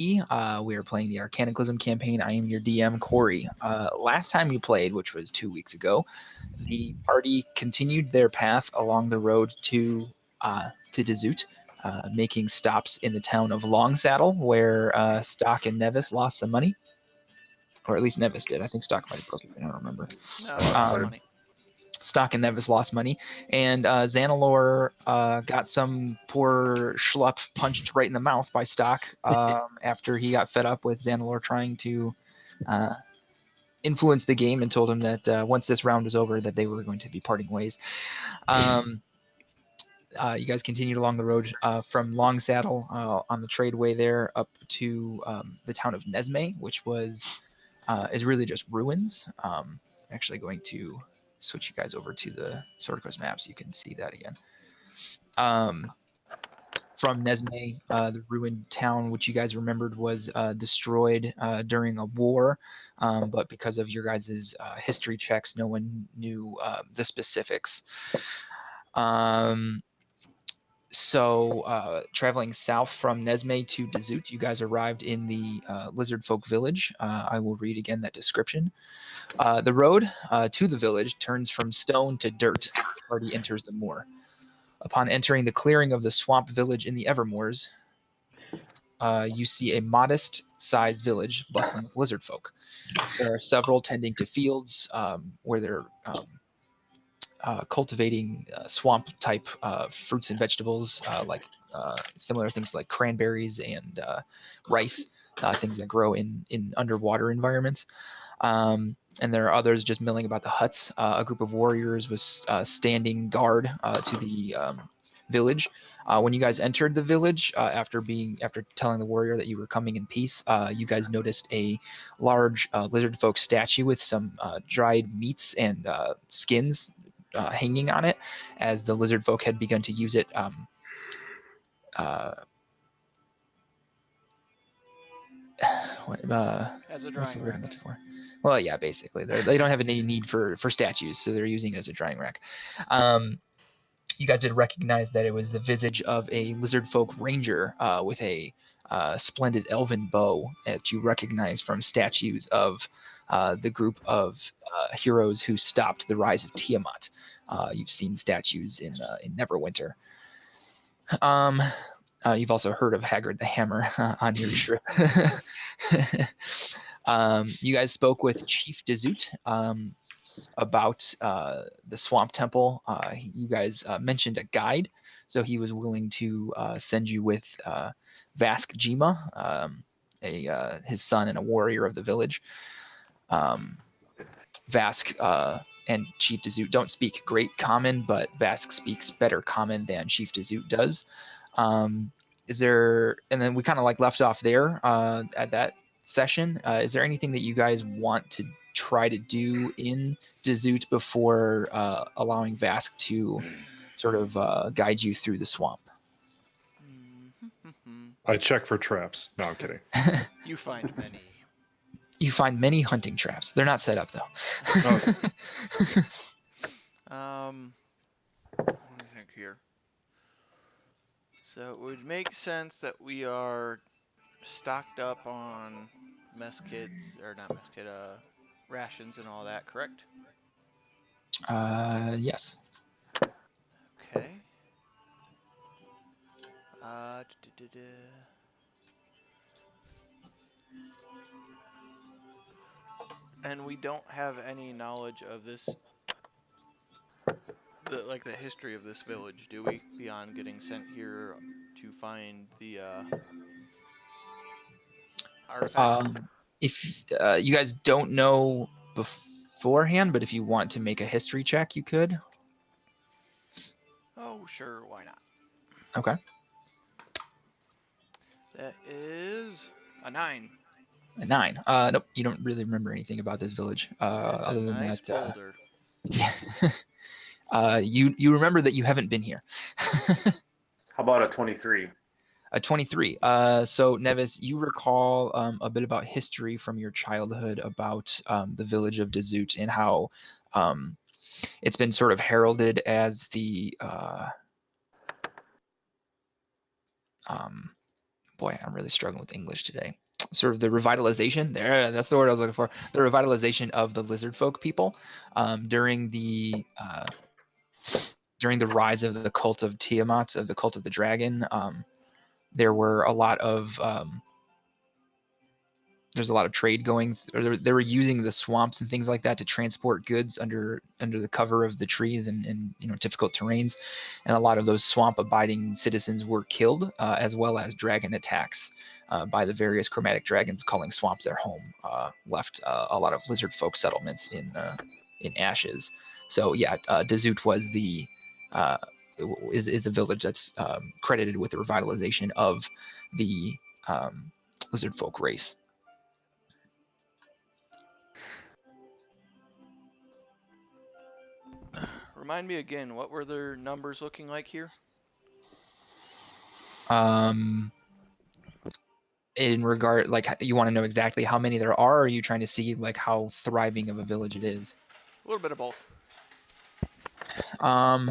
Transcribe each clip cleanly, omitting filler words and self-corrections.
We are playing the Arcanoclism campaign. I am your DM, Corey. Last time we played, which was 2 weeks ago, the party continued their path along the road to Desut, making stops in the town of Longsaddle, where Stock and Nevis lost some money. Or at least Nevis did. I think Stock might have broke it. I don't remember. No, money. Stock and Nevis lost money, and Xanalor got some poor schlup punched right in the mouth by Stock after he got fed up with Xanalor trying to influence the game and told him that once this round was over that they were going to be parting ways. You guys continued along the road from Longsaddle on the tradeway there up to the town of Nesme, which is really just ruins. I'm actually going to switch you guys over to the Swordcoast map so you can see that again. From Nesme, the ruined town, which you guys remembered was destroyed during a war, but because of your guys' history checks, no one knew the specifics. So traveling south from Nesme to Desut, you guys arrived in the Lizard Folk village. I will read again that description. The road to the village turns from stone to dirt. The party enters the moor. Upon entering the clearing of the swamp village in the Evermoors, you see a modest-sized village bustling with lizard folk. There are several tending to fields where they're cultivating swamp-type fruits and vegetables, like similar things like cranberries and rice, things that grow in underwater environments. And there are others just milling about the huts. A group of warriors was standing guard to the village. When you guys entered the village, after telling the warrior that you were coming in peace, you guys noticed a large lizard folk statue with some dried meats and skins hanging on it, as the lizard folk had begun to use it as a what's the drying word I'm rack. looking for? Well, yeah, basically, they don't have any need for statues, so they're using it as a drying rack. You guys did recognize that it was the visage of a lizard folk ranger with a splendid elven bow that you recognize from statues of the group of heroes who stopped the rise of Tiamat. You've seen statues in Neverwinter. You've also heard of Haggard the Hammer on your trip. You guys spoke with Chief Desut about the Swamp Temple. You guys mentioned a guide, so he was willing to send you with Vask Jima, his son and a warrior of the village. Vask and Chief Desut don't speak great Common, but Vask speaks better Common than Chief Desut does. Is there? And then we kind of left off there at that session. Is there anything that you guys want to try to do in Desut before allowing Vask to sort of guide you through the swamp? I check for traps. No, I'm kidding. You find many. You find many hunting traps. They're not set up though. Okay. What do you think here? So it would make sense that we are stocked up on mess kits, or not mess kit, rations and all that, correct? Yes. Okay. And we don't have any knowledge of this, the history of this village, do we? Beyond getting sent here to find the artifact? If you guys don't know beforehand, but if you want to make a history check, you could. Oh, sure, why not? Okay. That is a 9. A 9. Nope, you don't really remember anything about this village. That's other a than nice that, boulder. you remember that you haven't been here. How about a 23? A 23. So Nevis, you recall a bit about history from your childhood about the village of Desut and how it's been sort of heralded as the boy, I'm really struggling with English today. Sort of the revitalization there. That's the word I was looking for. The revitalization of the lizard folk people during the rise of the cult of Tiamat, of the cult of the dragon. There were a lot of there's a lot of trade going. They were using the swamps and things like that to transport goods under the cover of the trees and difficult terrains, and a lot of those swamp-abiding citizens were killed, as well as dragon attacks by the various chromatic dragons calling swamps their home. Left a lot of lizard folk settlements in ashes. So yeah, Dazut was is a village that's credited with the revitalization of the lizard folk race. Remind me again, what were their numbers looking like here? In regard, like, you want to know exactly how many there are, or are you trying to see like how thriving of a village it is? A little bit of both. I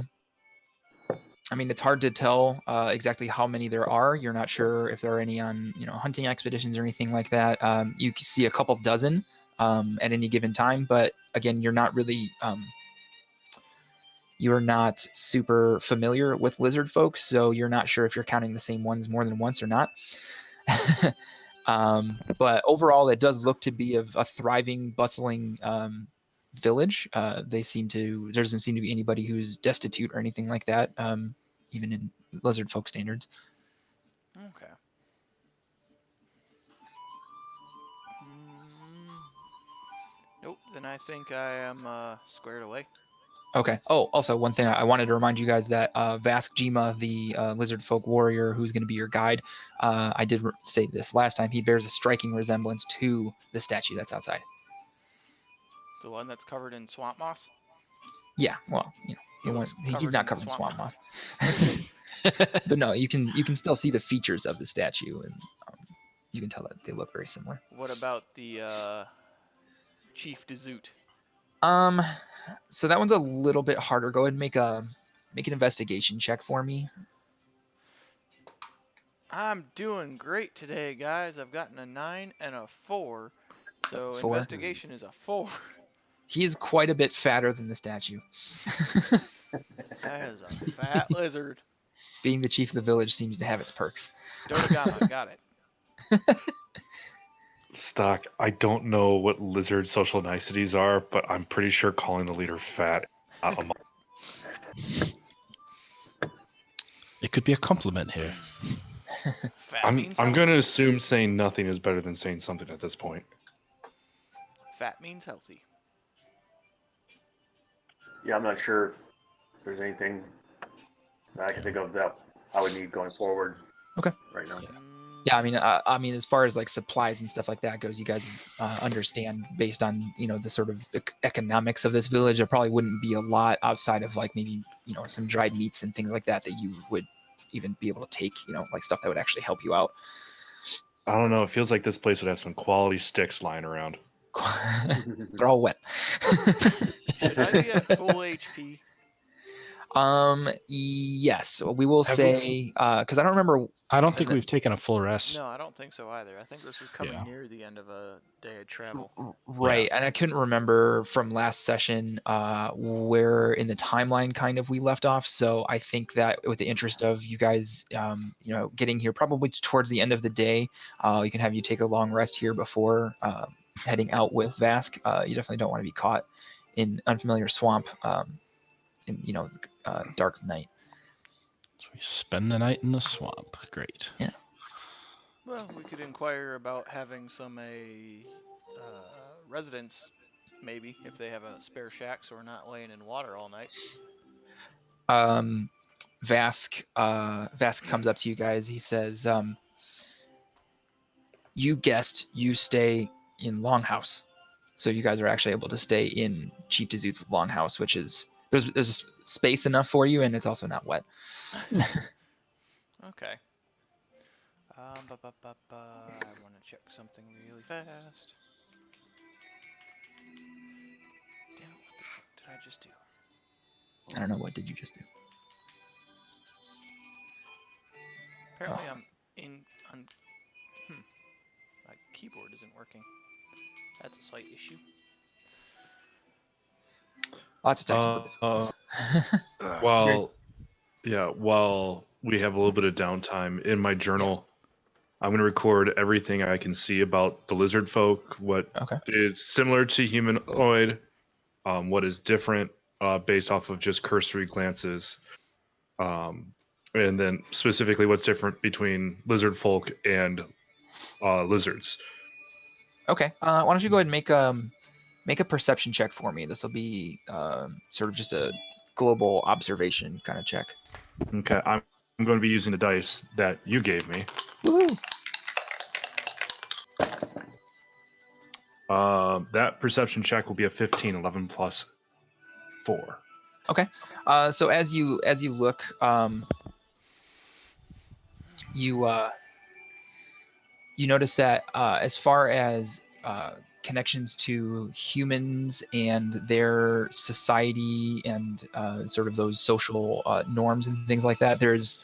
mean, it's hard to tell exactly how many there are. You're not sure if there are any on hunting expeditions or anything like that. You can see a couple dozen at any given time, but again, you're not really you're not super familiar with lizard folks, so you're not sure if you're counting the same ones more than once or not. But overall, it does look to be a thriving, bustling village. There doesn't seem to be anybody who's destitute or anything like that, even in lizard folk standards. Okay. Nope. Then I think I am squared away. Okay. Oh, also one thing I wanted to remind you guys that Vask Jima, the lizard folk warrior who's going to be your guide, I did say this last time. He bears a striking resemblance to the statue that's outside. The one that's covered in swamp moss? Yeah. Well, he's not covered in swamp moss. But no, you can still see the features of the statue, and you can tell that they look very similar. What about the Chief Dazut? So that one's a little bit harder. Go ahead and make an investigation check for me. I'm doing great today, guys. I've gotten a 9 and a 4. So 4. investigation is a 4. He is quite a bit fatter than the statue. That is a fat lizard. Being the chief of the village seems to have its perks. Dodogama, got it. Stock, I don't know what lizard social niceties are, but I'm pretty sure calling the leader fat. It could be a compliment here. Fat I'm means going healthy. to assume saying nothing is better than saying something at this point. Fat means healthy. Yeah, I'm not sure if there's anything that I can think of that I would need going forward. Okay. Right now. Yeah, I mean, as far as like supplies and stuff like that goes, you guys understand based on the sort of economics of this village, there probably wouldn't be a lot outside of like maybe some dried meats and things like that you would even be able to take, like stuff that would actually help you out. I don't know. It feels like this place would have some quality sticks lying around. They're all wet. Should I be at full HP? Yes, we will Have say because I don't remember. I don't think we've taken a full rest. No, I don't think so either. I think this is coming near the end of a day of travel. Right, and I couldn't remember from last session where in the timeline kind of we left off. So I think that with the interest of you guys, getting here probably towards the end of the day, you can have you take a long rest here before heading out with Vask. You definitely don't want to be caught in unfamiliar swamp in dark night. So we spend the night in the swamp. Great. Yeah. Well, we could inquire about having some residents, maybe, if they have a spare shack so we're not laying in water all night. Vask comes up to you guys. He says, you guessed, you stay in Longhouse. So you guys are actually able to stay in Chief Dazut's Longhouse, which is there's space enough for you, and it's also not wet. Okay. I want to check something really fast. Damn, what the fuck did I just do? I don't know, what did you just do? Apparently keyboard isn't working. That's a slight issue. Lots of technical difficulties. While we have a little bit of downtime in my journal, I'm going to record everything I can see about the lizard folk, what Okay. is similar to humanoid, what is different based off of just cursory glances, and then specifically what's different between lizard folk and lizards. Okay. Why don't you go ahead and make a perception check for me? This will be sort of just a global observation kind of check. Okay, I'm going to be using the dice that you gave me. Woohoo! That perception check will be a 15, 11 plus 4. Okay. So as you look, you notice that as far as connections to humans and their society and sort of those social norms and things like that, there's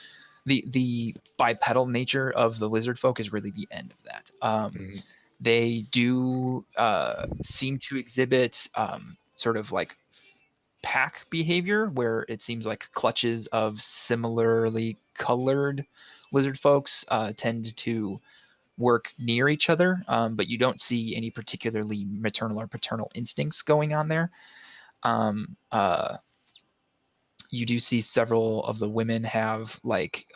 the bipedal nature of the lizard folk is really the end of that. They do seem to exhibit sort of like pack behavior where it seems like clutches of similarly colored lizard folks tend to work near each other, but you don't see any particularly maternal or paternal instincts going on there. You do see several of the women have like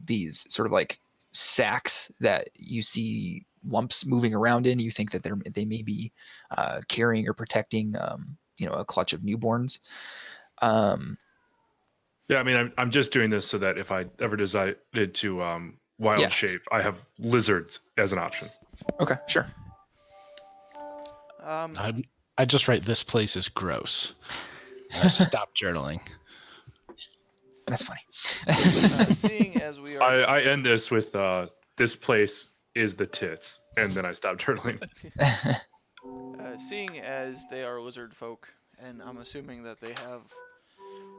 these sort of like sacks that you see lumps moving around in. You think that they may be carrying or protecting a clutch of newborns. Yeah, I mean, I'm just doing this so that if I ever decided to wild shape, I have lizards as an option. Okay, sure. I just write this place is gross. And I stop journaling. That's funny. Seeing as we are, I end this with this place is the tits, and then I stop journaling. seeing as they are lizard folk, and I'm assuming that they have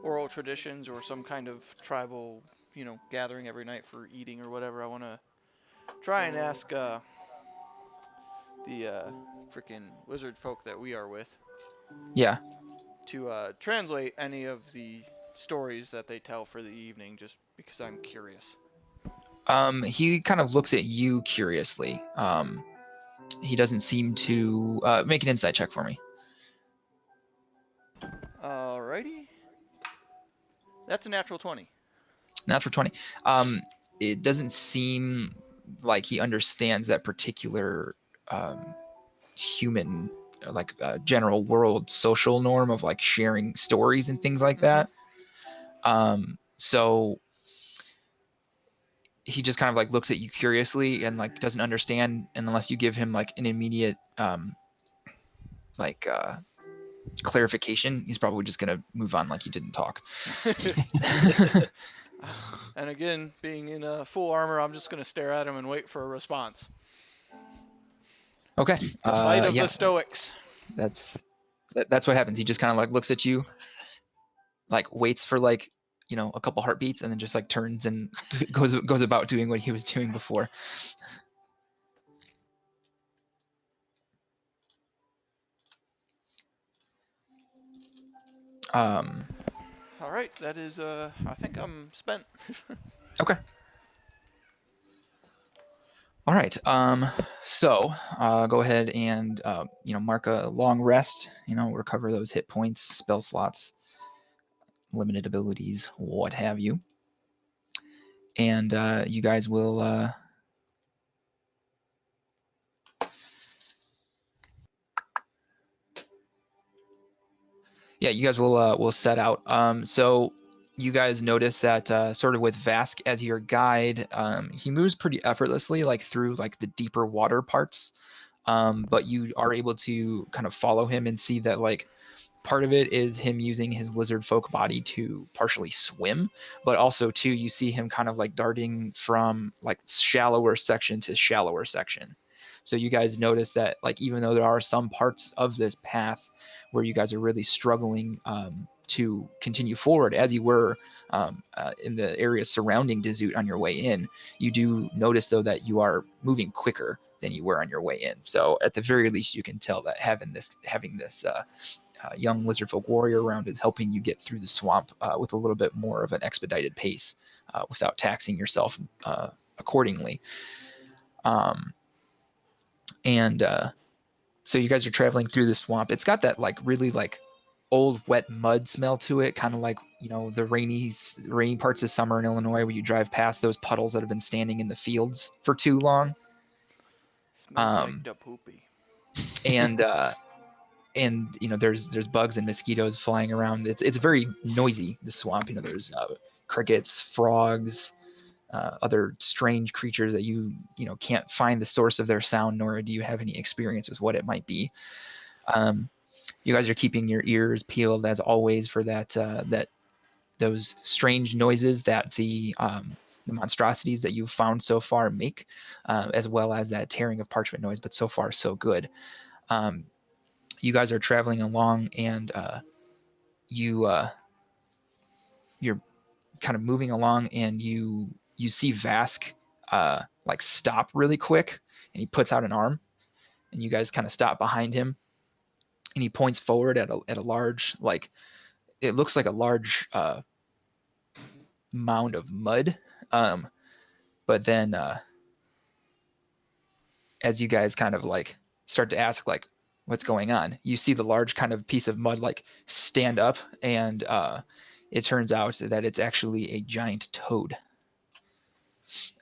oral traditions or some kind of tribal, gathering every night for eating or whatever, I want to try and ask the freaking lizard folk that we are with. Yeah. To translate any of the stories that they tell for the evening, just because I'm curious. He kind of looks at you curiously. He doesn't seem to make an insight check for me. Alrighty. That's a natural 20. Natural 20. It doesn't seem like he understands that particular human, like general world social norm of like sharing stories and things like that. So he just kind of like looks at you curiously and like doesn't understand, and unless you give him like an immediate clarification, he's probably just gonna move on like you didn't talk. And again, being in full armor, I'm just gonna stare at him and wait for a response. Okay. The fight of the Stoics. That's what happens. He just kind of like looks at you, like waits for like a couple heartbeats, and then just like turns and goes about doing what he was doing before. All right, that is I think I'm spent. Okay. All right. So go ahead and mark a long rest. Recover those hit points, spell slots, limited abilities, what have you. And you guys will. You guys will set out. So you guys notice that sort of with Vask as your guide, he moves pretty effortlessly, like through like the deeper water parts. But you are able to kind of follow him and see that like part of it is him using his lizard folk body to partially swim, but also too you see him kind of like darting from like shallower section to shallower section. So you guys notice that like even though there are some parts of this path where you guys are really struggling to continue forward, as you were in the areas surrounding Dazut on your way in, you do notice, though, that you are moving quicker than you were on your way in. So at the very least, you can tell that having this young lizardfolk warrior around is helping you get through the swamp with a little bit more of an expedited pace without taxing yourself accordingly. So you guys are traveling through the swamp. It's got that like really like old wet mud smell to it, kind of like, you know, the rainy parts of summer in Illinois where you drive past those puddles that have been standing in the fields for too long. Smells like da poopy. And you know, there's bugs and mosquitoes flying around. It's very noisy, the swamp. You know, there's crickets, frogs, other strange creatures that you know can't find the source of their sound, nor do you have any experience with what it might be. You guys are keeping your ears peeled as always for those strange noises that the monstrosities that you've found so far make, as well as that tearing of parchment noise. But so far, so good. You guys are traveling along, and you're kind of moving along, and you see Vask like stop really quick, and he puts out an arm, and you guys kind of stop behind him, and he points forward at a large, like, it looks like a large mound of mud. But then as you guys kind of like start to ask like what's going on, you see the large kind of piece of mud like stand up, and it turns out that it's actually a giant toad.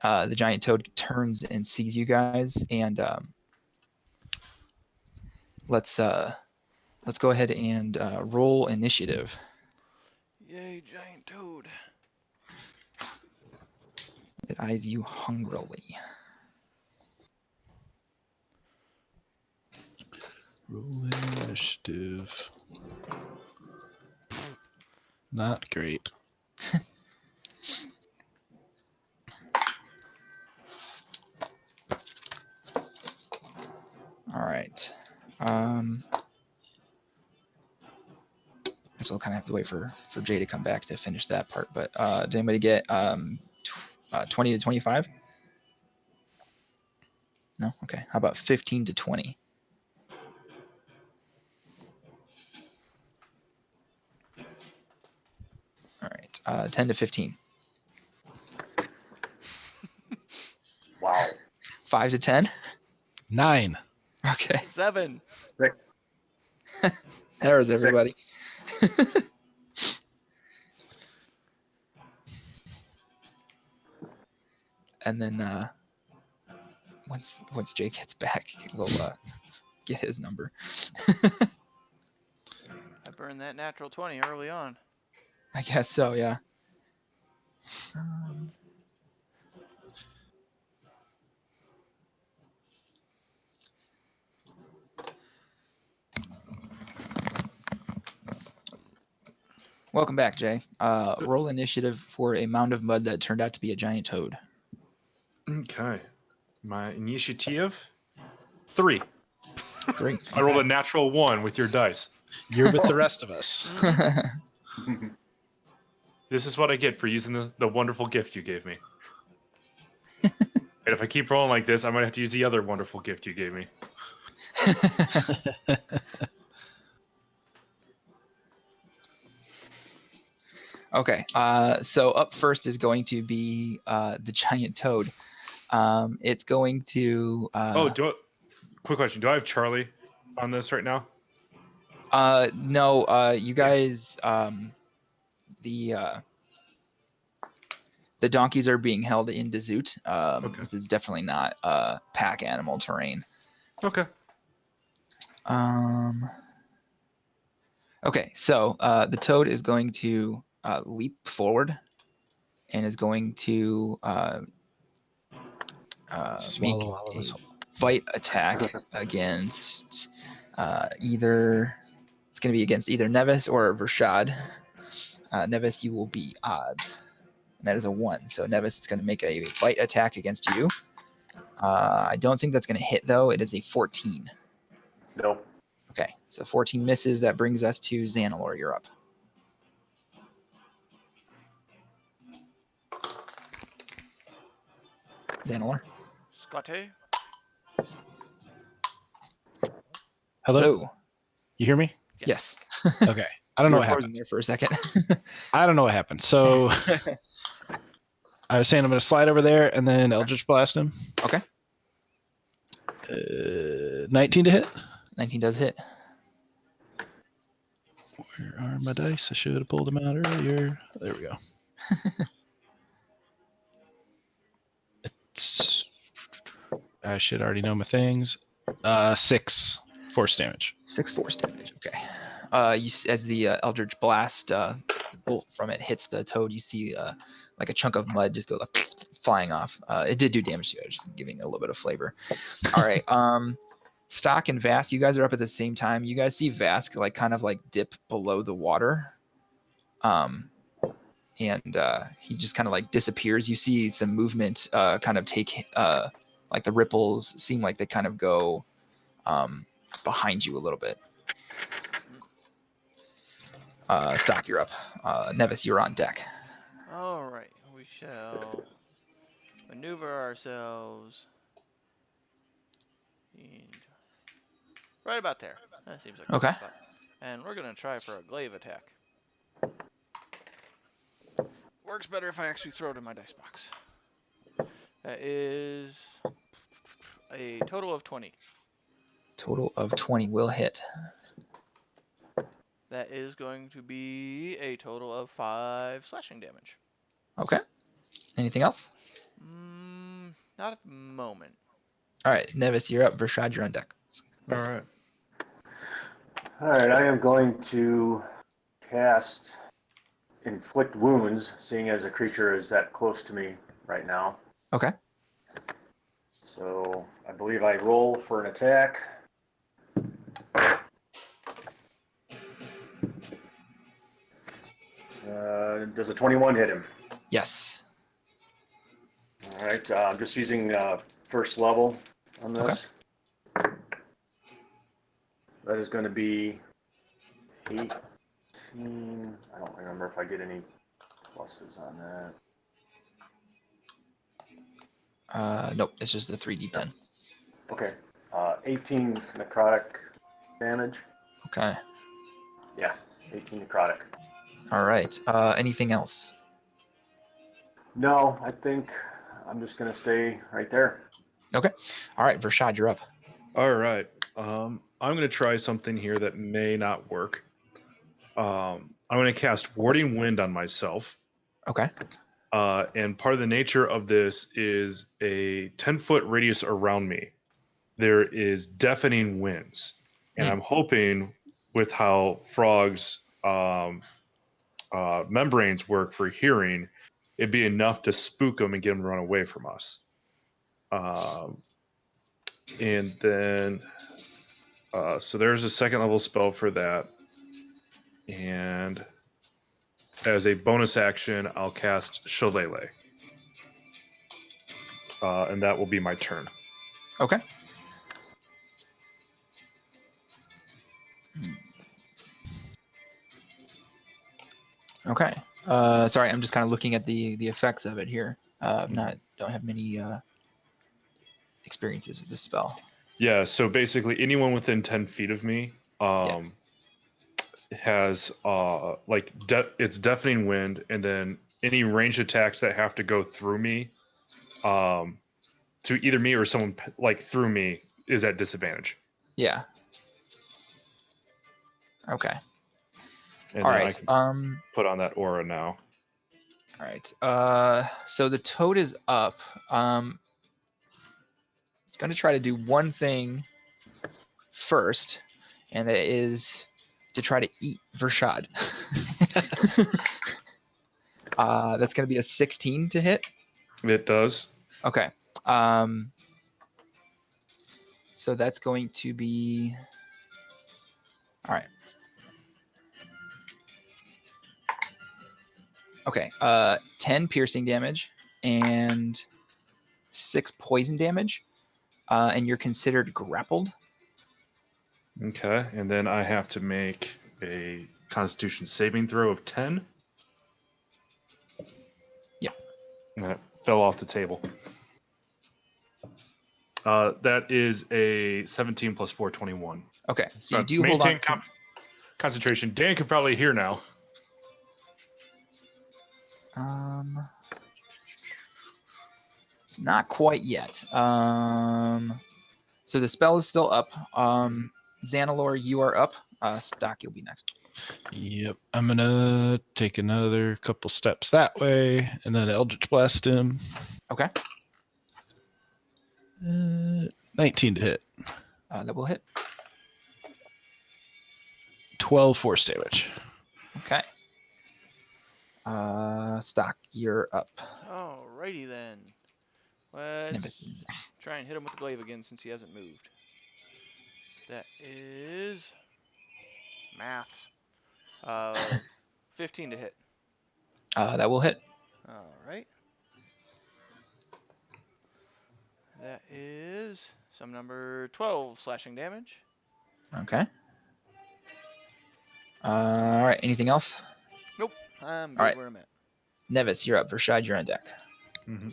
The giant toad turns and sees you guys, and let's go ahead and roll initiative. Yay, giant toad. It eyes you hungrily. Roll initiative. Not great. All right. Guess we'll kind of have to wait for Jay to come back to finish that part. But did anybody get 20 to 25? No? Okay. How about 15 to 20? All right. 10 to 15. Wow. 5 to 10? 9. Okay. 7. There's everybody. And then once Jay gets back, we'll get his number. I burned that natural 20 early on. I guess so, yeah. Welcome back, Jay. Roll initiative for a mound of mud that turned out to be a giant toad. Okay. My initiative? 3. 3. I rolled a natural 1 with your dice. You're with the rest of us. This is what I get for using the wonderful gift you gave me. And if I keep rolling like this, I might have to use the other wonderful gift you gave me. Okay, so up first is going to be the giant toad. It's going to... quick question. Do I have Charlie on this right now? No, you guys... The donkeys are being held in Dazut. Okay. This is definitely not pack animal terrain. Okay. Okay, so the toad is going to leap forward and is going to make a bite attack against either... It's going to be against either Nevis or Vershad. Nevis, you will be odds. And that is a 1. So Nevis is going to make a bite attack against you. I don't think that's going to hit, though. It is a 14. Nope. Okay, so 14 misses. That brings us to Xanalor. You're up. Xanilor. Scotty. Hello? Hello. You hear me? Yes. Okay. I don't You know were what frozen happened. there for a second. I don't know what happened. So I was saying I'm going to slide over there and then Eldritch Blast him. Okay. 19 to hit. 19 does hit. Where are my dice? I should have pulled them out earlier. There we go. I should already know my things. 6 force damage. 6 force damage. Okay. As the Eldritch Blast, the bolt from it hits the toad, you see like a chunk of mud just go flying off. It did do damage to you, just giving it a little bit of flavor. All right. Stock and Vask, you guys are up at the same time. You guys see Vask like kind of like dip below the water. And he just kind of like disappears. You see some movement kind of take like the ripples seem like they kind of go behind you a little bit. Stock, you're up. Nevis, you're on deck. All right, we shall maneuver ourselves and right about there. That seems like a Okay. good spot. And we're gonna try for a glaive attack. Works better if I actually throw it in my dice box. That is a total of 20. Total of 20 will hit. That is going to be a total of 5 slashing damage. Okay. Anything else? Not at the moment. All right, Nevis, you're up. Vershad, you're on deck. All right. All right, I am going to cast Inflict Wounds, seeing as a creature is that close to me right now. Okay. So I believe I roll for an attack. Does a 21 hit him? Yes. All right, I'm just using first level on this. Okay. That is going to be 18. I don't remember if I get any pluses on that. Nope, it's just the 3d10. Okay. 18 necrotic damage. Okay. Yeah, 18 necrotic. All right. Anything else? No, I think I'm just going to stay right there. Okay. All right, Vershad, you're up. All right. I'm going to try something here that may not work. I'm going to cast Warding Wind on myself. Okay. And part of the nature of this is a 10-foot radius around me. There is deafening winds. And I'm hoping with how frogs' membranes work for hearing, it'd be enough to spook them and get them to run away from us. And then, so there's a second level spell for that. And as a bonus action, I'll cast Shillelagh. And that will be my turn. Okay. Okay. Sorry, I'm just kind of looking at the effects of it here. Don't have many experiences with this spell. Yeah, so basically anyone within 10 feet of me has it's deafening wind, and then any range attacks that have to go through me, to either me or someone like through me, is at disadvantage. Yeah. Okay. And All then right. I can put on that aura now. All right. So the toad is up. It's going to try to do one thing first, and that is to try to eat Vershad. That's going to be a 16 to hit. It does. Okay. So that's going to be... All right. Okay. 10 piercing damage and 6 poison damage. And you're considered grappled. Okay, and then I have to make a Constitution saving throw of 10. Yep. And that fell off the table. That is a 17 plus 4, 21. Okay, so you do hold Maintain on to. concentration. Dan can probably hear now. Not quite yet. So the spell is still up. Xanalor, you are up. Stock, you'll be next. Yep. I'm gonna take another couple steps that way, and then Eldritch Blast him. Okay. 19 to hit. That will hit. 12 force damage. Okay. Stock, you're up. Alrighty then. Let's Nimbus. try and hit him with the glaive again since he hasn't moved. That is math. 15 to hit. That will hit. Alright. That is some number 12 slashing damage. Okay. All right. Anything else? Nope. I'm good Alright. where I'm at. Nevis, you're up. Vershad, you're on deck. Mm-hmm.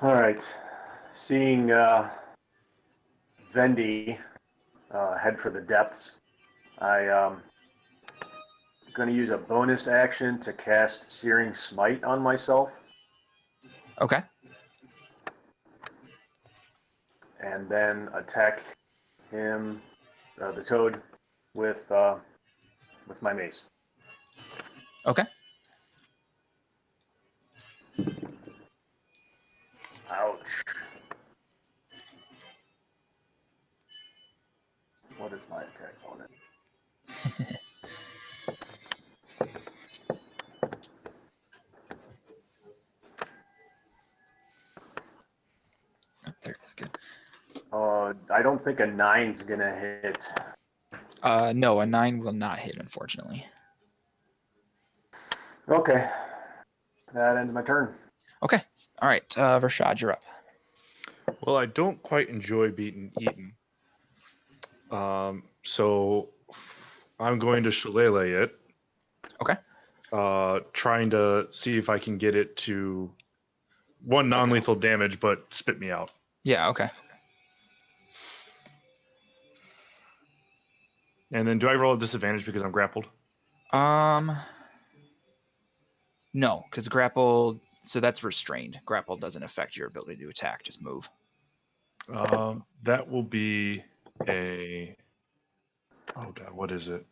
All right. Seeing Vendi head for the depths, I'm going to use a bonus action to cast Searing Smite on myself, Okay. and then attack him, the toad, with my mace. Okay. Ouch. What is my attack bonus? Oh, there it is. Good. I don't think a 9's going to hit. No, a 9 will not hit, unfortunately. Okay. That ends my turn. Okay. All right. Vershad, you're up. Well, I don't quite enjoy being eaten. So I'm going to shillelagh it. Okay. Trying to see if I can get it to one non-lethal damage, but spit me out. Yeah. Okay. And then do I roll a disadvantage because I'm grappled? No, because grapple. So that's restrained. Grapple doesn't affect your ability to attack. Just move. That will be a. Oh god, what is it?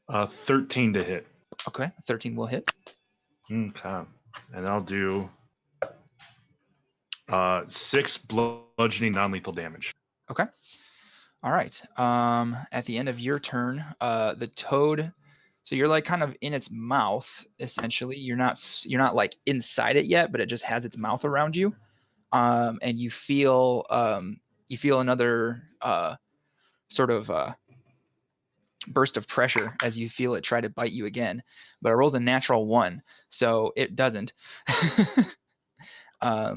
13 to hit. Okay. 13 will hit. Okay. And I'll do 6 bludgeoning non-lethal damage. Okay. All right. At the end of your turn, the toad. So you're like kind of in its mouth, essentially. You're not like inside it yet, but it just has its mouth around you. And you feel another sort of burst of pressure as you feel it try to bite you again. But it rolls a natural 1, so it doesn't. As a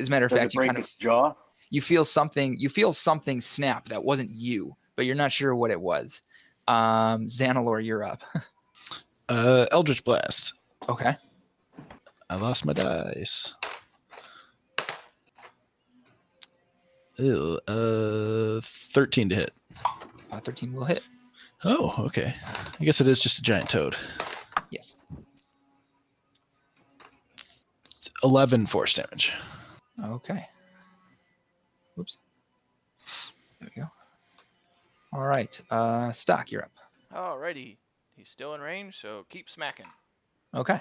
matter of fact, you kind of jaw. you feel something snap that wasn't you, but you're not sure what it was. Xanalor, you're up. Eldritch Blast. Okay. I lost my dice. Ew, 13 to hit. 13 will hit. Oh, okay. I guess it is just a giant toad. Yes. 11 force damage. Okay. Whoops. There we go. All right. Stock, you're up. Alrighty. He's still in range, so keep smacking. Okay.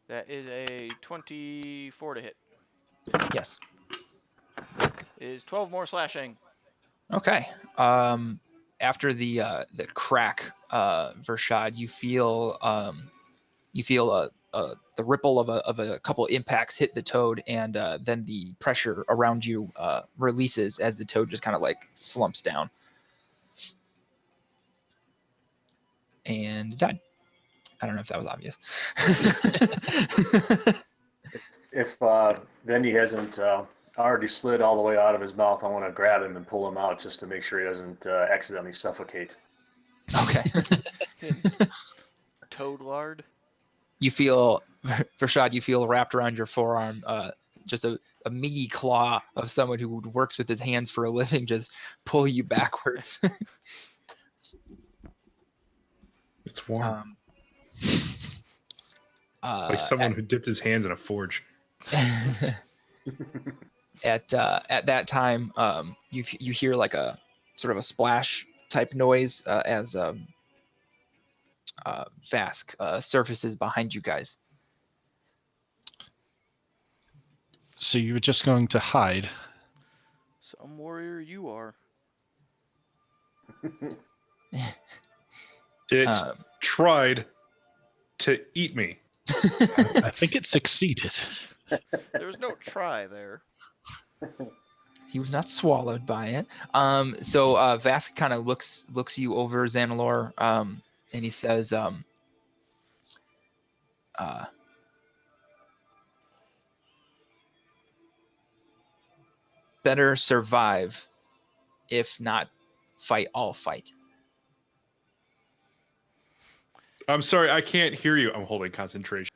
That is a 24 to hit. Yes. Is 12 more slashing. Okay. After the crack, Vershad, you feel the ripple of a couple impacts hit the toad, and then the pressure around you releases as the toad just kind of like slumps down and died. I don't know if that was obvious. If Vendi hasn't already slid all the way out of his mouth, I want to grab him and pull him out just to make sure he doesn't accidentally suffocate. Okay. Toad lard. You feel, Vershad, you feel wrapped around your forearm just a meaty claw of someone who works with his hands for a living just pull you backwards. It's warm. Like someone who dipped his hands in a forge. At that time, you hear like a sort of a splash type noise as Vask surfaces behind you guys. So you were just going to hide. Some warrior you are. It tried to eat me. I think it succeeded. There was no try there. He was not swallowed by it. So Vask kind of looks you over, Xanalor, and he says, better survive, if not fight, I'll fight. I'm sorry, I can't hear you. I'm holding concentration.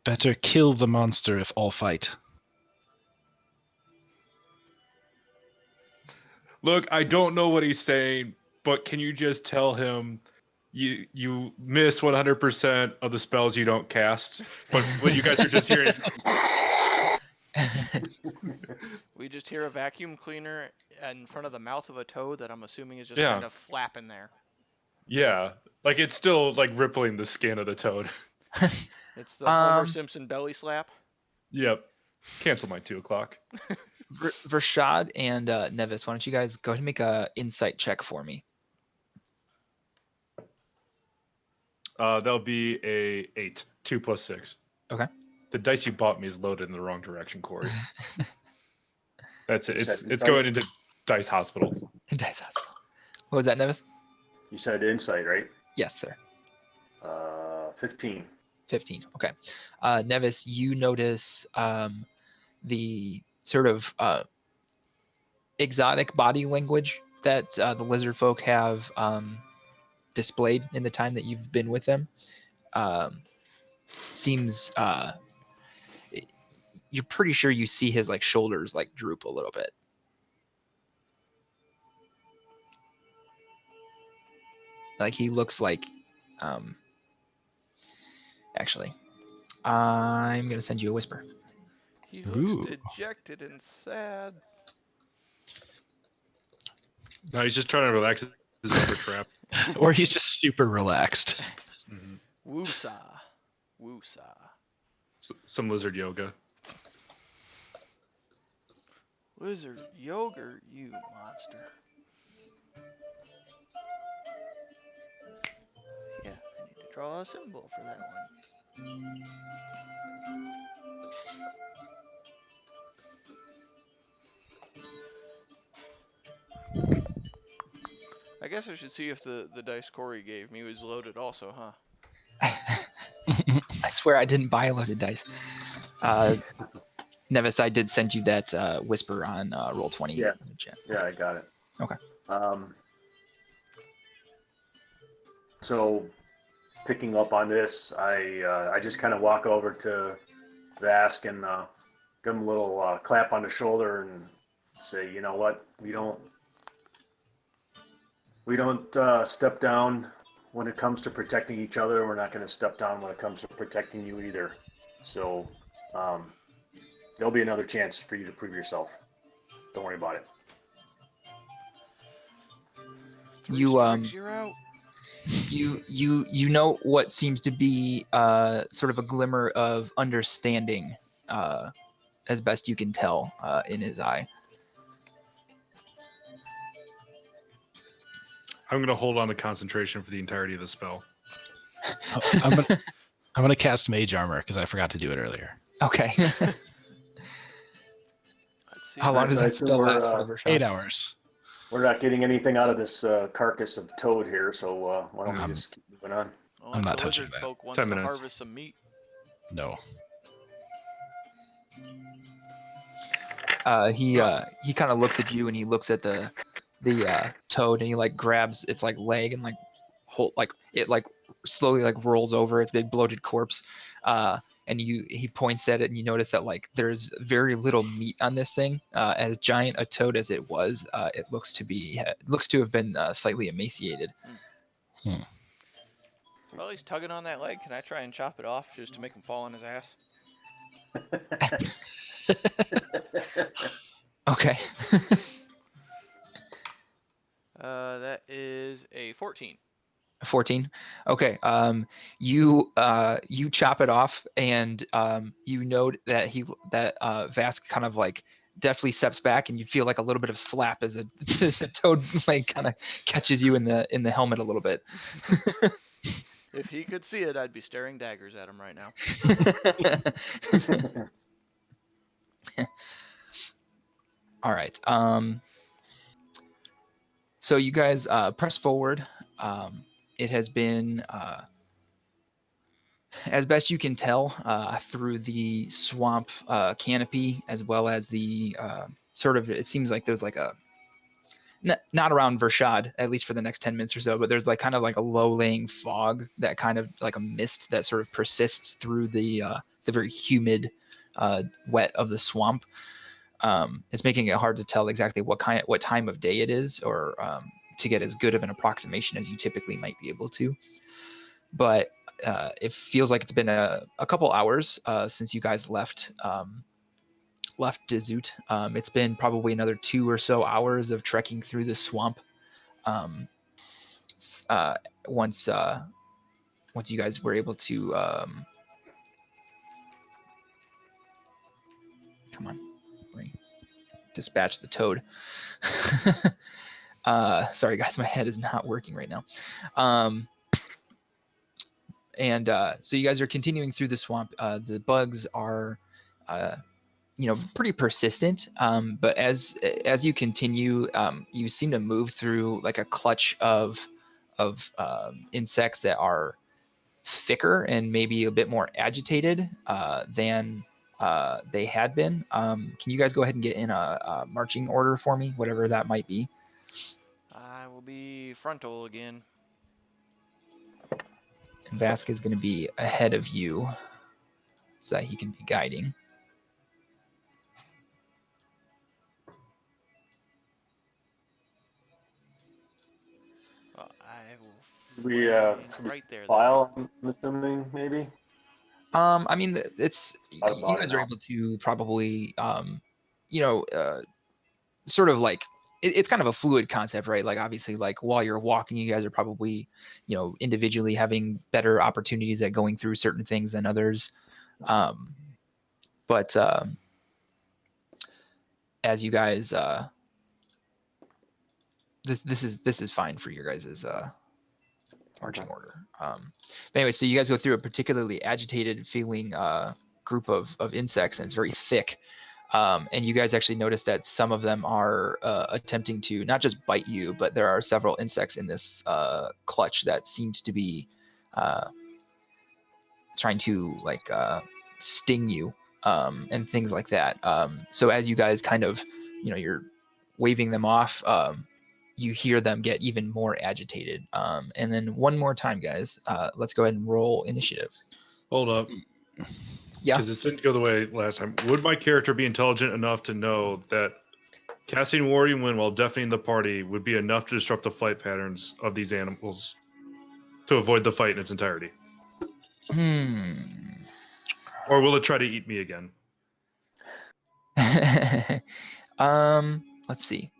Better kill the monster if all fight. Look, I don't know what he's saying, but can you just tell him you miss 100% of the spells you don't cast? But what you guys are just hearing is We just hear a vacuum cleaner in front of the mouth of a toad that I'm assuming is just Yeah. kind of flapping there. yeah, like it's still like rippling the skin of the toad. It's the Homer Simpson belly slap. Yep. Cancel my 2 o'clock. Vershad and Nevis, why don't you guys go ahead and make a insight check for me? That'll be a 8. 2 plus 6. Okay. The dice you bought me is loaded in the wrong direction, Corey. That's it. You It's said going into Dice Hospital. Dice Hospital. What was that, Nevis? You said insight, right? Yes, sir. 15. 15. Okay. Nevis, you notice the sort of exotic body language that the lizard folk have displayed in the time that you've been with them. Seems you're pretty sure you see his like shoulders like droop a little bit. Like he looks like actually I'm gonna send you a whisper. He looks dejected and sad. No, he's just trying to relax his upper trap. Or he's just super relaxed. Mm-hmm. Woosa. Woosa. Some lizard yoga. Lizard yogurt, you monster. Yeah, I need to draw a symbol for that one. I guess I should see if the dice Corey gave me was loaded also, huh? I swear I didn't buy loaded dice. Nevis, I did send you that whisper on Roll20 Yeah. in the chat. Yeah, I got it. Okay. So picking up on this, I just kind of walk over to Vask and give him a little clap on the shoulder and say, you know what, we don't step down when it comes to protecting each other. We're not going to step down when it comes to protecting you either. So there'll be another chance for you to prove yourself. Don't worry about it. You're out. You know what seems to be sort of a glimmer of understanding, as best you can tell, in his eye. I'm going to hold on to concentration for the entirety of the spell. I'm gonna cast Mage Armor because I forgot to do it earlier. Okay. Let's see. How long does that spell last for, Vershad? 8 hours. We're not getting anything out of this carcass of toad here, so why don't we just keep moving on? Unless I'm not the touching lizard that. folk wants 10 to minutes. harvest some meat. No. He kind of looks at you and he looks at the toad and he like grabs its like leg and like hold like it like slowly like rolls over its big bloated corpse, and he points at it, and you notice that like there's very little meat on this thing. As giant a toad as it was, it looks to have been slightly emaciated. Well, he's tugging on that leg. Can I try and chop it off just to make him fall on his ass? Okay. That is a 14. 14. Okay. You chop it off, and you note that Vask kind of like deftly steps back, and you feel like a little bit of slap as a toad like kind of catches you in the helmet a little bit. If he could see it, I'd be staring daggers at him right now. All right. So you guys press forward. It has been, as best you can tell, through the swamp canopy, as well as the sort of, it seems like there's like a, not around Vershad, at least for the next 10 minutes or so, but there's like kind of like a low-laying fog, that kind of like a mist that sort of persists through the very humid wet of the swamp. It's making it hard to tell exactly what time of day it is, or to get as good of an approximation as you typically might be able to. But it feels like it's been a couple hours since you guys left Dizut. It's been probably another 2 or so hours of trekking through the swamp. Once you guys were able to come on, dispatch the toad. Sorry guys, my head is not working right now. And so you guys are continuing through the swamp. The bugs are pretty persistent, but as you continue, you seem to move through like a clutch of insects that are thicker and maybe a bit more agitated than they had been. Can you guys go ahead and get in a marching order for me, whatever that might be? I will be frontal again. And Vask is going to be ahead of you so that he can be guiding. Well, I will We right there. Then. file, I'm assuming, maybe. I mean, it's Thought about you it guys are now. able to probably, sort of like it's kind of a fluid concept, right? Like obviously, like while you're walking, you guys are probably, individually having better opportunities at going through certain things than others. But as you guys, this is fine for your guys' marching order. But anyway, so you guys go through a particularly agitated feeling group of insects, and it's very thick. And you guys actually notice that some of them are attempting to not just bite you, but there are several insects in this clutch that seemed to be trying to like sting you and things like that. So as you guys kind of, you're waving them off, you hear them get even more agitated. And then one more time, guys, let's go ahead and roll initiative. Hold up. Yeah. Because this didn't go the way last time. Would my character be intelligent enough to know that casting Warrior Wind while deafening the party would be enough to disrupt the flight patterns of these animals to avoid the fight in its entirety? Or will it try to eat me again? Let's see.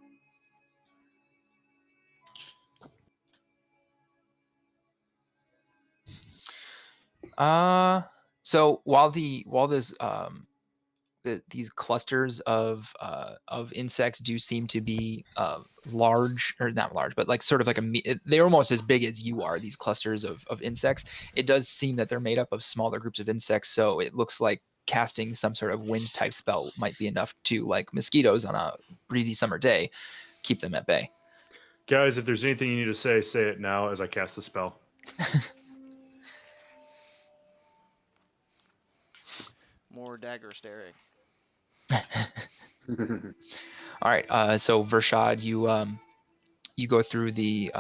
So while these clusters of insects do seem to be large, or not large, but like sort of like they're almost as big as you are, these clusters of insects. It does seem that they're made up of smaller groups of insects, so it looks like casting some sort of wind type spell might be enough to, like mosquitoes on a breezy summer day, keep them at bay. Guys, if there's anything you need to say it now as I cast the spell. More dagger staring. All right. So Vershad, you go through the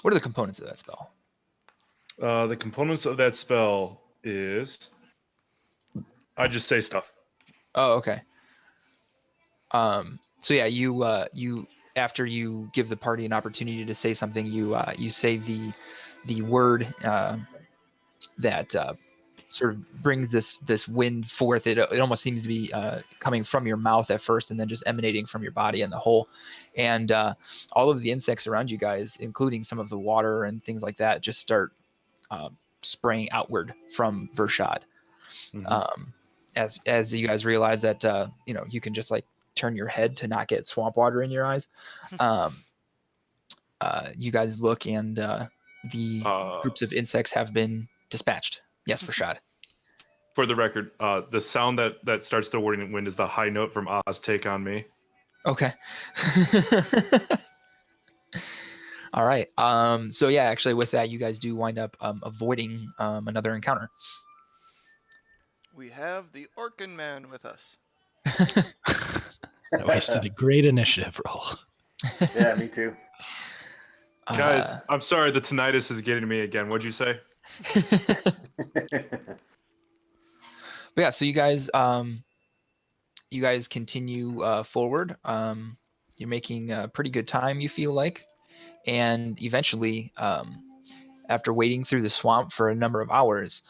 what are the components of that spell? The components of that spell is I just say stuff. Oh, okay. So yeah, you after you give the party an opportunity to say something, you say the word that sort of brings this wind forth. It almost seems to be coming from your mouth at first, and then just emanating from your body and the whole. And all of the insects around you guys, including some of the water and things like that, just start spraying outward from Vershad. As you guys realize that you can just like turn your head to not get swamp water in your eyes. You guys look, and the groups of insects have been dispatched. Yes, Vershad. For the record, the sound that starts the warning wind is the high note from Oz Take on Me. Okay. All right. So yeah, actually with that, you guys do wind up avoiding another encounter. We have the Orcan Man with us. I wasted a great initiative roll. Yeah, me too. Guys, I'm sorry, the tinnitus is getting me again. What'd you say? But yeah, so you guys continue forward. You're making pretty good time, you feel like, and eventually, after wading through the swamp for a number of hours,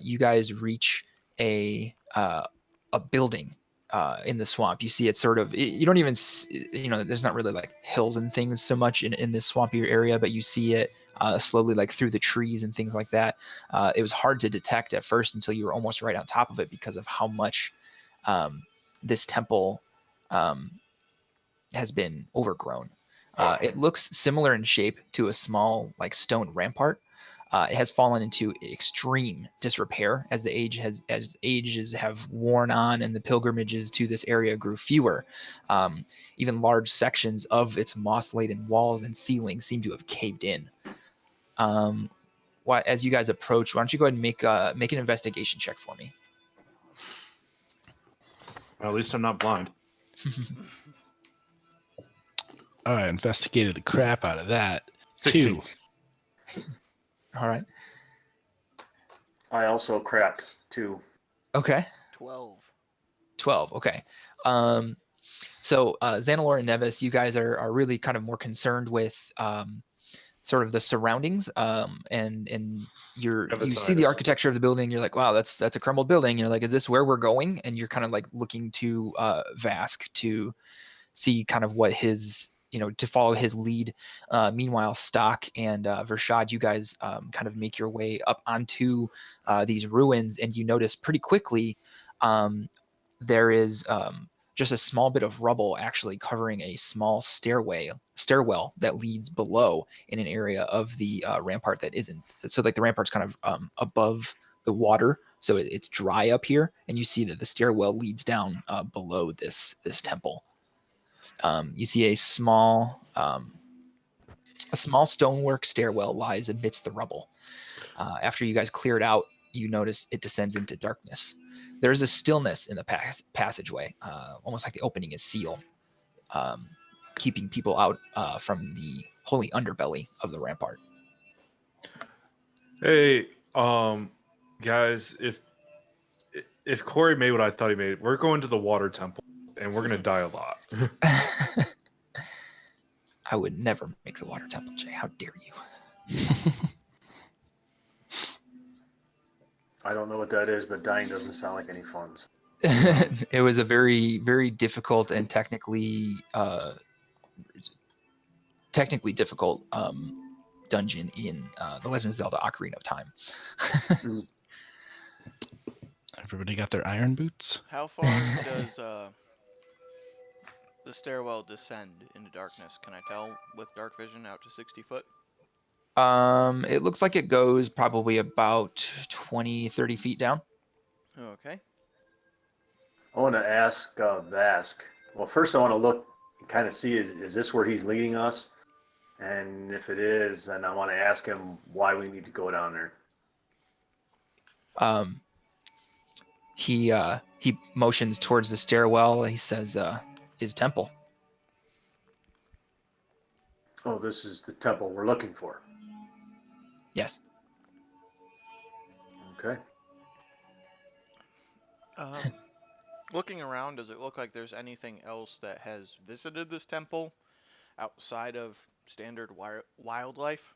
you guys reach a building in the swamp. You see it sort of. You don't even. There's not really like hills and things so much in this swampy area, but you see it slowly like through the trees and things like that. It was hard to detect at first until you were almost right on top of it because of how much this temple has been overgrown. It looks similar in shape to a small like stone rampart. It has fallen into extreme disrepair as ages have worn on and the pilgrimages to this area grew fewer. Even large sections of its moss-laden walls and ceiling seem to have caved in. As you guys approach, why don't you go ahead and make an investigation check for me? Well, at least I'm not blind. I investigated the crap out of that. 16. 2. All right. I also crapped too. Okay. 12. 12. Okay. So Xanalor and Nevis, you guys are really kind of more concerned with sort of the surroundings, and you see the architecture of the building. You're like, wow, that's a crumbled building. You're like, is this where we're going? And you're kind of like looking to Vask to see kind of what his to follow his lead. Meanwhile, Stock and Vershad, you guys kind of make your way up onto these ruins, and you notice pretty quickly there is just a small bit of rubble actually covering a small stairwell that leads below in an area of the rampart that isn't. So like the rampart's kind of above the water, so it's dry up here, and you see that the stairwell leads down below this temple. You see a small stonework stairwell lies amidst the rubble. After you guys clear it out, you notice it descends into darkness. There's a stillness in the passageway, almost like the opening is sealed, keeping people out from the holy underbelly of the rampart. Hey, guys, if Corey made what I thought he made, we're going to the water temple, and we're gonna die a lot. I would never make the water temple, Jay. How dare you? I don't know what that is, but dying doesn't sound like any fun. It was a very, very difficult and technically difficult dungeon in The Legend of Zelda: Ocarina of Time. Everybody got their iron boots? How far does the stairwell descend into darkness? Can I tell with dark vision out to 60 foot? It looks like it goes probably about 20-30 feet down. Okay. I want to ask Vask. Well, first I want to look and kind of see is this where he's leading us? And if it is, then I want to ask him why we need to go down there. He motions towards the stairwell. He says, his temple. Oh, this is the temple we're looking for. Yes. Okay. Looking around, does it look like there's anything else that has visited this temple outside of standard wildlife?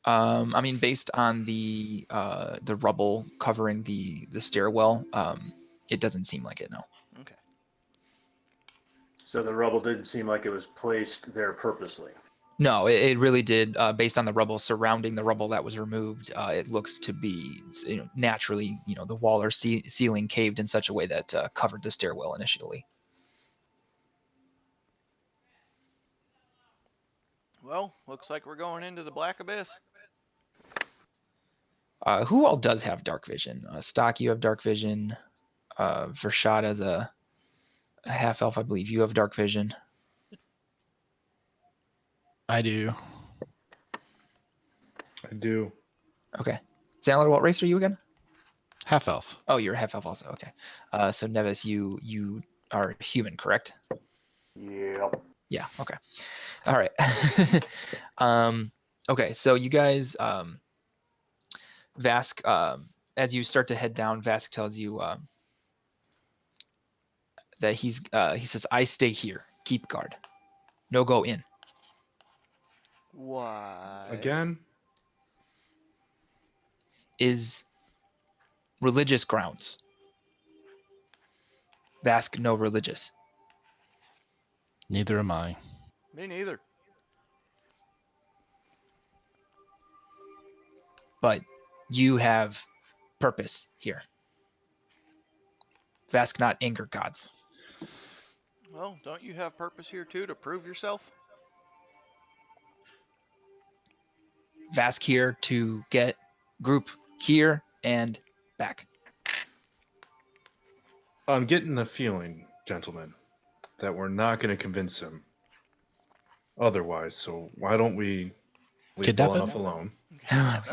I mean, based on the rubble covering the stairwell, it doesn't seem like it. No. Okay. So the rubble didn't seem like it was placed there purposely. No, it really did. Based on the rubble surrounding the rubble that was removed, it looks to be, naturally, the wall or ceiling caved in such a way that covered the stairwell initially. Well, looks like we're going into the Black Abyss. Who all does have dark vision? Stock, you have dark vision. Vershad as a half elf, I believe you have dark vision. I do. I do. Okay. Sandler, what race are you again? Half elf. Oh, you're half elf also. Okay. So Nevis, you are human, correct? Yep. Yeah. Okay. All right. Okay. So you guys, Vask, as you start to head down, Vask tells you that he says, "I stay here. Keep guard. No go in." Why? Again? Is religious grounds. Vask no religious. Neither am I. Me neither. But you have purpose here. Vask not anger gods. Well, don't you have purpose here too to prove yourself? Vask here to get group here and back. I'm getting the feeling, gentlemen, that we're not going to convince him otherwise. So why don't we leave Kidnap well him? enough alone? And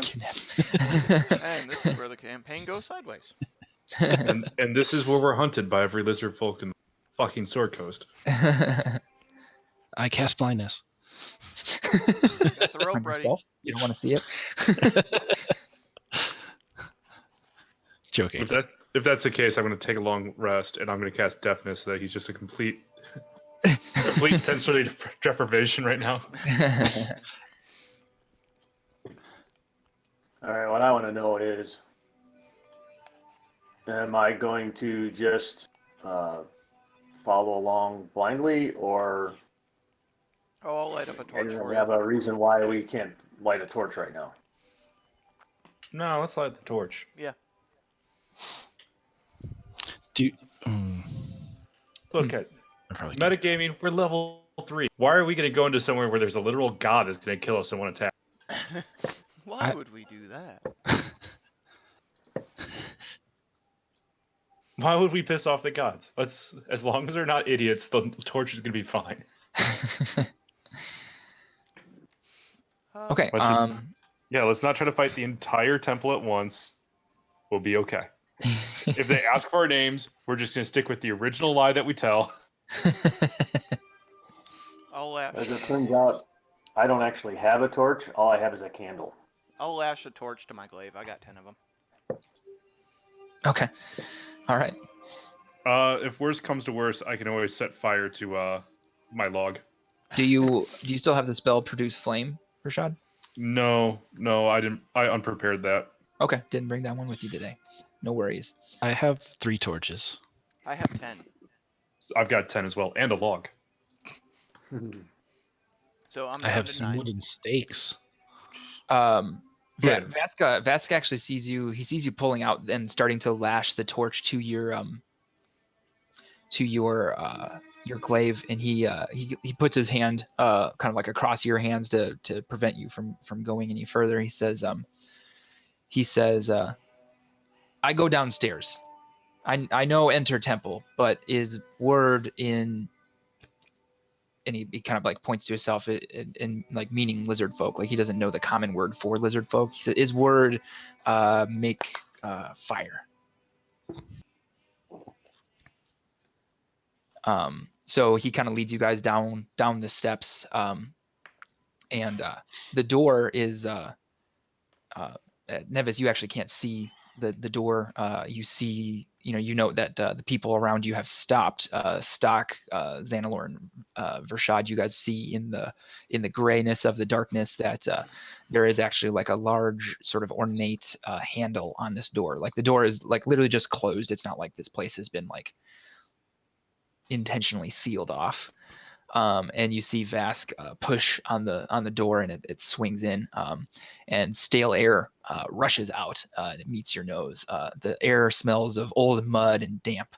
this is where the campaign goes sideways. And this is where we're hunted by every lizard folk in the fucking Sword Coast. I cast blindness. Got the rope On ready. yourself? You don't want to see it? Joking. If that's the case, I'm going to take a long rest and I'm going to cast Deafness so that he's just a complete sensory deprivation right now. All right, what I want to know is, am I going to just follow along blindly, or Oh, I'll light up a torch do for we you. have a reason why we can't light a torch right now? No, let's light the torch. Yeah. Do mm, Look, guys, I probably could. metagaming, we're level 3. Why are we going to go into somewhere where there's a literal god that's going to kill us in one attack? Why I- would we do that? Why would we piss off the gods? As long as they're not idiots, the torch is going to be fine. Okay. Let's just- Yeah, let's not try to fight the entire temple at once. We'll be okay. If they ask for our names, we're just going to stick with the original lie that we tell. I'll lash. As it turns out, I don't actually have a torch. All I have is a candle. I'll lash a torch to my glaive. I got 10 of them. Okay. All right. If worst comes to worst, I can always set fire to my log. Do you still have the spell produce flame, Rashad? No, I didn't. I unprepared that. Okay, didn't bring that one with you today. No worries. I have 3 torches. I have 10. I've got 10 as well, and a log. So I'm I down have to some 9. wooden stakes. Good. Vask actually sees you. He sees you pulling out and starting to lash the torch to your glaive, and he puts his hand kind of like across your hands to prevent you from going any further. He says, I go downstairs. I know enter temple, but is word in, and he kind of like points to himself in like meaning lizard folk. Like he doesn't know the common word for lizard folk. He said, is word make fire. So he kind of leads you guys down the steps, and the door is Nevis. You actually can't see the door. You see you note that the people around you have stopped. Stock, Xanalor, and Vershad, you guys see in the grayness of the darkness that there is actually like a large sort of ornate handle on this door. Like the door is like literally just closed. It's not like this place has been like intentionally sealed off. And you see Vask push on the door, and it swings in, and stale air rushes out, and it meets your nose. The air smells of old mud and damp.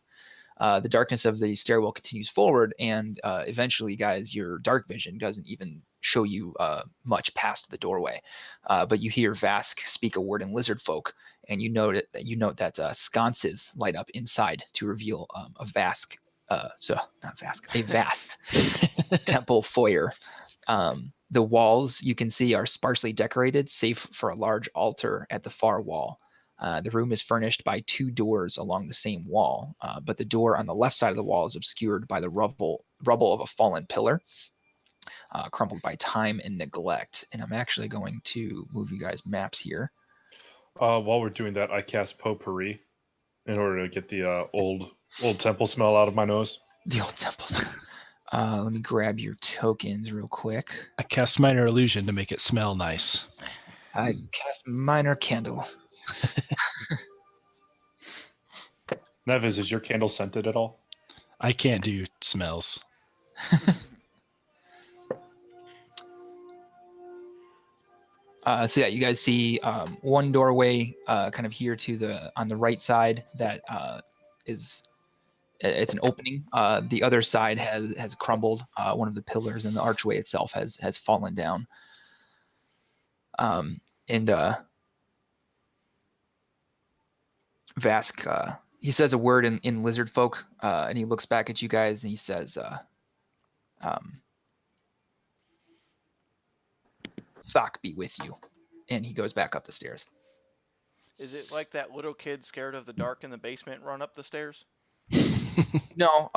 The darkness of the stairwell continues forward, and eventually, guys, your dark vision doesn't even show you much past the doorway. But you hear Vask speak a word in lizard folk, and you note that sconces light up inside to reveal a Vask. A vast temple foyer. The walls you can see are sparsely decorated, save for a large altar at the far wall. The room is furnished by 2 doors along the same wall, but the door on the left side of the wall is obscured by the rubble of a fallen pillar, crumbled by time and neglect. And I'm actually going to move you guys maps here. While we're doing that, I cast Potpourri in order to get the old temple smell out of my nose. The old temples. Let me grab your tokens real quick. I cast Minor Illusion to make it smell nice. I cast Minor Candle. Nevis, is your candle scented at all? I can't do smells. So yeah, you guys see one doorway kind of here on the right side that it's an opening. The other side has crumbled. One of the pillars and the archway itself has fallen down. And Vask, he says a word in lizard folk, and he looks back at you guys and he says, Thok be with you. And he goes back up the stairs. Is it like that little kid scared of the dark in the basement run up the stairs? No,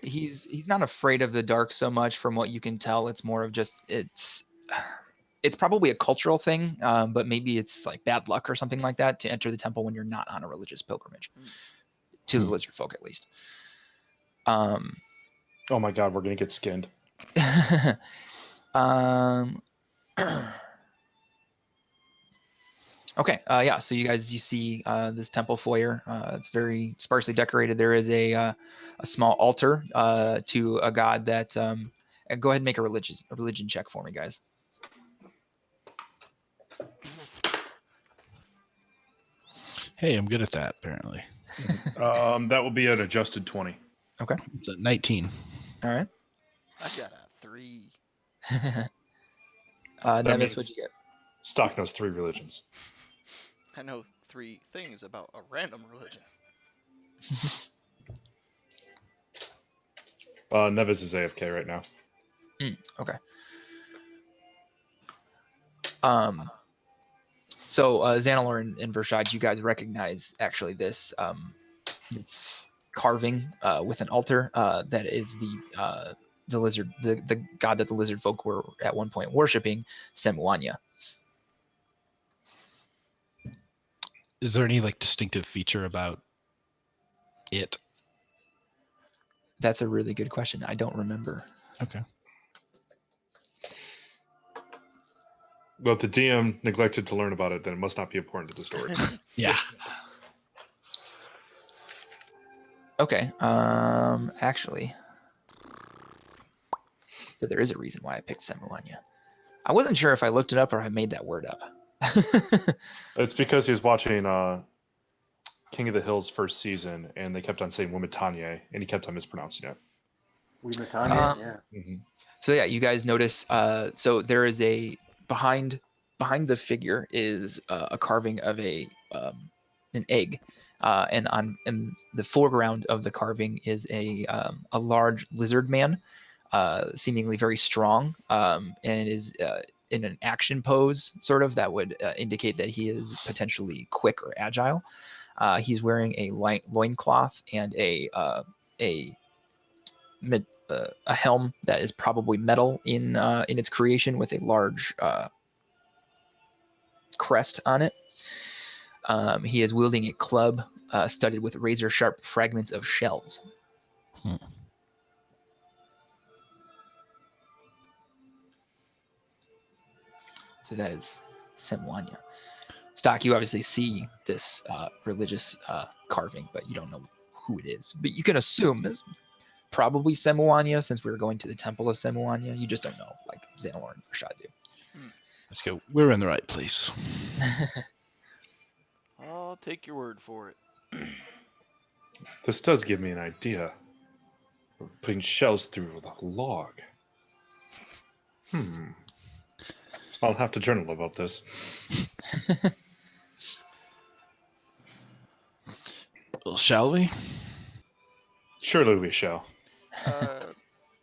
he's not afraid of the dark so much from what you can tell. It's more of just it's probably a cultural thing, but maybe it's like bad luck or something like that to enter the temple when you're not on a religious pilgrimage, to the lizard folk at least. Oh my god, we're gonna get skinned. Okay, yeah, so you see this temple foyer. It's very sparsely decorated. There is a small altar to a god that and go ahead and make a religion check for me, guys. Hey, I'm good at that, apparently. That will be an adjusted 20. Okay. It's a 19. All right. I got a 3. Nevis, what'd you get? Stock knows 3 religions. I know 3 things about a random religion. Nevis is AFK right now. Okay. So Xanalor and Vershad, you guys recognize actually this carving with an altar that is the lizard, the god that the lizard folk were at one point worshiping, Semuanya. Is there any like distinctive feature about it? That's a really good question. I don't remember. Okay. Well, if the DM neglected to learn about it, then it must not be important to the story. Yeah. Okay. Actually, so there is a reason why I picked Semuanya. I wasn't sure if I looked it up or I made that word up. It's because he was watching King of the Hill's first season, and they kept on saying Wimitanye, and he kept on mispronouncing it. Wimitanye, yeah. Mm-hmm. So yeah, you guys notice. So there is a behind the figure is a carving of an egg, and in the foreground of the carving is a large lizard man, seemingly very strong, and is in an action pose, sort of that would indicate that he is potentially quick or agile. He's wearing a loincloth and a helm that is probably metal in its creation with a large crest on it. He is wielding a club studded with razor-sharp fragments of shells. So that is Semwanya. Stock, you obviously see this religious carving, but you don't know who it is. But you can assume it's probably Semwanya, since we were going to the temple of Semwanya. You just don't know, like Xanalor and Farshad do. Let's go. We're in the right place. I'll take your word for it. This does give me an idea. Putting shells through the log. I'll have to journal about this. Well, shall we? Surely we shall.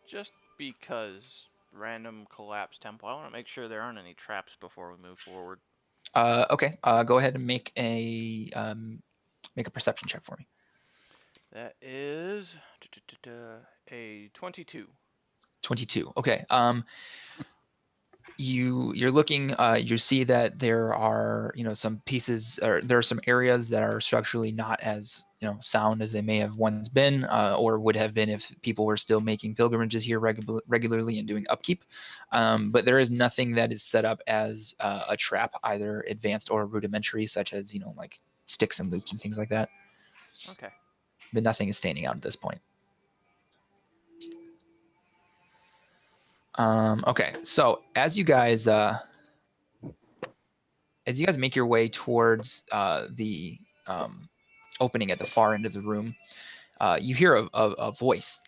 Just because random collapse temple, I want to make sure there aren't any traps before we move forward. Okay. Go ahead and make a perception check for me. That is a 22. 22. Okay. You're looking. You see that there are some pieces, or there are some areas that are structurally not as sound as they may have once been, or would have been if people were still making pilgrimages here regularly and doing upkeep. But there is nothing that is set up as a trap, either advanced or rudimentary, such as like sticks and loops and things like that. Okay. But nothing is standing out at this point. Okay, so as you guys make your way towards the opening at the far end of the room, you hear a voice,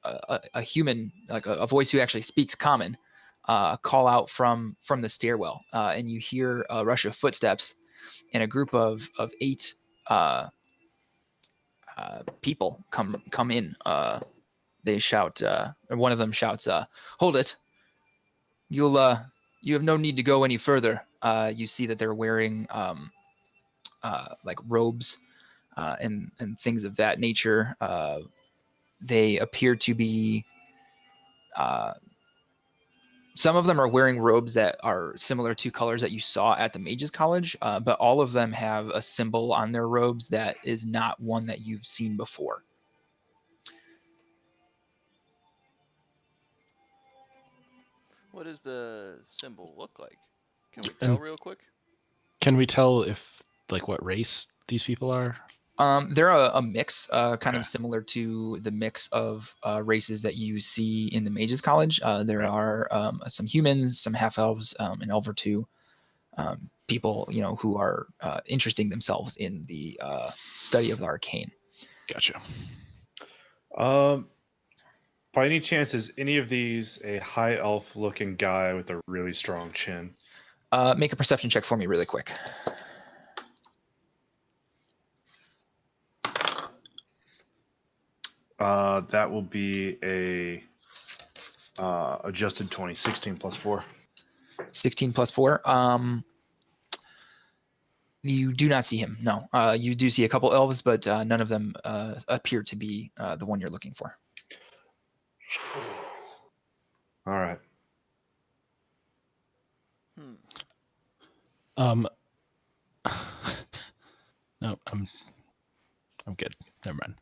a human, like a voice who actually speaks common, call out from the stairwell, and you hear a rush of footsteps, and a group of 8 people come in. They shout, or one of them shouts, "Hold it! You have no need to go any further." You see that they're wearing like robes and things of that nature. They appear to be. Some of them are wearing robes that are similar to colors that you saw at the Mages College, but all of them have a symbol on their robes that is not one that you've seen before. What does the symbol look like? Can we tell real quick? Can we tell if what race these people are? They're a mix, kind Okay. of similar to the mix of races that you see in the Mages College. There Right. are some humans, some half-elves, an elf or two, people, who are interesting themselves in the study of the arcane. Gotcha. By any chance, is any of these a high elf looking guy with a really strong chin? Make a perception check for me really quick. That will be a adjusted 20, 16 plus 4. 16 plus 4. You do not see him, no. You do see a couple elves, but none of them appear to be the one you're looking for. All right. No, I'm good. Never mind.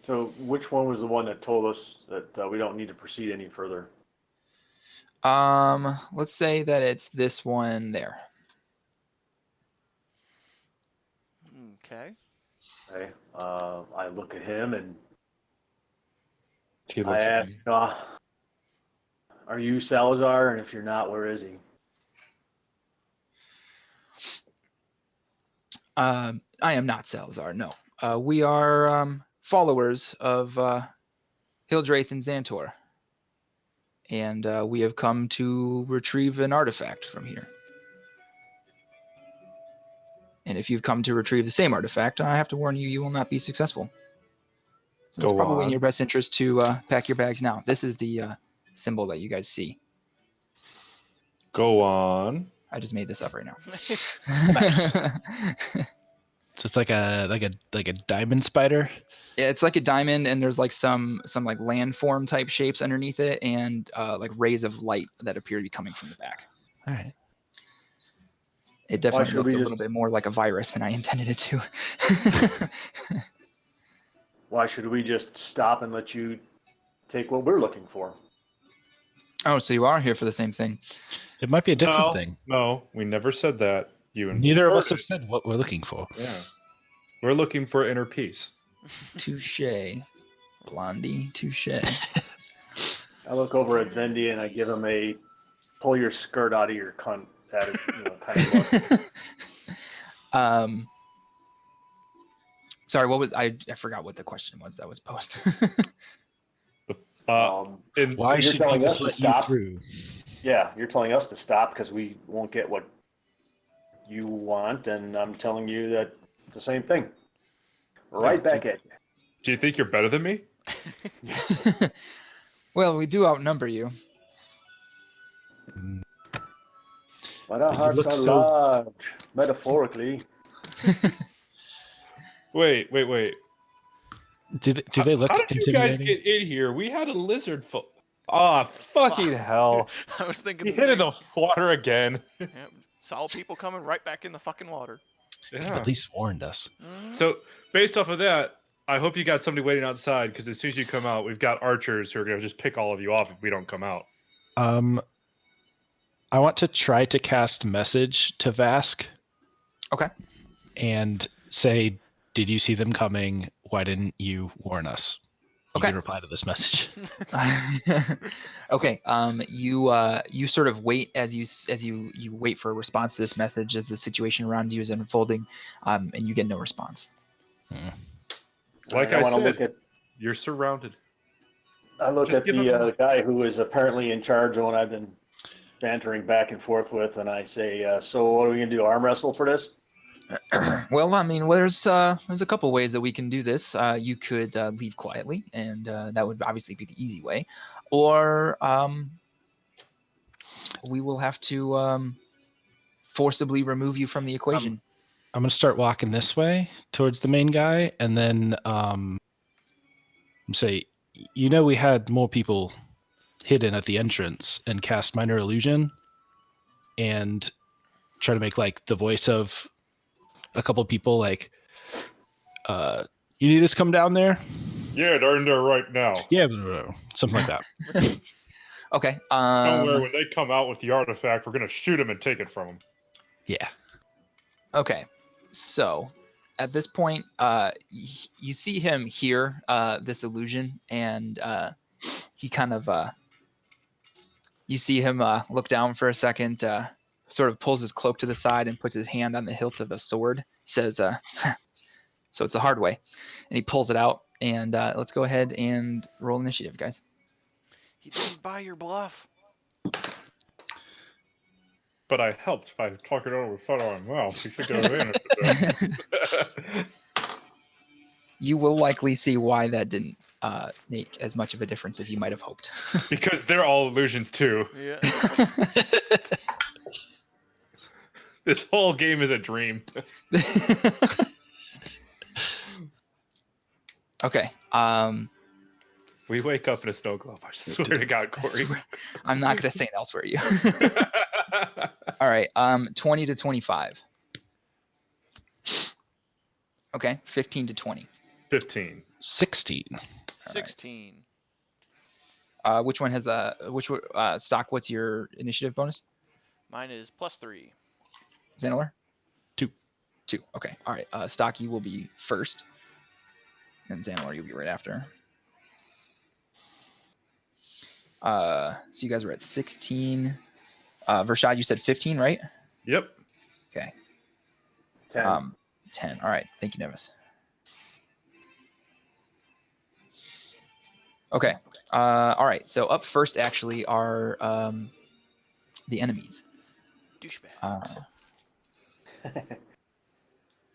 So which one was the one that told us that we don't need to proceed any further? Let's say that it's this one there. Okay. Okay. I look at him and He I looks at ask, me. are you Salazar? And if you're not, where is he? I am not Salazar, no. We are followers of Hildraith and Xantor. And we have come to retrieve an artifact from here. And if you've come to retrieve the same artifact, I have to warn you, you will not be successful. So it's Go probably in on. your best interest to pack your bags now. This is the symbol that you guys see. Go on. I just made this up right now. Nice. So it's like a diamond spider. Yeah, it's like a diamond, and there's like some like landform type shapes underneath it, and like rays of light that appear to be coming from the back. All right. It definitely should looked we a just- little bit more like a virus than I intended it to. Why should we just stop and let you take what we're looking for? Oh, so you are here for the same thing. It might be a different No, thing. no, we never said that. You and Neither of heard us have it. said what we're looking for. Yeah, we're looking for inner peace. Touche. Blondie, touche. I look over at Vendi and I give him a pull your skirt out of your cunt kind of look. Sorry, what was I forgot what the question was that was posed. And Why you're should we telling us just to let you stop. through? Yeah, you're telling us to stop because we won't get what you want, and I'm telling you that it's the same thing. Right back at you. Do you think you're better than me? Well, we do outnumber you. But our But you hearts look are so- large, metaphorically. Wait. Do they look How did you guys intimidating? get in here? We had a lizard folk. Ah, fucking hell. I was thinking He the hit in same. the water again. Yep. Saw people coming right back in the fucking water. Could have Yeah. at least warned us. Mhm. So, based off of that, I hope you got somebody waiting outside because as soon as you come out, we've got archers who are going to just pick all of you off if we don't come out. I want to try to cast message to Vask Okay. and say, "Did you see them coming? Why didn't you warn us?" You Okay. can reply to this message. Okay. You sort of wait as you wait for a response to this message as the situation around you is unfolding, and you get no response. Like I I wanna said, look at you're surrounded. I look Just at give him the a- guy who is apparently in charge of what I've been bantering back and forth with, and I say, "So what are we gonna do? Arm wrestle for this?" Well, I mean, there's a couple ways that we can do this. You could leave quietly, and that would obviously be the easy way, or we will have to forcibly remove you from the equation. I'm gonna start walking this way towards the main guy, and then say, we had more people hidden at the entrance, and cast minor illusion, and try to make like the voice of a couple people, like, "You need us to come down there?" Yeah, they're in there right now. Yeah, blah, blah, blah, something like that. Okay. Don't worry, when they come out with the artifact, we're going to shoot them and take it from them. Yeah. Okay. So at this point, you see him hear this illusion, and he kind of you see him look down for a second, sort of pulls his cloak to the side and puts his hand on the hilt of a sword. He says, "So it's the hard way," and he pulls it out. And let's go ahead and roll initiative, guys. He didn't buy your bluff. But I helped by talking over with foot on mouth. You should get advantage of that. You will likely see why that didn't make as much of a difference as you might have hoped. Because they're all illusions too. Yeah. This whole game is a dream. Okay. We wake up in a snow globe. I swear to God, Corey. I'm not going to say it elsewhere. You. All right. 20 to 25. Okay. 15 to 20. 15. 16. 16. Which one has Stock? What's your initiative bonus? Mine is +3. Xanilor? 2. 2. Okay. All right. Stock, you will be first. And Xanilor, you'll be right after. So you guys are at 16. Vershad, you said 15, right? Yep. Okay. 10. 10. All right. Thank you, Nevis. Okay. All right. So up first actually are the enemies. Douchebags.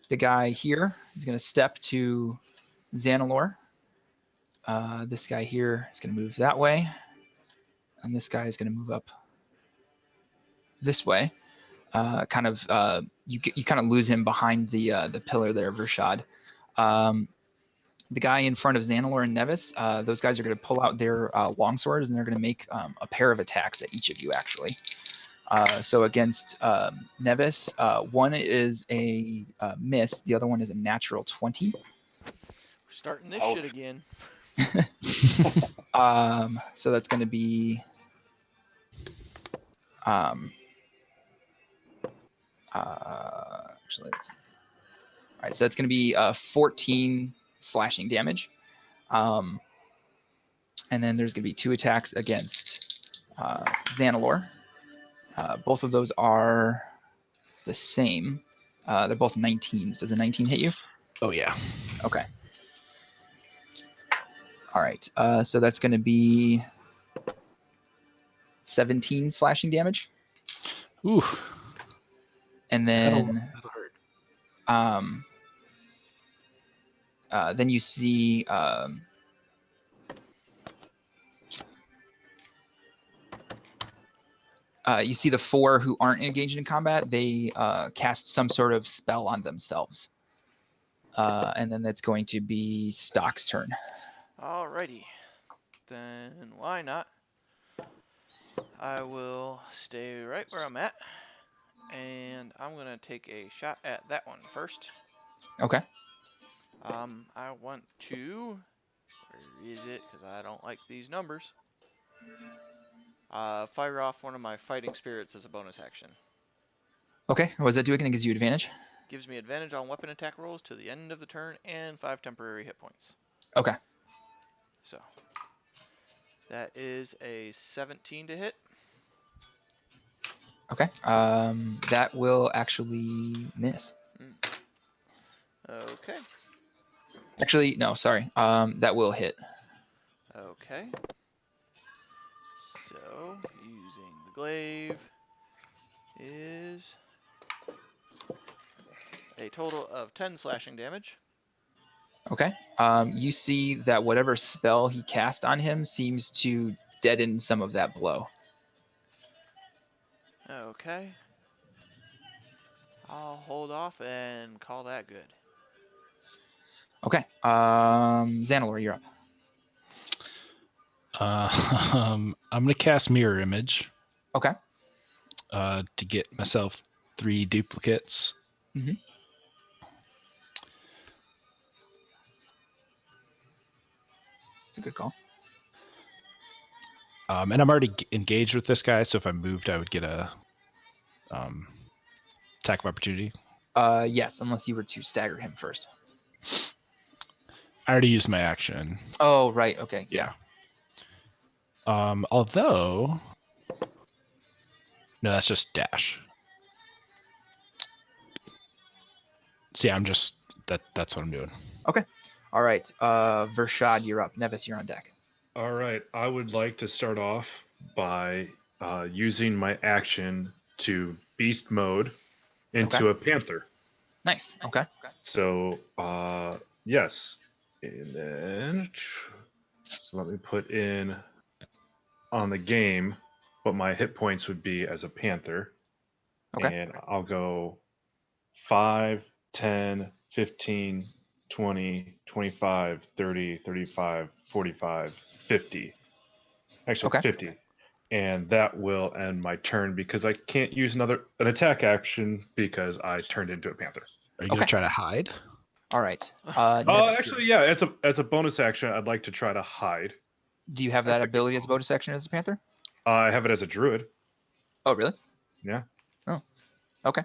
The guy here is going to step to Xanilor. This guy here is going to move that way. And this guy is going to move up this way. You kind of lose him behind the pillar there, Vershad. The guy in front of Xanilor and Nevis, those guys are going to pull out their longswords, and they're going to make a pair of attacks at each of you, actually. So against Nevis, one is a miss, the other one is a natural 20. We're starting this Ouch. shit again. So that's going to be actually, let's see. All right, so it's going to be 14 slashing damage. And then there's going to be 2 attacks against Xanalor. Both of those are the same. They're both 19s. Does a 19 hit you? Oh yeah. Okay. All right. So that's going to be 17 slashing damage. Ooh. And That'll then hurt. then you see the 4 who aren't engaged in combat. They cast some sort of spell on themselves. And then that's going to be Stock's turn. Alrighty. Then why not? I will stay right where I'm at. And I'm going to take a shot at that one first. Okay. I want to... Where is it? Because I don't like these numbers. Fire off one of my fighting spirits as a bonus action. Okay. What does that do again? It gives you advantage? Gives me advantage on weapon attack rolls to the end of the turn and 5 temporary hit points. Okay. So that is a 17 to hit. Okay. That will actually miss. Okay. Actually, no, sorry. That will hit. Okay. So using the glaive is a total of 10 slashing damage. Okay. You see that whatever spell he cast on him seems to deaden some of that blow. Okay. I'll hold off and call that good. Okay. Xanalor, you're up. I'm gonna cast Mirror Image. Okay. To get myself 3 duplicates. Mm-hmm. It's a good call. And I'm already engaged with this guy, so if I moved, I would get a attack of opportunity. Yes, unless you were to stagger him first. I already used my action. Oh, right. Okay. Yeah. Although, no, that's just dash. So yeah, that's what I'm doing. Okay. All right. Vershad, you're up. Nevis, you're on deck. All right. I would like to start off by using my action to beast mode into a panther. Nice. Okay. So, yes. And then, so let me put in on the game what my hit points would be as a panther. Okay. And I'll go 5, 10, 15, 20, 25, 30, 35, 45, 50. Actually, Okay. 50. And that will end my turn because I can't use an attack action because I turned into a panther. Are you gonna Okay. try to hide? All right. Oh, actually, yeah. As a bonus action, I'd like to try to hide. Do you have That's that a good ability as a call. bonus action as a panther? I have it as a druid. Oh, really? Yeah. Oh, okay.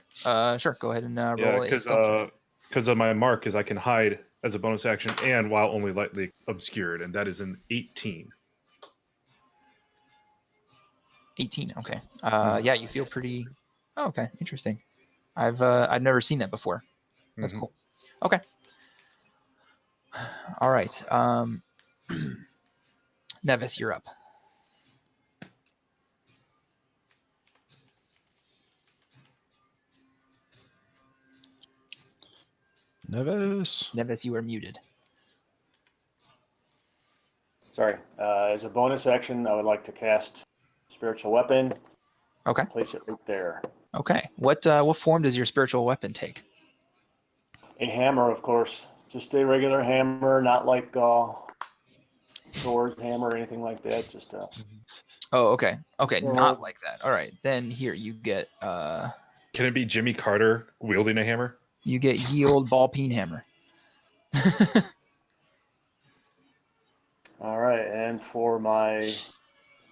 Sure. Go ahead and Yeah, roll a stealth check. because of my mark is I can hide as a bonus action and while only lightly obscured, and that is an 18. 18. Okay. Mhm. Yeah, you feel pretty. Oh, okay. Interesting. I've never seen that before. That's Mhm. cool. Okay. All right. Nevis, you're up. Nevis. Nevis, you are muted. Sorry. As a bonus action, I would like to cast Spiritual Weapon. Okay. Place it right there. Okay. What form does your spiritual weapon take? A hammer, of course. Just a regular hammer, not like sword, hammer, or anything like that. Just Oh, okay. Okay, Or- not like that. All right. Then here you get Can it be Jimmy Carter wielding a hammer? ye old ball peen hammer. all right, and for my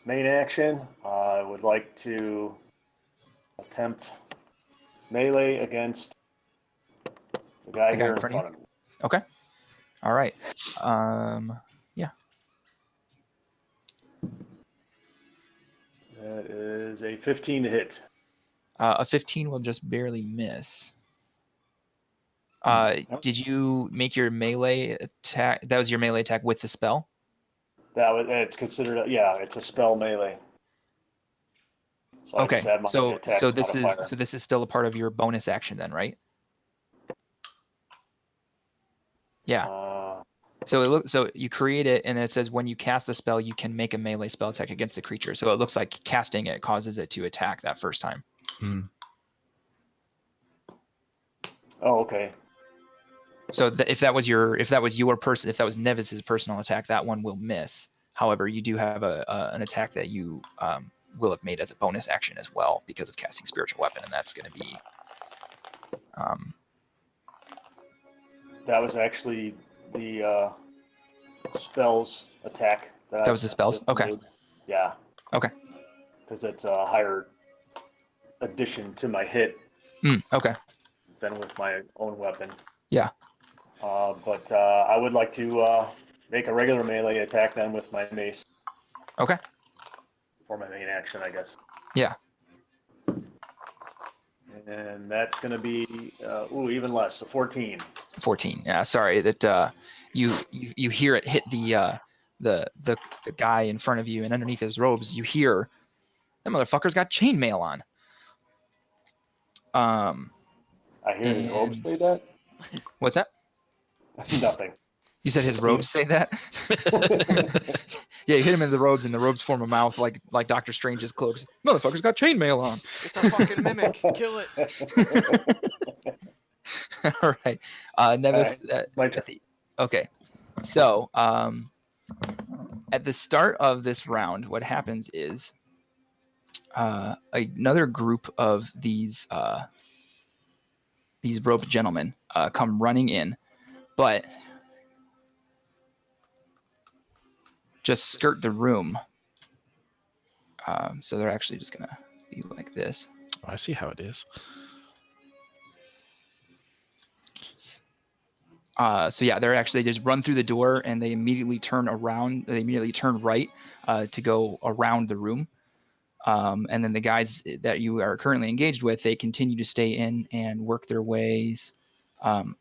main action, I would like to attempt melee against the guy here in front of me. Okay. All right. Yeah. That is a 15 to hit. A 15 will just barely miss. Did you make your melee attack? That was your melee attack with the spell? It's considered, it's a spell melee. So I just Okay. add my attack modifier. So this is still a part of your bonus action then, right? Yeah. So you create it, and then it says when you cast the spell, you can make a melee spell attack against the creature. So it looks like casting it causes it to attack that first time. Oh, okay. So if that was Nevis's personal attack, that one will miss. However, you do have an attack that you will have made as a bonus action as well because of casting spiritual weapon, and that's going to be. That was actually the spells attack. That was the spells? Okay. Made. Yeah. Okay. Because it's a higher addition to my hit. Okay. Than with my own weapon. Yeah. But I would like to make a regular melee attack then with my mace. Okay. For my main action, I guess. Yeah. And that's going to be even less, so 14. 14. Yeah. Sorry that you hear it hit the guy in front of you, and underneath his robes, you hear that motherfucker's got chainmail on. I hear his robes say that. What's that? Nothing. You said his robes say that? Yeah, you hit him in the robes, and the robes form a mouth like Doctor Strange's cloaks. Motherfucker's got chainmail on. It's a fucking mimic. Kill it. All right. Nevis. My turn. Okay. So at the start of this round, what happens is another group of these robed gentlemen come running in, but just skirt the room. So they're actually just gonna be like this. Oh, I see how it is. So yeah, they're actually just run through the door, and they immediately turn around. They immediately turn right to go around the room. And then the guys that you are currently engaged with, they continue to stay in and work their ways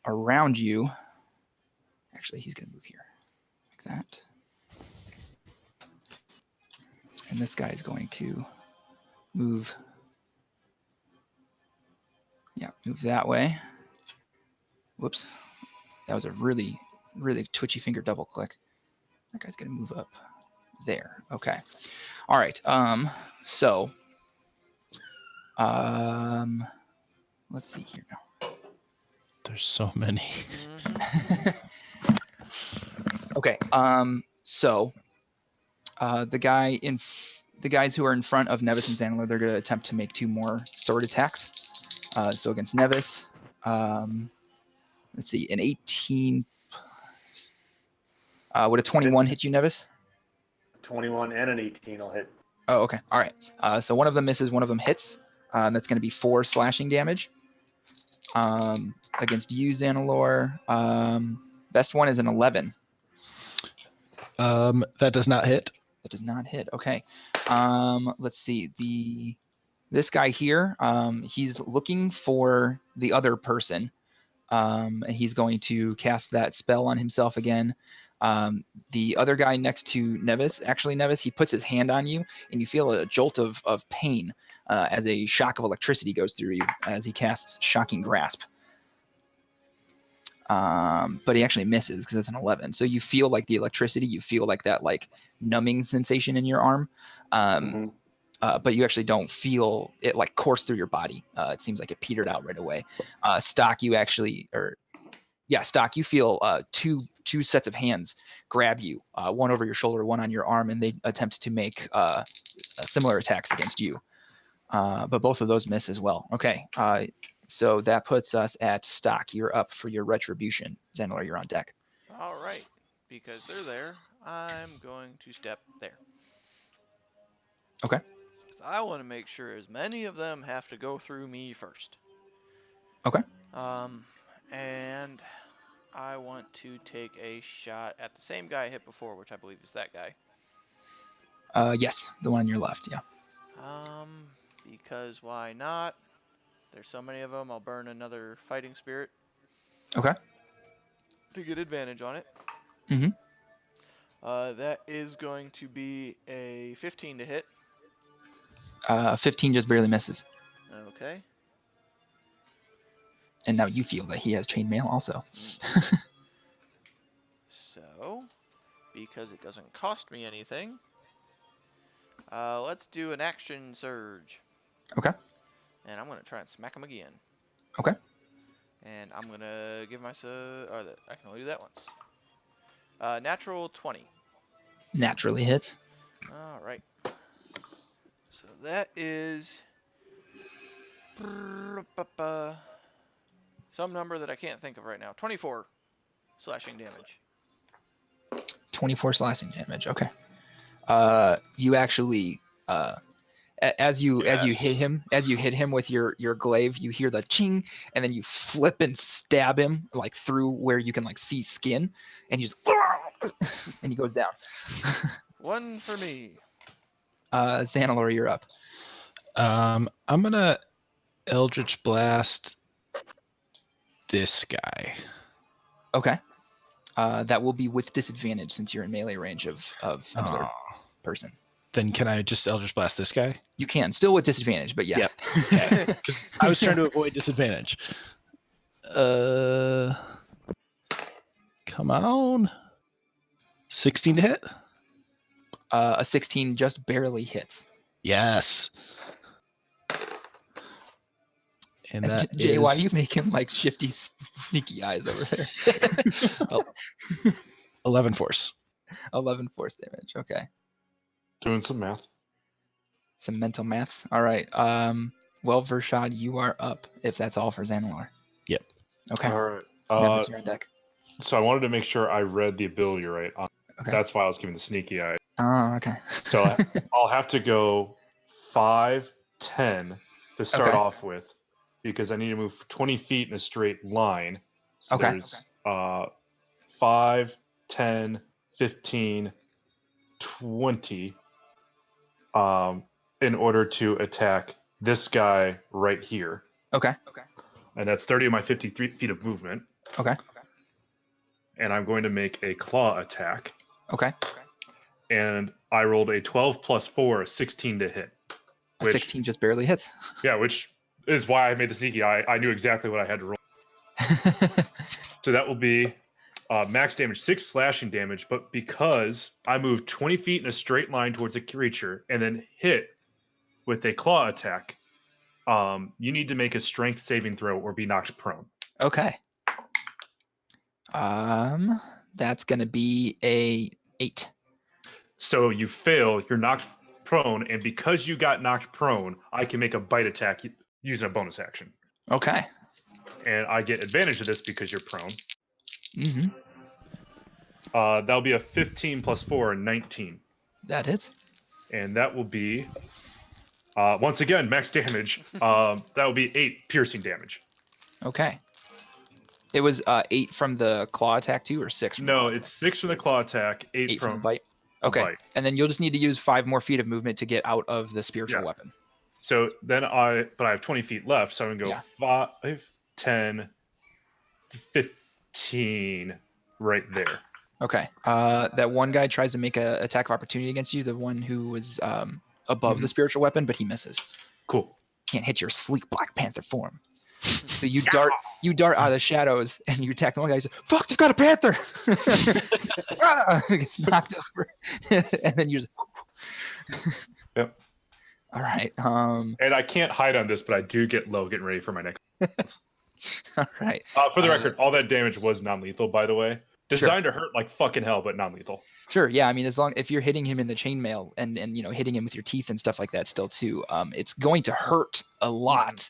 around you. Actually, he's going to move here like that. And this guy is going to move. Yeah, move that way. Whoops. That was a really, really twitchy finger double click. That guy's going to move up there. Okay. All right. So let's see here now. There's so many. Okay. So the guys who are in front of Nevis and Xandalar, they're going to attempt to make 2 more sword attacks. So against Nevis, let's see, an 18. Would a 21 hit you, Nevis? 21 and an 18 will hit. Oh, okay. All right. So one of them misses, one of them hits. That's going to be 4 slashing damage. Against you, Xandalar, best one is an 11. That does not hit. That does not hit. Okay. Let's see. This guy here, he's looking for the other person. And he's going to cast that spell on himself again. The other guy next to Nevis, he puts his hand on you, and you feel a jolt of pain as a shock of electricity goes through you as he casts Shocking Grasp. But he actually misses because it's an 11. So you feel like the electricity, you feel like that like numbing sensation in your arm. But you actually don't feel it like course through your body. It seems like it petered out right away. Stock, you feel 2 two sets of hands grab you, one over your shoulder, one on your arm, and they attempt to make similar attacks against you. But both of those miss as well. Okay, so that puts us at stock. You're up for your retribution. Xanilor, you're on deck. All right. Because they're there, I'm going to step there. Okay. Because I want to make sure as many of them have to go through me first. Okay. And I want to take a shot at the same guy I hit before, which I believe is that guy. Yes, the one on your left, yeah. Because why not? There's so many of them, I'll burn another fighting spirit. Okay. To get advantage on it. Mm-hmm. That is going to be a 15 to hit. 15 just barely misses. Okay. And now you feel that he has chainmail also. So, because it doesn't cost me anything, let's do an action surge. Okay. And I'm going to try and smack him again. Okay. And I'm going to give myself... I can only do that once. Natural 20. Naturally hits. Alright. So that is... some number that I can't think of right now. 24 slashing damage. 24 slashing damage. Okay. You actually... As you hit him with your glaive, you hear the ching, and then you flip and stab him like through where you can like see skin, and he just and he goes down. One for me. Xanilor, you're up. I'm gonna Eldritch Blast this guy. Okay. That will be with disadvantage since you're in melee range of another person. Then can I just Eldritch Blast this guy? You can, still with disadvantage, but yeah. Yep. Okay. I was trying to avoid disadvantage. Come on. 16 to hit? A 16 just barely hits. Yes. And that Jay, is... why are you making like shifty, sneaky eyes over there? 11 force. 11 force damage. Okay. Doing some math. Some mental maths. All right. Well, Vershad, you are up. If that's all for Xanilor. Yep. Okay. All right. Nevis, you're on deck. So I wanted to make sure I read the ability right. Okay. That's why I was giving the sneaky eye. Oh, okay. So I'll have to go 5, 10 to start Okay. off with, because I need to move 20 feet in a straight line. So Okay. there's 5, 10, 15, 20 in order to attack this guy right here. Okay. And that's 30 of my 53 feet of movement. Okay. And I'm going to make a claw attack. Okay. And I rolled a 12 plus 4, 16 to hit. A 16 just barely hits. Yeah, which is why I made the sneaky eye. I knew exactly what I had to roll. So that will be max damage, 6 slashing damage. But because I moved 20 feet in a straight line towards a creature and then hit with a claw attack, you need to make a strength saving throw or be knocked prone. Okay. That's gonna be a 8. So you fail, you're knocked prone, and because you got knocked prone, I can make a bite attack using a bonus action. Okay. And I get advantage of this because you're prone. Mm-hmm. That'll be a 15 plus 4, 19. That hits. And that will be, once again, max damage. That will be 8 piercing damage. Okay. It was 8 from the claw attack too, or 6 from the claw it's 6 from the claw attack, 8 from the from bite. the Okay. bite. And then you'll just need to use 5 more feet of movement to get out of the spiritual Yeah. weapon. So then I have 20 feet left, so I'm going to go 5, 10, 15 right there. Okay. That one guy tries to make an attack of opportunity against you, the one who was above the spiritual weapon, but he misses. Cool. Can't hit your sleek Black Panther form. So you dart out of the shadows and you attack the one guy. He's like, "Fuck! They've got a panther!" Gets knocked over, and then you just. Yep. All right. And I can't hide on this, but I do get low getting ready for my next. All right. For the record, all that damage was non-lethal, by the way. Designed to hurt like fucking hell, but non-lethal. Sure. Yeah. I mean, if you're hitting him in the chainmail and hitting him with your teeth and stuff like that still too, it's going to hurt a lot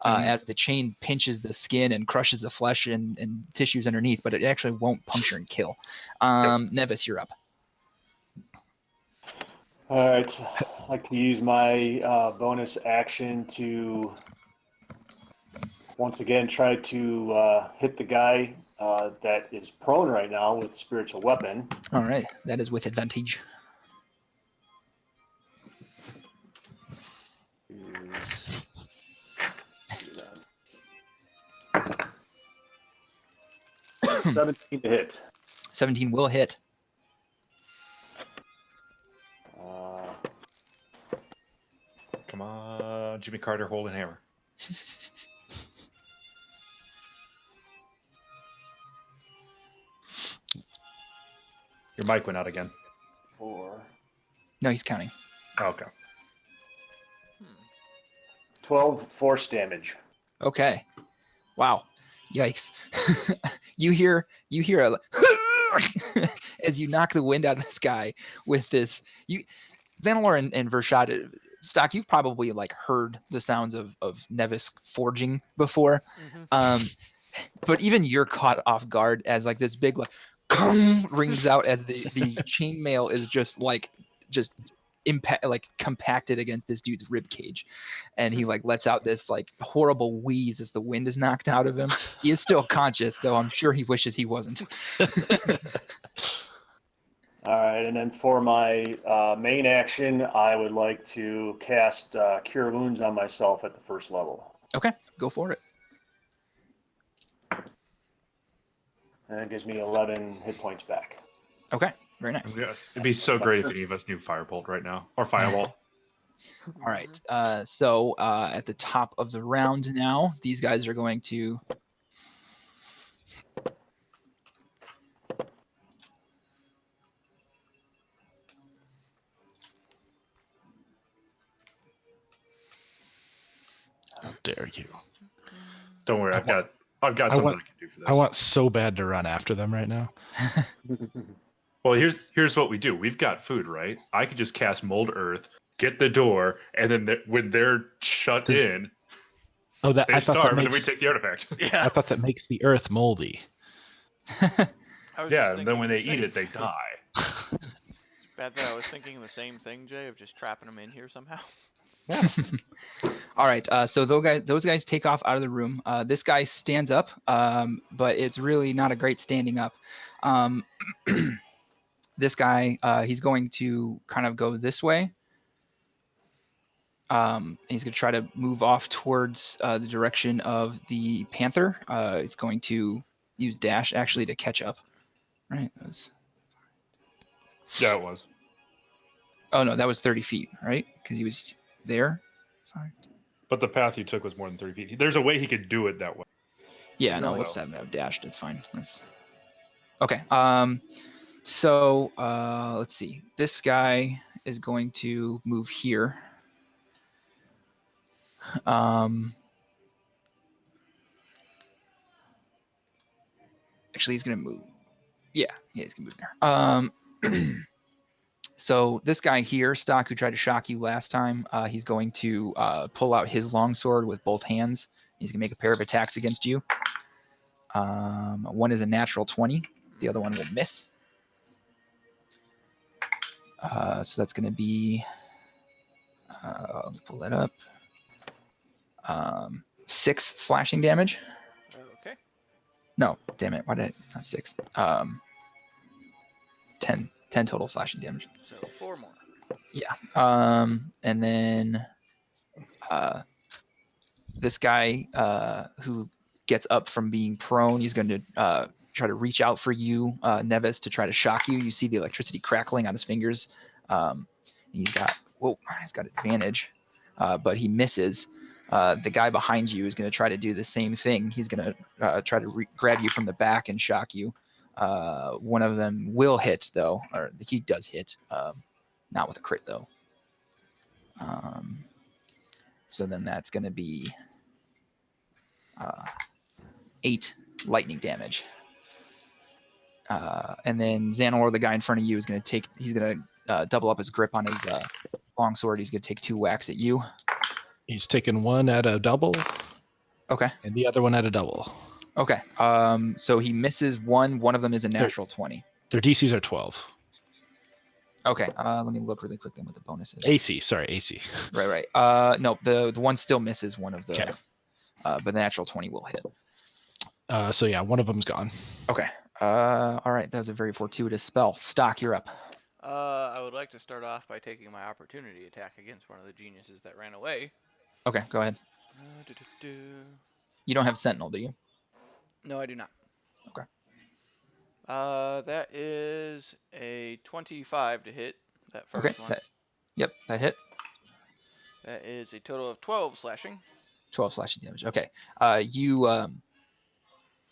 as the chain pinches the skin and crushes the flesh and tissues underneath, but it actually won't puncture and kill. Nevis, you're up. All right. I'd like to use my bonus action to once again try to hit the guy that is prone right now with spiritual weapon. All right. That is with advantage. Is 17 to hit. 17 will hit. Come on, Jimmy Carter holding hammer. Your mic went out again. 4. No, he's counting. Oh, okay. 12 force damage. Okay. Wow. Yikes. you hear a as you knock the wind out of this guy with this. Xanalor and Vershad, Stock, you've probably like heard the sounds of Nevis forging before. But even you're caught off guard as like this big like rings out as the chainmail is just compacted against this dude's rib cage, and he like lets out this like horrible wheeze as the wind is knocked out of him. He is still conscious, though I'm sure he wishes he wasn't. All right, and then for my main action, I would like to cast Cure Wounds on myself at the first level. Okay, go for it. And it gives me 11 hit points back. Okay, very nice. It'd be so great if any of us knew Firebolt right now, or Firebolt. All right, so at the top of the round now, these guys are going to... How dare you? Don't worry, I've got something I can do for this. I want so bad to run after them right now. Well, here's what we do. We've got food, right? I could just cast Mold Earth, get the door, and then when they're shut in, they starve, and then we take the artifact. Yeah. I thought that makes the earth moldy. Yeah, and then when they eat it, they die. Bad that I was thinking the same thing, Jay, of just trapping them in here somehow. All right, so those guys take off out of the room. This guy stands up, but it's really not a great standing up. This guy, he's going to kind of go this way. He's going to try to move off towards the direction of the panther. He's going to use dash actually to catch up. Right? Yeah, it was. Oh no, that was 30 feet, right? Because he was there. Fine. But the path he took was more than 30 feet. There's a way he could do it that way. Yeah, no, we'll just have that dashed. It's fine. Okay. So let's see. This guy is going to move here. Actually, he's going to move. Yeah, he's going to move there. So this guy here, Stock, who tried to shock you last time, he's going to pull out his longsword with both hands. He's going to make a pair of attacks against you. One is a natural 20. The other one will miss. So that's going to be... I'll pull that up. 6 slashing damage. Okay. No, damn it. Why did not 6? 10 total slashing damage. So 4 more. Yeah. And then this guy who gets up from being prone, he's going to try to reach out for you, Nevis, to try to shock you. You see the electricity crackling on his fingers. He's got advantage, but he misses. The guy behind you is going to try to do the same thing. He's going to try to grab you from the back and shock you. One of them will hit, though, or he does hit, not with a crit, though. So then that's going to be 8 lightning damage. And then Xanor, the guy in front of you, is going to he's going to double up his grip on his longsword. He's going to take 2 whacks at you. He's taken one at a double Okay. and the other one at a double. Okay. So he misses one. One of them is a natural 20. Their DCs are 12. Okay. Let me look really quick then what the bonus is. AC. Sorry, AC. Right. No, the one still misses one of the. Okay. But the natural 20 will hit. So yeah, one of them's gone. Okay. All right. That was a very fortuitous spell. Stock, you're up. I would like to start off by taking my opportunity attack against one of the geniuses that ran away. Okay, go ahead. You don't have Sentinel, do you? No, I do not. Okay. That is a 25 to hit. That first Okay. one. Yep, that hit. That is a total of 12 slashing. 12 slashing damage. Okay. You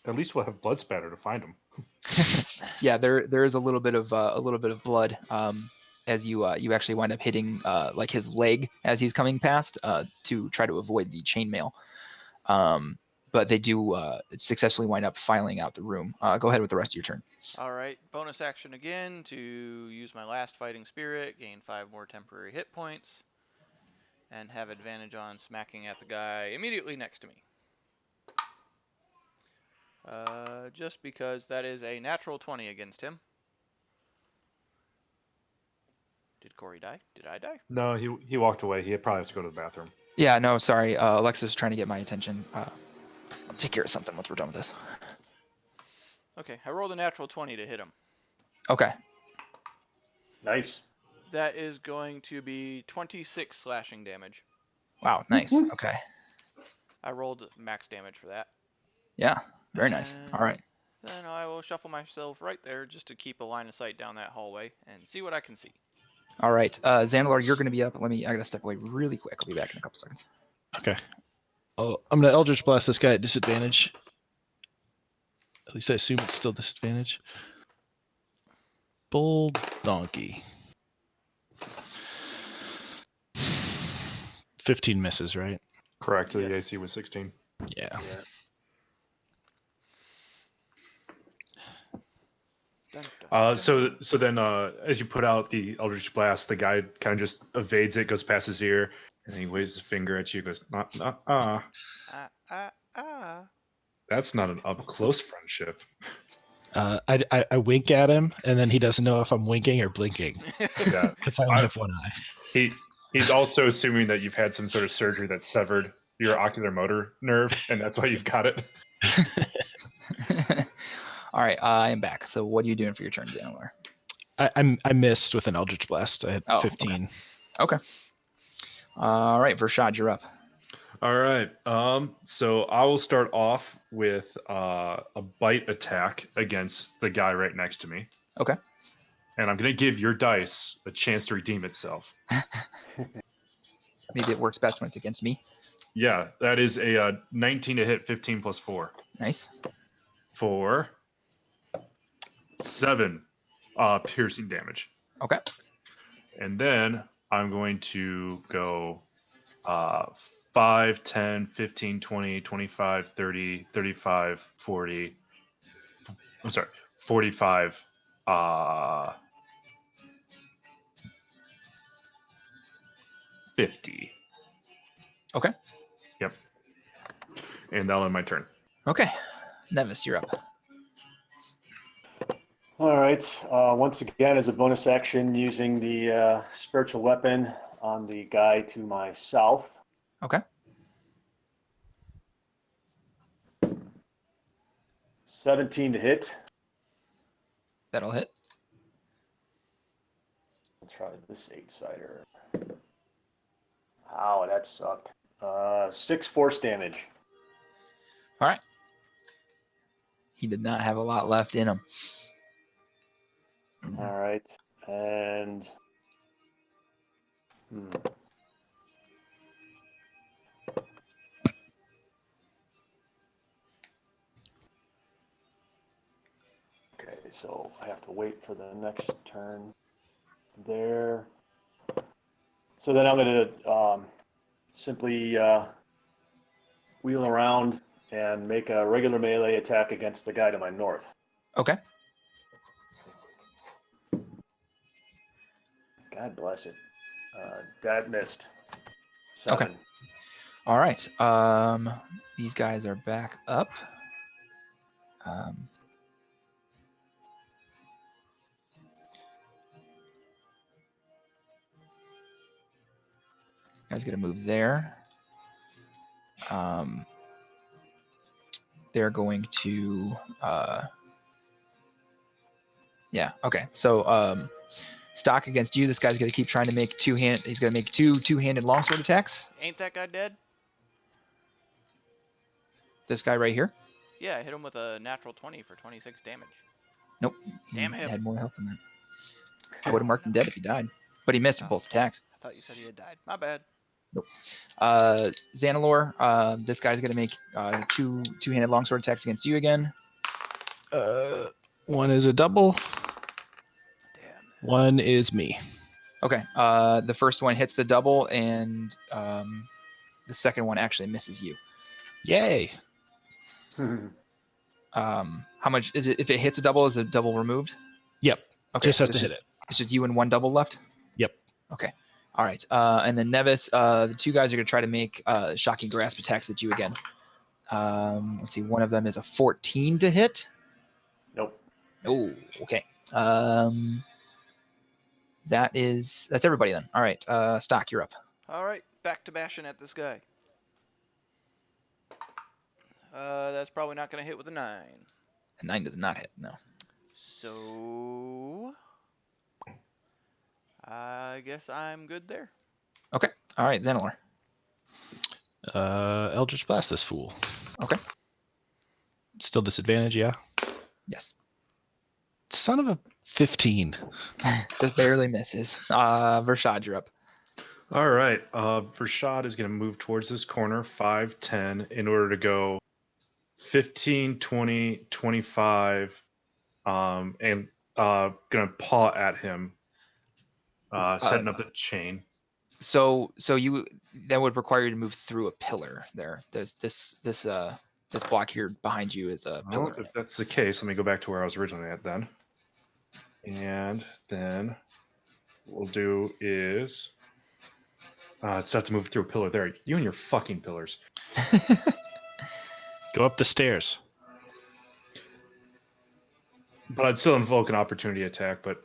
At least we'll have blood spatter to find him. yeah, there is a little bit of blood as you actually wind up hitting like his leg as he's coming past to try to avoid the chainmail. But they do successfully wind up filing out the room. Go ahead with the rest of your turn. All right, bonus action again to use my last fighting spirit, gain 5 more temporary hit points, and have advantage on smacking at the guy immediately next to me. Just because that is a natural 20 against him. Did Corey die? Did I die? No, he walked away. He probably has to go to the bathroom. Yeah, no, sorry. Alexa's trying to get my attention. I'll take care of something once we're done with this. Okay, I rolled a natural 20 to hit him. Okay. Nice. That is going to be 26 slashing damage. Wow, nice. Okay. I rolled max damage for that. Yeah, very nice. All right. Then I will shuffle myself right there just to keep a line of sight down that hallway and see what I can see. All right. Xanlar, you're going to be up. I got to step away really quick. I'll be back in a couple seconds. Okay. Oh, I'm gonna Eldritch Blast this guy at disadvantage. At least I assume it's still disadvantage. Bold donkey. 15 misses, right? Correct. The Yes. AC was 16. Yeah. Dun, dun, dun. So then as you put out the Eldritch Blast, the guy kind of just evades it, goes past his ear, and he waves his finger at you, goes, that's not an up close friendship. I wink at him, and then he doesn't know if I'm winking or blinking Yeah. because I only have one eye. He's also assuming that you've had some sort of surgery that severed your ocular motor nerve, and that's why you've got it. All right, I am back. So what are you doing for your turn, Xanlar? I missed with an Eldritch Blast. I had 15. Okay. All right, Vershad, you're up. All right. So I will start off with a bite attack against the guy right next to me. Okay. And I'm going to give your dice a chance to redeem itself. Maybe it works best when it's against me. Yeah, that is a 19 to hit, 15 plus 4. Nice. For 7 piercing damage. Okay. And then I'm going to go 5, 10, 15, 20, 25, 30, 35, 40. I'm sorry, 45. 50. Okay. Yep. And that'll end my turn. Okay. Nevis, you're up. All right. Once again, as a bonus action, using the spiritual weapon on the guy to my south. Okay. 17 to hit. That'll hit. Let's try this 8-sider. Ow, that sucked. 6 force damage. All right. He did not have a lot left in him. All right. And okay, so I have to wait for the next turn there. So then I'm going to simply wheel around and make a regular melee attack against the guy to my north. Okay. God bless it. That missed. 7. Okay. All right. These guys are back up. Guys gonna move there. They're going to yeah, okay. So stock against you. This guy's gonna keep trying to make he's gonna make two-handed longsword attacks. Ain't that guy dead? This guy right here. Yeah, I hit him with a natural 20 for 26 damage. Nope. He Damn him. had more health than that. I would have marked him dead if he died. But he missed with both attacks. I thought you said he had died. My bad. Nope. Xanalor, this guy's gonna make two-handed longsword attacks against you again. One is a double. Damn. One is me. Okay. The first one hits the double, and the second one actually misses you. Yay. How much is it? If it hits a double, is a double removed? Yep. Okay. Just so has to hit it. It's just you and one double left? Yep. Okay. All right. And then Nevis, the two guys are going to try to make shocking grasp attacks at you again. Let's see. One of them is a 14 to hit. Nope. Oh, okay. That's everybody then. All right. Stock, you're up. All right, back to bashing at this guy. That's probably not going to hit with a 9. A 9 does not hit, no. So I guess I'm good there. Okay. All right, Xanalor. Eldritch Blast this fool. Okay. Still disadvantage, yeah? Yes. Son of a 15. Just barely misses. Vershad, you're up. All right. Rashad is going to move towards this corner, 5, 10, in order to go 15, 20, 25, and going to paw at him, setting up the chain. So you that would require you to move through a pillar there. There's this block here behind you is a Well, pillar. if that's the case, let me go back to where I was originally at then. And then what we'll do is it's have to move through a pillar there. You and your fucking pillars. Go up the stairs. But I'd still invoke an opportunity attack, but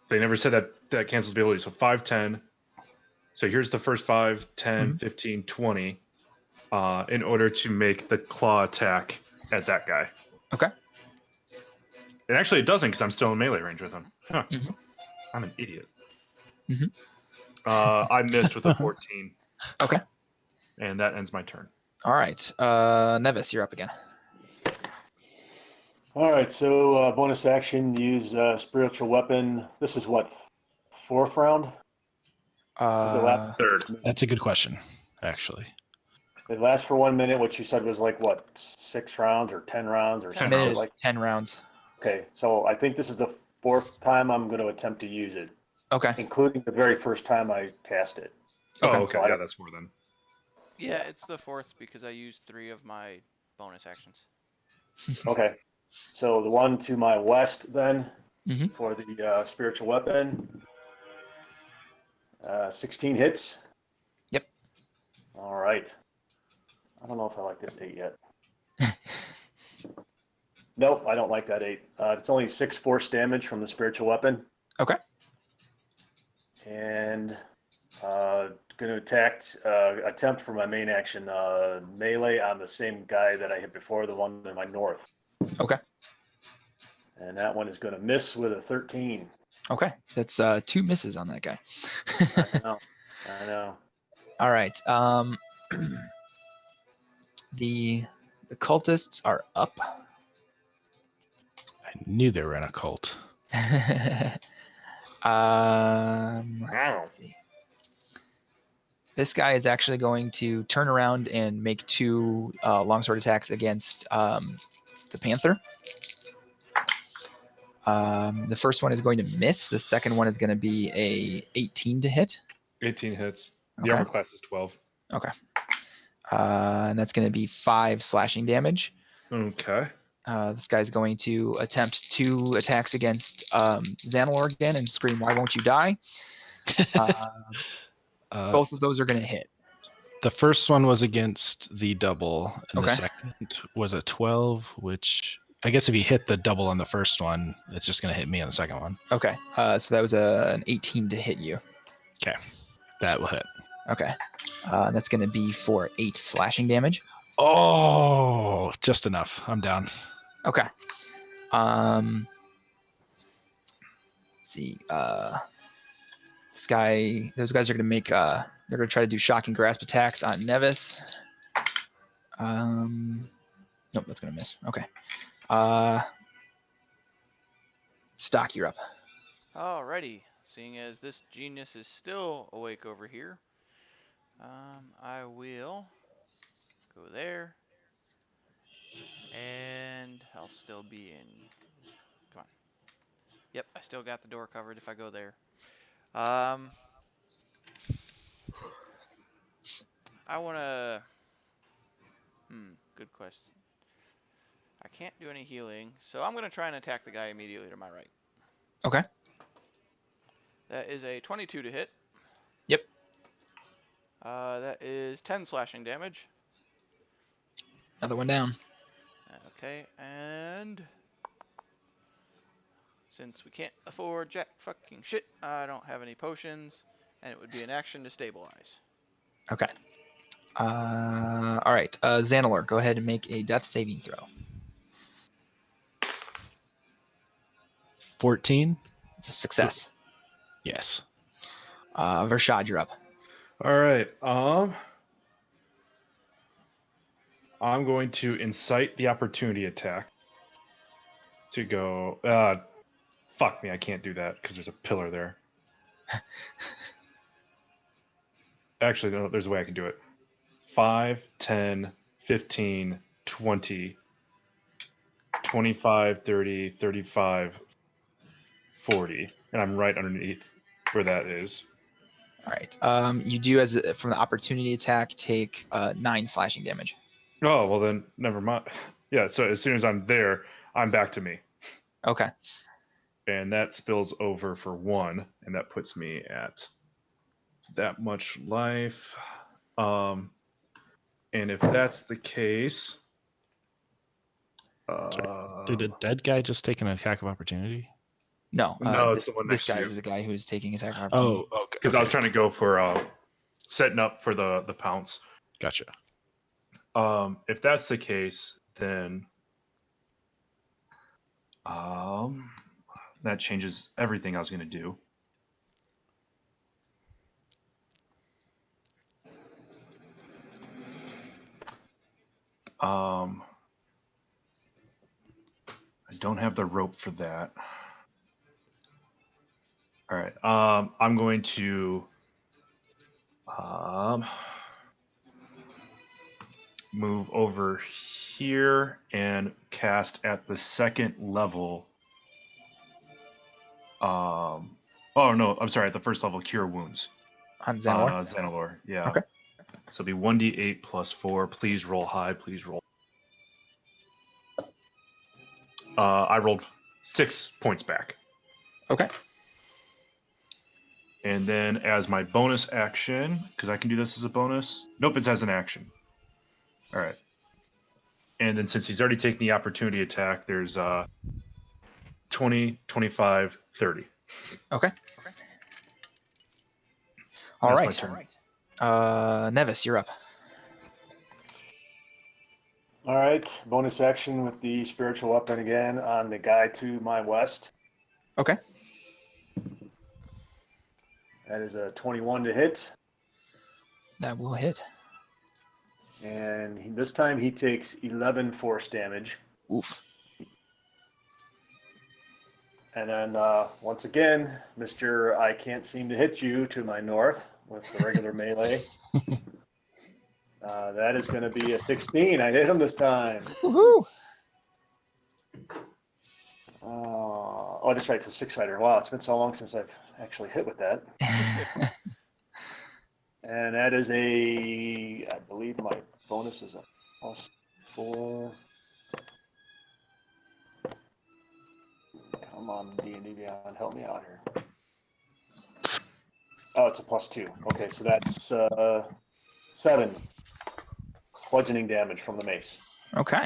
they never said that cancels the ability. So 5, 10. So here's the first 5, 10, 15, 20 in order to make the claw attack at that guy. Okay. And actually it doesn't because I'm still in melee range with him. Huh. Mhm. I'm an idiot. Mhm. I missed with a 14. Okay. And that ends my turn. All right. Nevis, you're up again. All right, so bonus action, use spiritual weapon. This is what, 4th round? Does it last? Third. That's a good question, actually. It lasts for 1 minute, which you said was like, what, 6 rounds or 10 rounds or 10 something rounds. like? 10 rounds. Okay, so I think this is the 4th time I'm going to attempt to use it, Okay. including the very first time I cast it. Oh, Okay. okay. So Yeah, that's more than. Yeah, it's the 4th because I used 3 of my bonus actions. Okay, so the one to my west then Mhm. for the spiritual weapon, 16 hits. Yep. All right. I don't know if I like this 8 yet. Nope, I don't like that 8. It's only 6 force damage from the spiritual weapon. Okay. And going to attempt for my main action melee on the same guy that I hit before, the one in my north. Okay. And that one is going to miss with a 13. Okay. That's 2 misses on that guy. I know. All right. The cultists are up. I knew they were in a cult. Let's see. This guy is actually going to turn around and make 2 longsword attacks against the panther. The first one is going to miss. The second one is going to be a 18 to hit. 18 hits. The Okay. armor class is 12. Okay. And that's going to be 5 slashing damage. Okay. This guy's going to attempt 2 attacks against Xanalor again and scream, "Why won't you die?" Both of those are going to hit. The first one was against the double, and Okay. the second was a 12, which I guess if you hit the double on the first one, it's just going to hit me on the second one. Okay. So that was an 18 to hit you. Okay. That will hit. Okay. That's going to be for 8 slashing damage. Oh, just enough. I'm down. Okay. Let's see. Those guys are going to make. They're going to try to do shocking grasp attacks on Nevis. Nope, that's going to miss. Okay. Stock, you're up. Alrighty. Seeing as this genius is still awake over here, I will go there, and I'll still be in. Come on. Yep, I still got the door covered if I go there. I wanna. Good question. I can't do any healing, so I'm gonna try and attack the guy immediately to my right. Okay. That is a 22 to hit. Yep. That is 10 slashing damage. Another one down. Okay, and since we can't afford jack fucking shit, I don't have any potions, and it would be an action to stabilize. Okay. All right. Xanalor, go ahead and make a death saving throw. 14? It's a success. Yes. Vershad, you're up. All right. I'm going to incite the opportunity attack to go. Fuck me, I can't do that because there's a pillar there. Actually, no, there's a way I can do it. 5, 10, 15, 20, 25, 30, 35, 40. And I'm right underneath where that is. All right. You do, from the opportunity attack, take 9 slashing damage. Oh, well then, never mind. Yeah, so as soon as I'm there, I'm back to me. Okay. And that spills over for 1, and that puts me at that much life. And if that's the case... Did a dead guy just take an attack of opportunity? No. No, it's the one this next to guy you. is the guy who is taking attack of opportunity. Oh, okay. Because I was trying to go for setting up for the pounce. Gotcha. If that's the case, then that changes everything I was going to do. I don't have the rope for that. All right. I'm going to move over here and cast at the second level. Oh no, I'm sorry. At the first level, Cure Wounds. On Xanalor? Xanalor, yeah. Okay. So it'll be 1d8 plus 4. Please roll high. Please roll. I rolled 6 points back. Okay. And then as my bonus action, because I can do this as a bonus. Nope, it's as an action. All right. And then since he's already taken the opportunity attack, there's 20, 25, 30. Okay. So All that's right. my turn. Nevis, you're up. All right, bonus action with the spiritual weapon again on the guy to my west. Okay. That is a 21 to hit. That will hit. And this time he takes 11 force damage. Oof. And then once again, Mr. I can't seem to hit you to my north with the regular melee. That is going to be a 16. I hit him this time. Woohoo! Oh, that's right. It's a 6-sider. Wow, it's been so long since I've actually hit with that. And that is I believe my bonus is a +4. Come on, D&D Beyond, help me out here. Oh, it's a +2. Okay, so that's 7 bludgeoning damage from the mace. Okay.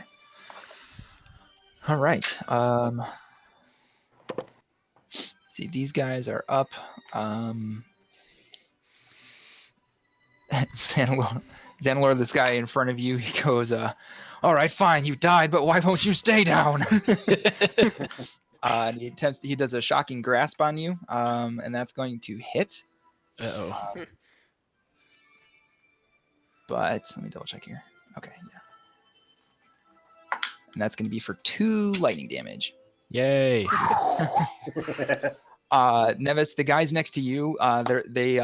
All right. See, these guys are up. Xanalor, this guy in front of you, he goes, all right, fine, you died, but why won't you stay down? And he does a shocking grasp on you, and that's going to hit. Uh-oh. But let me double check here. Okay, yeah. And that's going to be for 2 lightning damage. Yay. Nevis, the guys next to you, they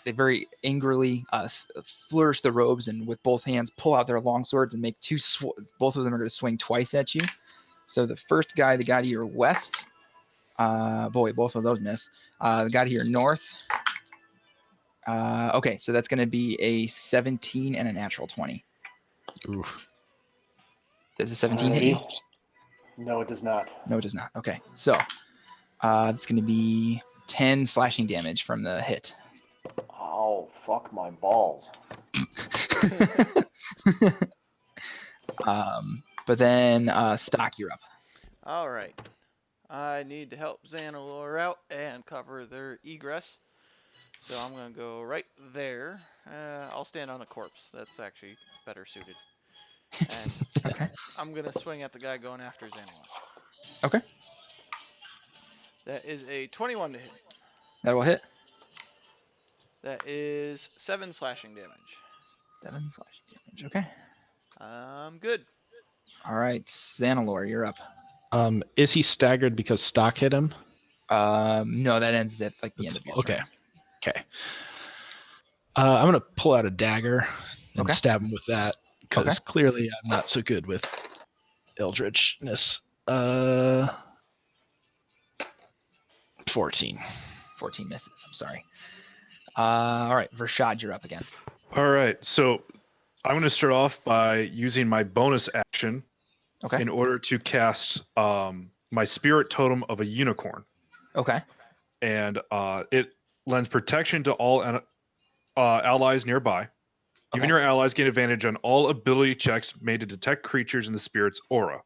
very angrily flourish the robes and with both hands pull out their long swords and make both of them are going to swing twice at you. So the first guy, the guy to your west, both of those miss. The guy to your north. Okay, so that's going to be a 17 and a natural 20. Oof. Does a 17 hit you? No, it does not. No, it does not. Okay, so it's going to be 10 slashing damage from the hit. Oh, fuck my balls. But then Stock, you're up. All right. I need to help Xanalor out and cover their egress. So I'm going to go right there. I'll stand on a corpse. That's actually better suited. And Okay. I'm going to swing at the guy going after Xanalor. Okay. That is a 21 to hit. That will hit. That is 7 slashing damage. 7 slashing damage. Okay. I'm good. All right, Xanalor, you're up. Is he staggered because Stock hit him? No, that ends at like the end of your Okay. turn. Okay. I'm gonna pull out a dagger and Okay. stab him with that because clearly I'm not so good with eldritchness. 14. 14 misses. I'm sorry. All right, Vershad, you're up again. All right, so I'm going to start off by using my bonus action Okay. in order to cast my spirit totem of a unicorn. Okay. And it lends protection to all allies nearby. Even your allies gain advantage on all ability checks made to detect creatures in the spirit's aura.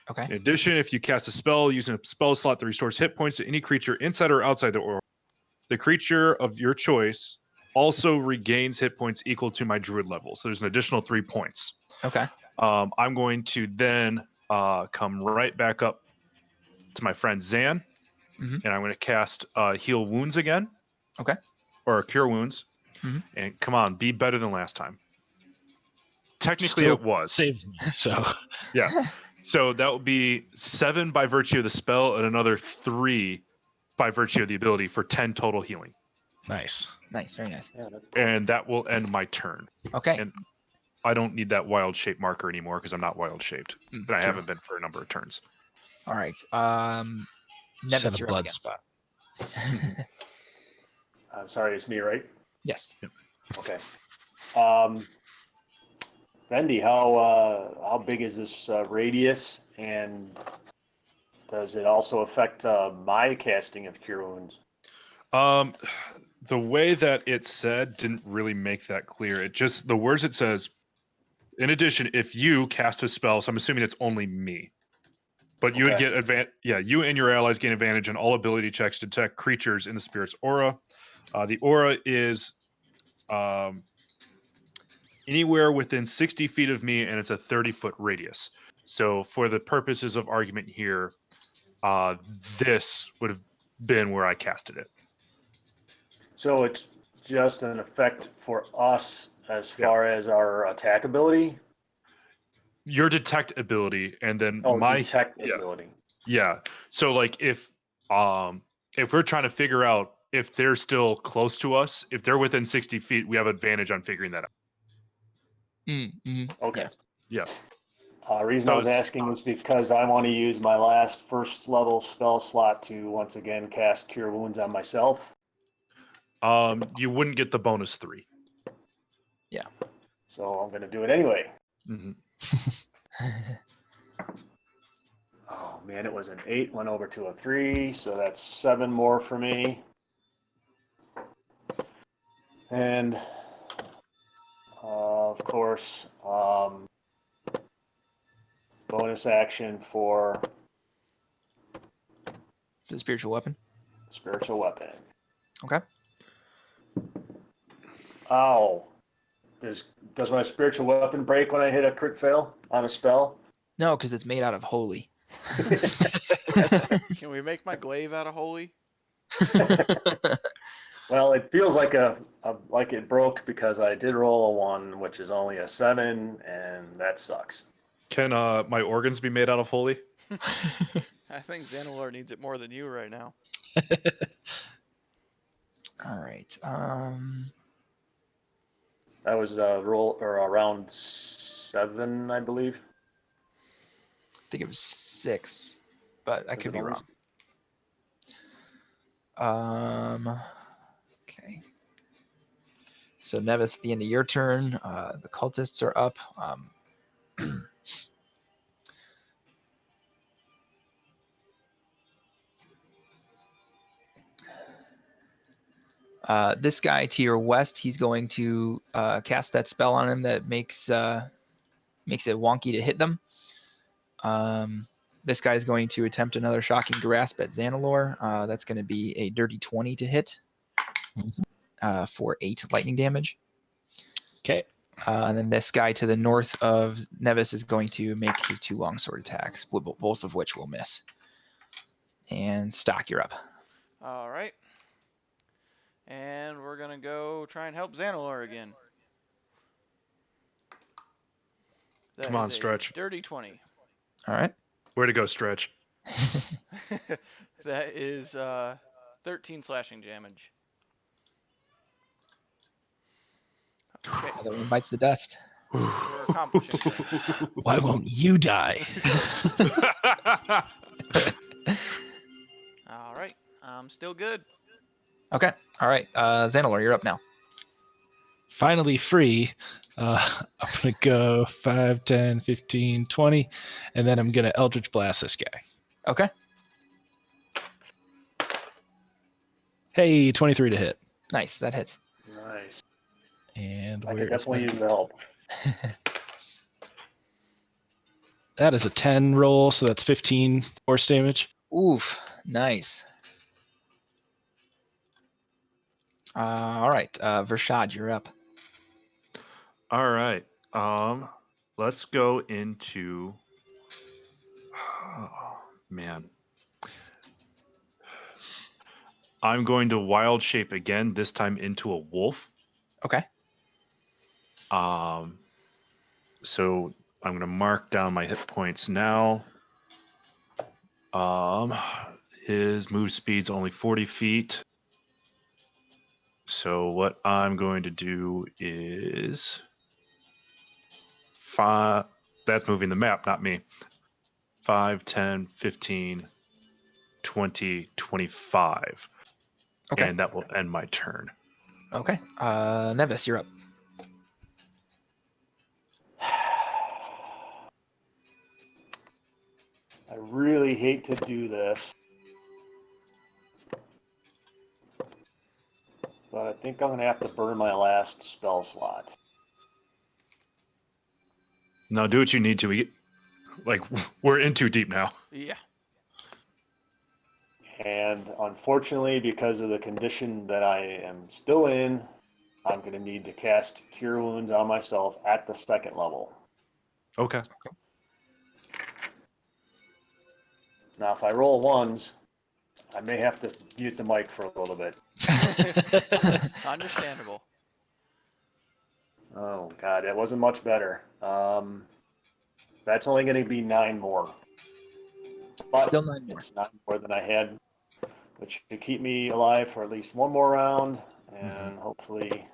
Okay. In addition, if you cast a spell using a spell slot that restores hit points to any creature inside or outside the aura, the creature of your choice also regains hit points equal to my druid level. So there's an additional 3 points. Okay. I'm going to then come right back up to my friend Zan, Mhm. and I'm going to cast Heal Wounds again. Okay. Or Cure Wounds. Mhm. And come on, be better than last time. Technically, Still it was. saved me. So Yeah. So that would be 7 by virtue of the spell and another 3 by virtue of the ability for 10 total healing. nice. Nice. Very nice. Yeah, And that will end my turn. Okay. And I don't need that wild shape marker anymore because I'm not wild shaped. And I True. haven't been for a number of turns. All right. Just Nevis, had a you're up blood again. spot. I'm sorry, it's me, right? Yes. Okay. Vendi, how big is this radius, and does it also affect my casting of Cure Wounds? The way that it said didn't really make that clear. It just, the words it says, in addition, if you cast a spell, so I'm assuming it's only me, but you would Okay. get you and your allies gain advantage on all ability checks to detect creatures in the spirit's aura. The aura is anywhere within 60 feet of me, and it's a 30-foot radius. So for the purposes of argument here, this would have been where I casted it. So it's just an effect for us as Yeah. far as our attack ability? Your detect ability, and then Oh, my detect ability. Yeah. So like if we're trying to figure out if they're still close to us, if they're within 60 feet, we have advantage on figuring that out. Okay. Yeah. Reason So I was it's- asking was because I want to use my last first level spell slot to once again cast Cure Wounds on myself. You wouldn't get the bonus 3. So I'm going to do it anyway. Mm-hmm. Oh man, it was an 8, went over to a 3, so that's 7 more for me. And of course, bonus action for the spiritual weapon. spiritual weapon. Okay. Ow. Does my spiritual weapon break when I hit a crit fail on a spell? No, because it's made out of holy. Can we make my glaive out of holy? Well, it feels like like it broke because I did roll a 1, which is only a 7, and that sucks. Can my organs be made out of holy? I think Xanalor needs it more than you right now. All right. That was a roll or around 7, I believe. I think it was 6, but I Was could it be almost- wrong. Okay. So Nevis, at the end of your turn, the cultists are up. This guy to your west, he's going to cast that spell on him that makes it wonky to hit them. This guy is going to attempt another shocking grasp at Xanalor. That's going to be a dirty 20 to hit for 8 lightning damage. Okay. And then this guy to the north of Nevis is going to make his 2 longsword attacks, both of which will miss. And Stock, you're up. All right. And we're going to go try and help Xanalor again. That Come on, is a Stretch. dirty 20. All right. Where to go, Stretch? That is 13 slashing damage. Okay, Another one bites the dust. we're accomplishing things. Why won't you die? All right, I'm still good. Okay. All right. Xanalor, you're up now. Finally free. I'm going to go 5, 10, 15, 20, and then I'm going to Eldritch Blast this guy. Okay. Hey, 23 to hit. Nice. That hits. Nice. And I where could is definitely my... use the help. That is a 10 roll, so that's 15 force damage. Oof. Nice. All right. Vershad, you're up. All right. Let's go into. Oh, man. I'm going to wild shape again, this time into a wolf. Okay. So I'm going to mark down my hit points now. His move speed's only 40 feet. So what I'm going to do is 5. That's moving the map, not me. 5, 10, 15, 20, 25. Okay. And that will end my turn. Okay. Nevis, you're up. I really hate to do this, but I think I'm going to have to burn my last spell slot. Now do what you need to. We're in too deep now. Yeah. And unfortunately, because of the condition that I am still in, I'm going to need to cast Cure Wounds on myself at the 2nd level. Okay. Now, if I roll 1s, I may have to mute the mic for a little bit. Understandable. Oh, God, it wasn't much better. That's only going to be 9 more. But Still 9 more. it's 9 more than I had, which should keep me alive for at least 1 more round, and hopefully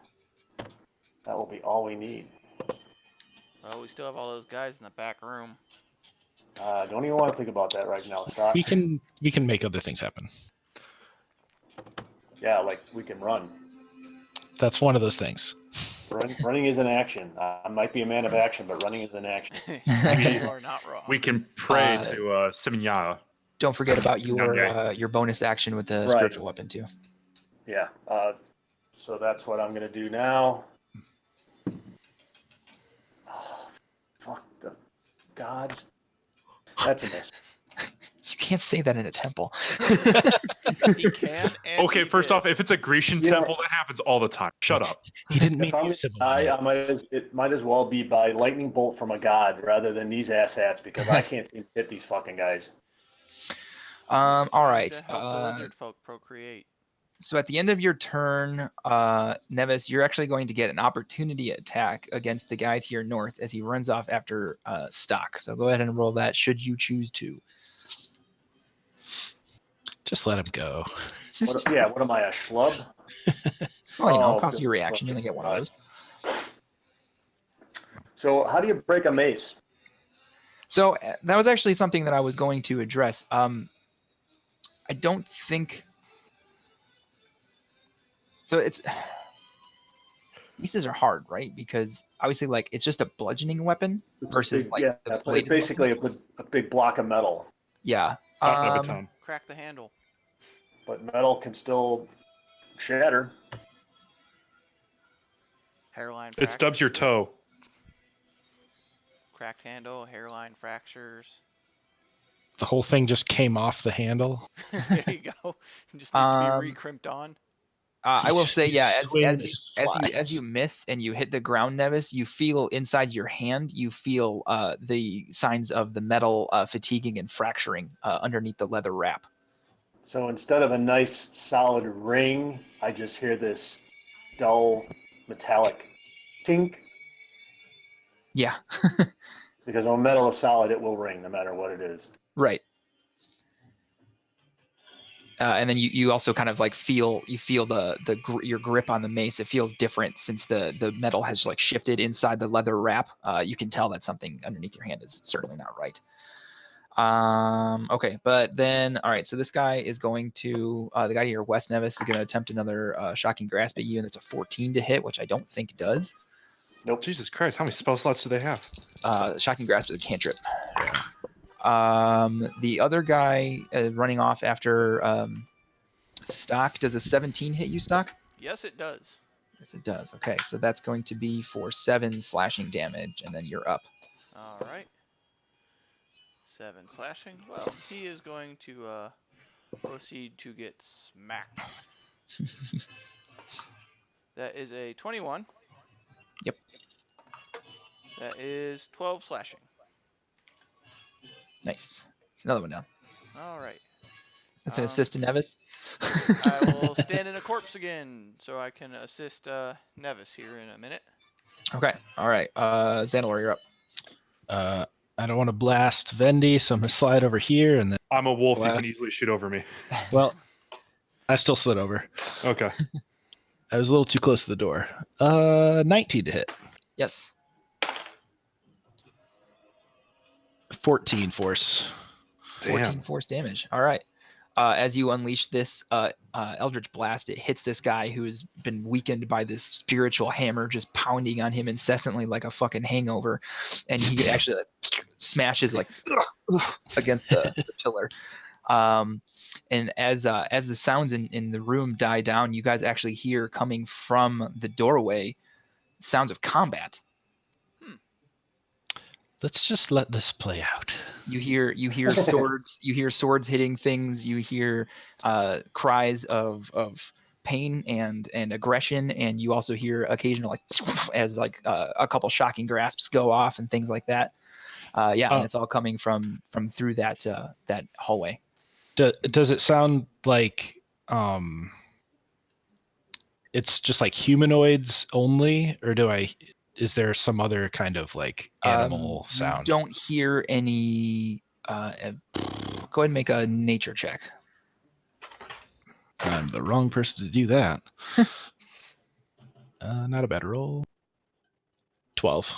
that will be all we need. Well, we still have all those guys in the back room. Don't even want to think about that right now, Stock. We can make other things happen. Yeah, like we can run. That's one of those things. Running is an action. I might be a man of action, but running is an action. You are not wrong. We can pray Uh, to Seminya. Don't forget about Nanye. your bonus action with the Right. spiritual weapon too. Yeah. So that's what I'm going to do now. Oh, fuck the gods. That's a miss. You can't say that in a temple. He can. And Okay, he first did. off, if it's a Grecian You know- temple, that happens all the time. Shut up. He didn't mean If I'm to going use him. to die, it might as well be by lightning bolt from a god rather than these asshats because I can't seem to hit these fucking guys. All Trying right. To help the lizard folk procreate. So at the end of your turn, Nevis, you're actually going to get an opportunity attack against the guy to your north as he runs off after Stock. So go ahead and roll that should you choose to. Just let him go. What am I, a schlub? Well, Oh, cost good you a reaction. You fucking only get one of God. those. So how do you break a mace? So that was actually something that I was going to address. I don't think... So it's... Maces are hard, right? Because obviously, like, it's just a bludgeoning weapon versus, the it's bladed basically weapon. a big block of metal, Yeah. Out of a town. Crack the handle. but metal can still shatter. Hairline. It stubs your toe. Cracked handle. Hairline fractures. The whole thing just came off the handle. There you go. It just needs to be re-crimped on. I will say, yeah, as you miss and you hit the ground, Nevis, you feel inside your hand, you feel the signs of the metal fatiguing and fracturing underneath the leather wrap. So instead of a nice solid ring, I just hear this dull metallic tink. Yeah, Because when metal is solid, it will ring no matter what it is. right. And then you also kind of like feel your grip on the mace. It feels different since the metal has like shifted inside the leather wrap. You can tell that something underneath your hand is certainly not right. Okay, but then all right. So this guy is going to the guy here, West Nevis, is going to attempt another shocking grasp at you, and it's a 14 to hit, which I don't think does. Nope. Jesus Christ, how many spell slots do they have? Shocking grasp is a cantrip. The other guy running off after Stock, does a 17 hit you, Stock? Yes, it does. Yes, it does. Okay, so that's going to be for 7 slashing damage, and then you're up. All right. 7 slashing. Well, he is going to proceed to get smacked. That is a 21. Yep. That is 12 slashing. Nice. It's another one down. All right. That's an assist to Nevis. I will stand in a corpse again, so I can assist Nevis here in a minute. Okay. All right. Xanilor, you're up. I don't want to blast Vendy, so I'm gonna slide over here and then. I'm a wolf. You Blast. can easily shoot over me. Well, I still slid over. Okay. I was a little too close to the door. 19 to hit. Yes. 14 force. 14 Damn. force damage. All right. As you unleash this Eldritch Blast, it hits this guy who has been weakened by this spiritual hammer just pounding on him incessantly like a fucking hangover. And he actually smashes like against the pillar. And as the sounds in the room die down, you guys actually hear coming from the doorway sounds of combat. Let's just let this play out. You hear swords. You hear swords hitting things. You hear cries of pain and aggression, and you also hear occasional like as like a couple shocking grasps go off and things like that. And it's all coming from through that hallway. Does it sound like it's just like humanoids only, or is there some other kind of like animal sound? You don't hear any. Go ahead and make a nature check. I'm the wrong person to do that. Not a bad roll. 12.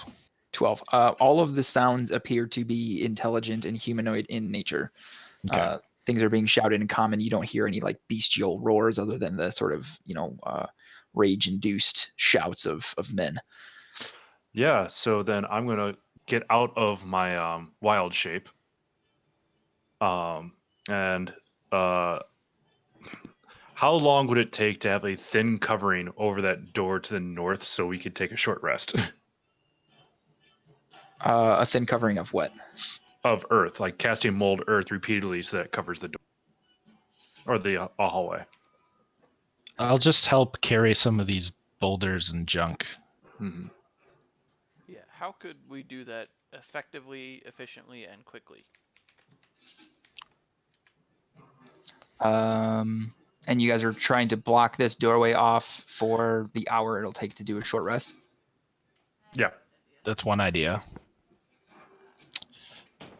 12. All of the sounds appear to be intelligent and humanoid in nature. Okay. Things are being shouted in common. You don't hear any like bestial roars other than the sort of rage-induced shouts of men. Yeah, so then I'm gonna get out of my wild shape. And how long would it take to have a thin covering over that door to the north so we could take a short rest? A thin covering of what? Of earth, like casting mold earth repeatedly so that it covers the door or the hallway. I'll just help carry some of these boulders and junk. Mm-hmm. Yeah, how could we do that effectively, efficiently, and quickly? And you guys are trying to block this doorway off for the hour it'll take to do a short rest? Yeah. That's one idea.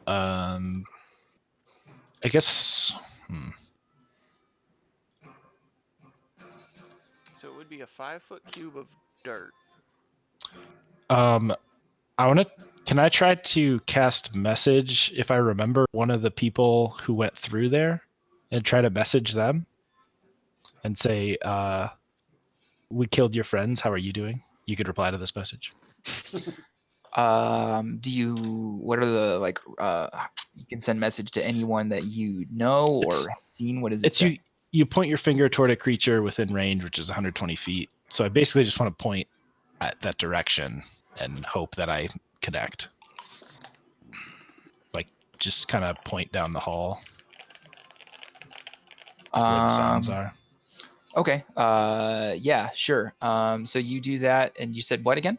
I guess. So it would be a 5-foot cube of dirt. I want to. Can I try to cast message if I remember one of the people who went through there, and try to message them, and say, "We killed your friends. How are you doing?" You could reply to this message. What are the you can send message to anyone that you know or have seen? What is it? It's you point your finger toward a creature within range, which is 120 feet. So I basically just want to point at that direction and hope that I connect. Like, just kind of point down the hall where the sounds are. Okay. Yeah, sure. So you do that, and you said what again?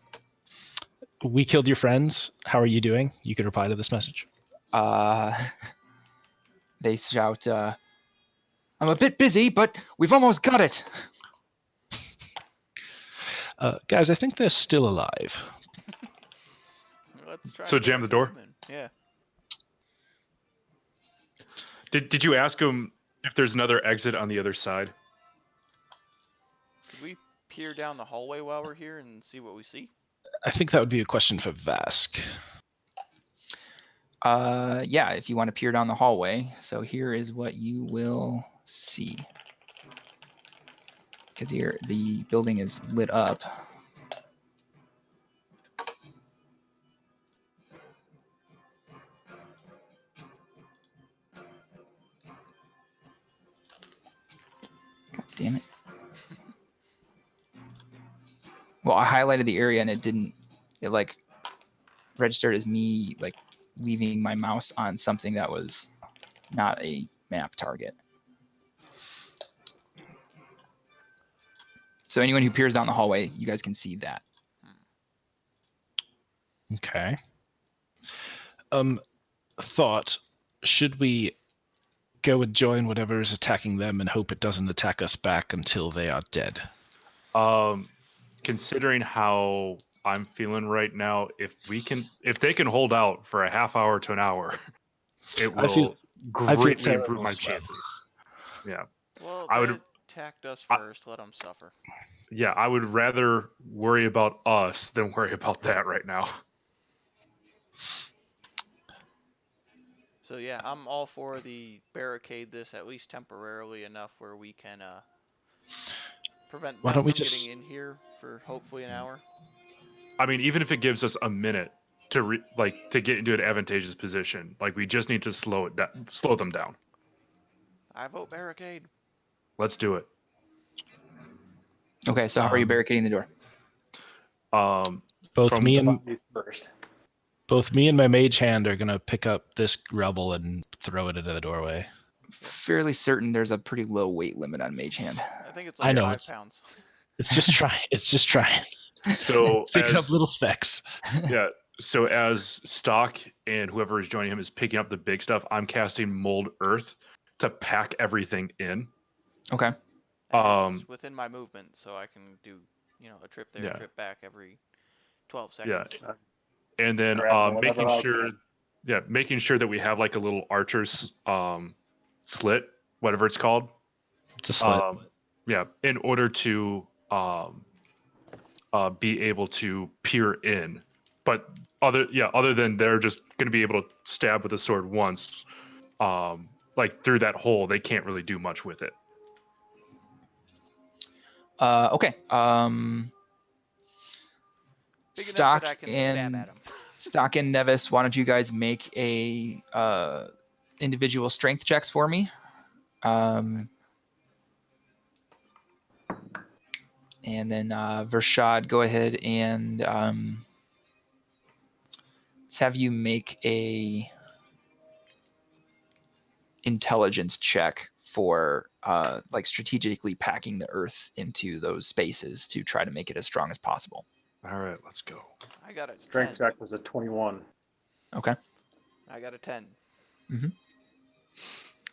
We killed your friends. How are you doing? You could reply to this message. They shout, I'm a bit busy, but we've almost got it. Guys, I think they're still alive. Let's try. So jam the door? Yeah. Did you ask him if there's another exit on the other side? Could we peer down the hallway while we're here and see what we see? I think that would be a question for Vask. Yeah, if you want to peer down the hallway. So here is what you will see. Because here the building is lit up. God damn it. Well, I highlighted the area and it like registered as me like leaving my mouse on something that was not a map target. So anyone who peers down the hallway, you guys can see that. Okay. Thought, should we go and join whatever is attacking them and hope it doesn't attack us back until they are dead? Considering how I'm feeling right now, if they can hold out for a half hour to an hour, it will greatly improve my chances. Yeah. Well, I they would attacked us first. Let them suffer. Yeah, I would rather worry about us than worry about that right now. So yeah, I'm all for the barricade this at least temporarily enough where we can prevent them from getting in here for hopefully an hour. I mean, even if it gives us a minute to to get into an advantageous position, like we just need to slow them down. I vote barricade. Let's do it. Okay, so how are you barricading the door? Both me and my mage hand are gonna pick up this rubble and throw it into the doorway. Fairly certain there's a pretty low weight limit on mage hand. I think it's like 5 pounds. It's just trying. It's just trying. So picking up little specks. Yeah. So as Stock and whoever is joining him is picking up the big stuff, I'm casting Mold Earth to pack everything in. Okay. And it's within my movement, so I can do, a trip there, trip back every 12 seconds. Yeah. And then making sure that we have like a little archer's slit, whatever it's called. It's a slit. In order to be able to peer in. But other than they're just going to be able to stab with a sword once, like through that hole, they can't really do much with it. Okay. Big enough Stock that I can stab and at him. Stock and Nevis, why don't you guys make a individual strength checks for me? And then Vershad, go ahead and let's have you make a intelligence check for like strategically packing the earth into those spaces to try to make it as strong as possible. All right, let's go. I got a Strength 10. check was a 21. Okay. I got a 10.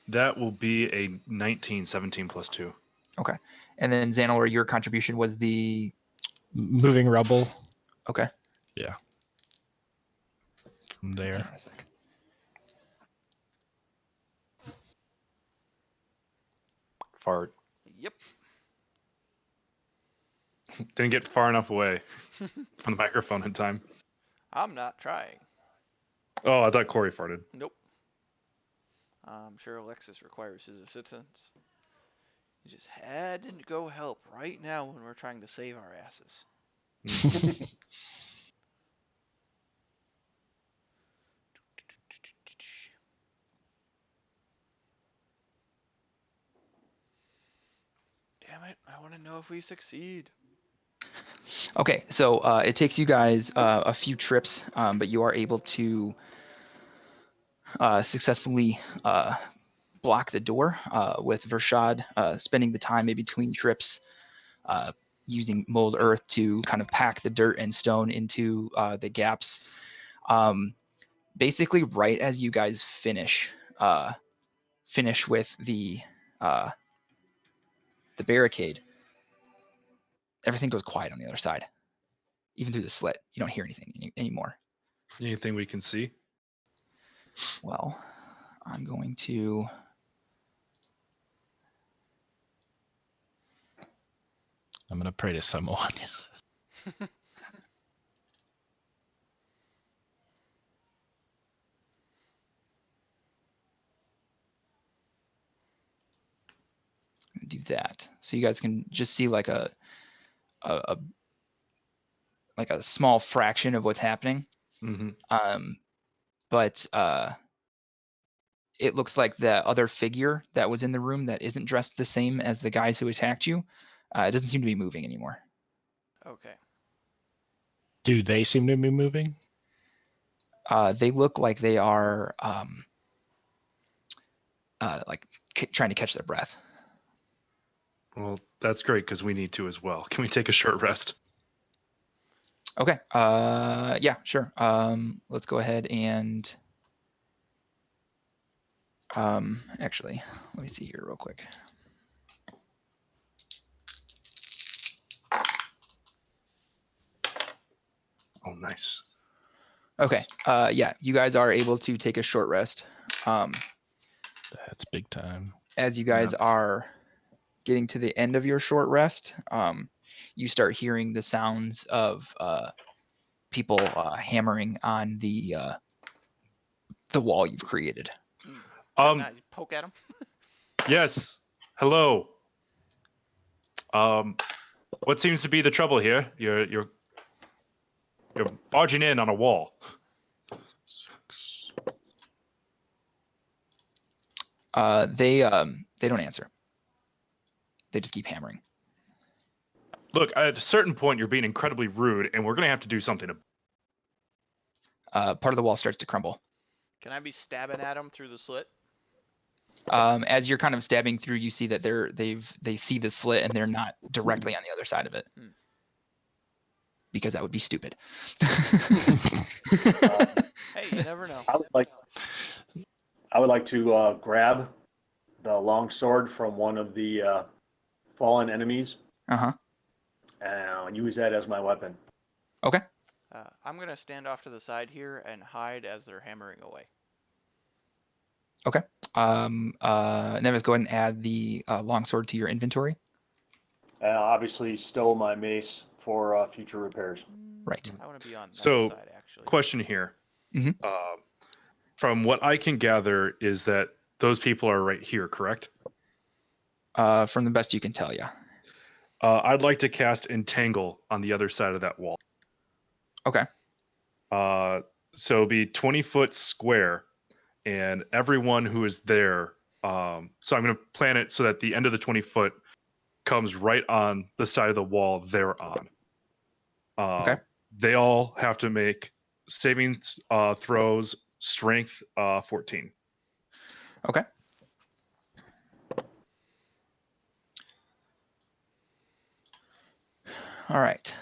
That will be a 19, 17 plus 2. Okay. And then Xanilor, your contribution was the Moving rubble. okay. From Hang there. on a sec. Fart. Yep. Didn't get far enough away from the microphone in time. I'm not trying. Oh, I thought Corey farted. Nope. I'm sure Alexis requires his assistance. He just had to go help right now when we're trying to save our asses. Damn it, I want to know if we succeed. Okay, so it takes you guys a few trips, but you are able to successfully block the door with Vershad spending the time in between trips using mold earth to kind of pack the dirt and stone into the gaps. Basically, right as you guys finish with the barricade, everything goes quiet on the other side. Even through the slit, you don't hear anything anymore. Anything we can see? Well, I'm going to I'm gonna pray to someone. do that. So you guys can just see like a small fraction of what's happening. Mm-hmm. But it looks like the other figure that was in the room that isn't dressed the same as the guys who attacked you, it doesn't seem to be moving anymore. Okay. Do they seem to be moving? They look like they are trying to catch their breath. Well, that's great because we need to as well. Can we take a short rest? Okay. Yeah, sure. Let's go ahead and actually, let me see here real quick. Oh, nice. Okay. Yeah, you guys are able to take a short rest. That's big time. As you guys are getting to the end of your short rest, you start hearing the sounds of people hammering on the wall you've created. Can I poke at him? Yes. Hello. What seems to be the trouble here? You're barging in on a wall. They don't answer. They just keep hammering. Look, at a certain point, you're being incredibly rude, and we're gonna have to do something. Part of the wall starts to crumble. Can I be stabbing at him through the slit? As you're kind of stabbing through, you see that they see the slit and they're not directly on the other side of it. Because that would be stupid. Hey, you never know. I would like to grab the long sword from one of the fallen enemies and use that as my weapon. Okay. I'm gonna stand off to the side here and hide as they're hammering away. Okay. Nevis, go ahead and add the longsword to your inventory. Obviously, still my mace for future repairs. Right. I want to be on that So, side, actually. question here. Mhm. From what I can gather is that those people are right here, correct? From the best you can tell, yeah. I'd like to cast Entangle on the other side of that wall. Okay. So it'll be 20 foot square, and everyone who is there. So I'm going to plan it so that the end of the 20 foot comes right on the side of the wall they're on. Okay. They all have to make saving throws, strength 14. Okay. All right.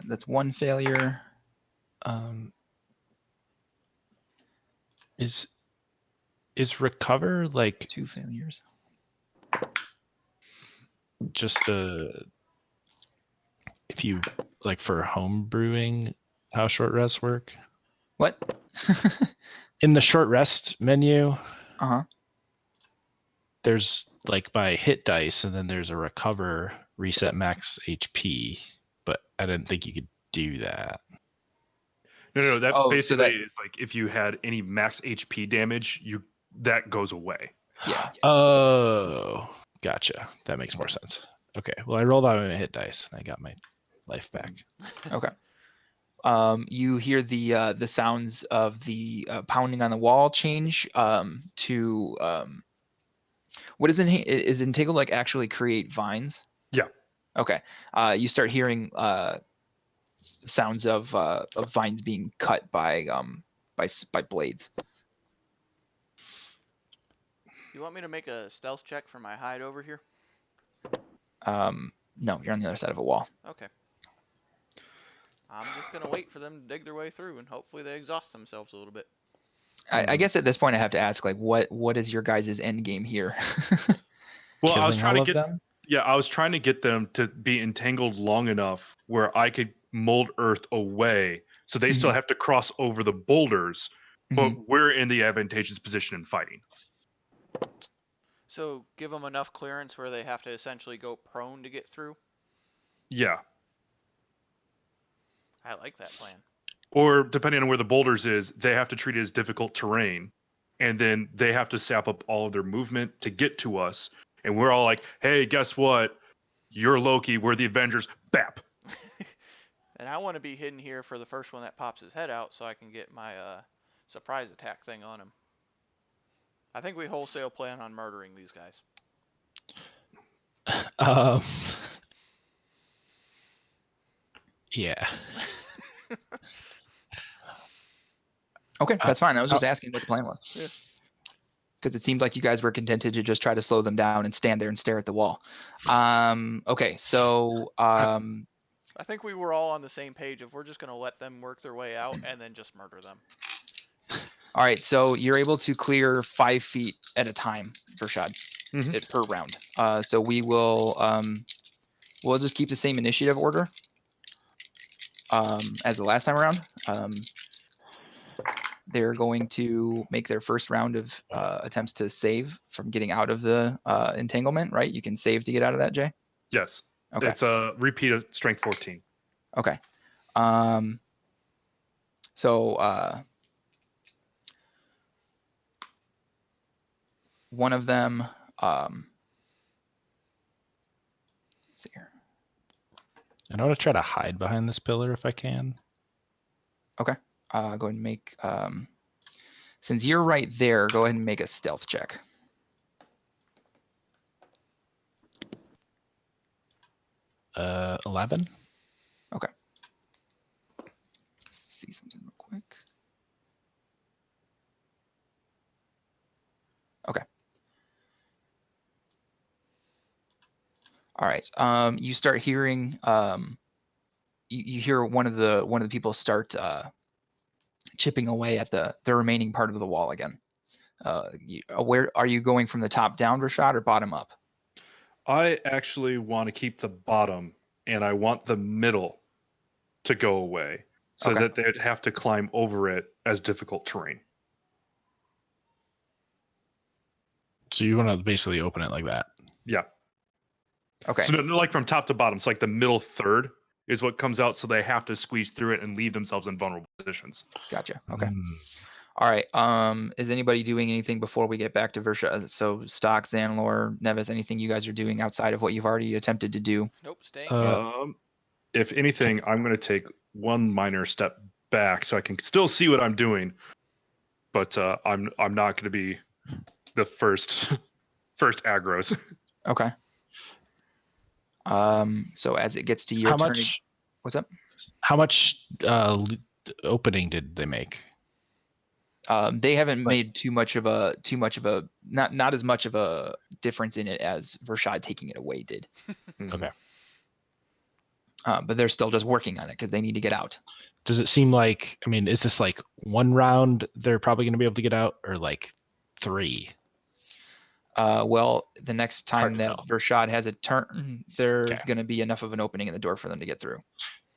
That's one failure. Is recover like 2 failures. just if you like for home brewing, how short rests work? What? In the short rest menu, Uh-huh. there's like by hit dice, and then there's a recover, reset max HP, but I didn't think you could do that. No. That Oh, so basically that- is like if you had any max HP damage, that goes away. Yeah. Oh, gotcha. That makes more sense. Okay. Well, I rolled out a hit dice and I got my life back. Okay. You hear the sounds of the pounding on the wall change to what is Entangle like actually create vines? Yeah. Okay. You start hearing sounds of vines being cut by blades. You want me to make a stealth check for my hide over here? No, you're on the other side of a wall. Okay. I'm just gonna wait for them to dig their way through, and hopefully they exhaust themselves a little bit. I guess at this point I have to ask, like, what is your guys' end game here? Well, I was Killing trying all to of get them? Yeah, I was trying to get them to be entangled long enough where I could mold Earth away, so they still have to cross over the boulders, but we're in the advantageous position in fighting. So give them enough clearance where they have to essentially go prone to get through. Yeah. I like that plan. Or depending on where the boulders is, they have to treat it as difficult terrain, and then they have to sap up all of their movement to get to us. And we're all like, "Hey, guess what? You're Loki. We're the Avengers." Bap. And I want to be hidden here for the first one that pops his head out, so I can get my surprise attack thing on him. I think we wholesale plan on murdering these guys. Yeah. Okay, that's fine. I was just asking what the plan was. Yeah. Because it seemed like you guys were contented to just try to slow them down and stand there and stare at the wall. Okay, so I think we were all on the same page of we're just going to let them work their way out and then just murder them. all right, so you're able to clear 5 feet at a time for Shad per round. So we will we'll just keep the same initiative order as the last time around. They're going to make their first round of attempts to save from getting out of the entanglement, right? You can save to get out of that, Jay? Yes. Okay. It's a repeat of strength 14. Okay. So one of them, let's see here. And I want to try to hide behind this pillar if I can. Okay. Go ahead and make, since you're right there, go ahead and make a stealth check. Uh, 11. Okay. Let's see something real quick. Okay. All right. You start hearing, you hear one of the people start chipping away at the remaining part of the wall again. Where are you going, from the top down, Rashad, or bottom up? I actually want to keep the bottom, and I want the middle to go away so Okay. that they'd have to climb over it as difficult terrain. So you want to basically open it like that. Yeah. Okay. So no, like from top to bottom. So like the middle third is what comes out, so they have to squeeze through it and leave themselves in vulnerable positions. Gotcha. Okay. All right. Is anybody doing anything before we get back to Versha? So Stock, Zanlor, Nevis, anything you guys are doing outside of what you've already attempted to do? Nope, staying here. If anything, I'm going to take one minor step back so I can still see what I'm doing, but I'm not going to be the first aggros. Okay. So as it gets to your How turn, much? what's up? How much opening did they make? They haven't Like- made too much of a not as much of a difference in it as Vershad taking it away did. Okay. But they're still just working on it because they need to get out. Does it seem like? I mean, is this like one round they're probably going to be able to get out, or like 3? Well, the next time to that tell. Vershad has a turn, there's Okay. going to be enough of an opening in the door for them to get through.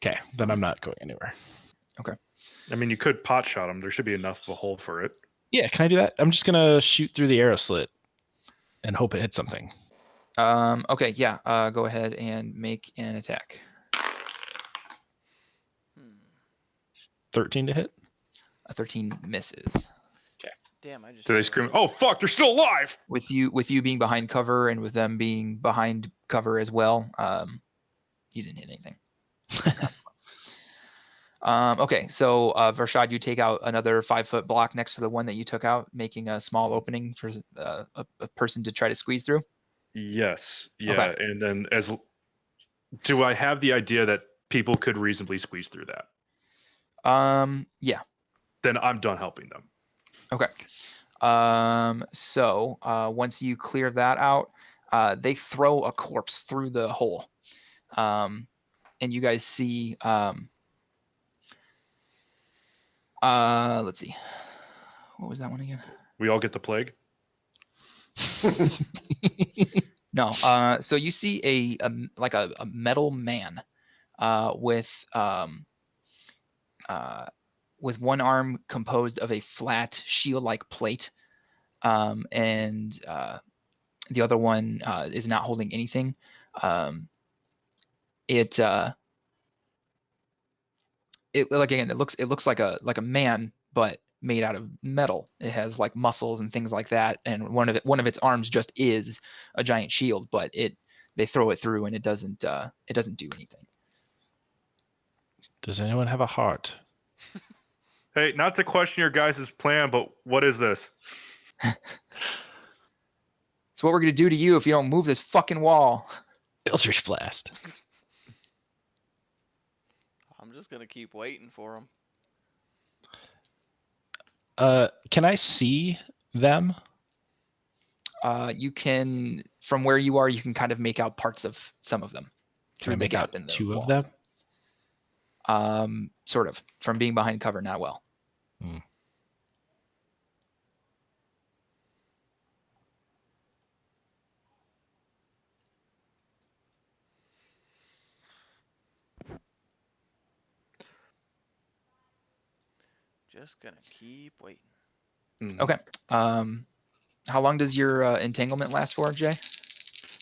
Okay, then I'm not going anywhere. I mean, you could pot shot them. There should be enough of a hole for it. Yeah, can I do that? I'm just gonna shoot through the arrow slit and hope it hits something. Okay, yeah. Go ahead and make an attack. 13 to hit. A 13 misses. Damn, I just. Do they scream, "Oh fuck, they're still alive"? With you being behind cover and with them being behind cover as well, you didn't hit anything. Okay, so Vershad, you take out another 5-foot block next to the one that you took out, making a small opening for a person to try to squeeze through. Yes. Yeah. Okay. And then do I have the idea that people could reasonably squeeze through that? Yeah. Then I'm done helping them. Okay. So once you clear that out, they throw a corpse through the hole. And you guys see let's see. What was that one again? We all get the plague. No. So you see a metal man with one arm composed of a flat shield-like plate, and the other one is not holding anything. It looks like a man, but made out of metal. It has like muscles and things like that, and one of its arms just is a giant shield, but they throw it through and it doesn't do anything. Does anyone have a heart? Hey, not to question your guys' plan, but what is this? It's what we're gonna do to you if you don't move this fucking wall. Eldritch Blast. I'm just gonna keep waiting for them. Can I see them? You can, from where you are, you can kind of make out parts of some of them. Can I make out 2 of wall. them? Sort of. From being behind cover, not well. Just gonna keep waiting. Okay. How long does your entanglement last for, Jay?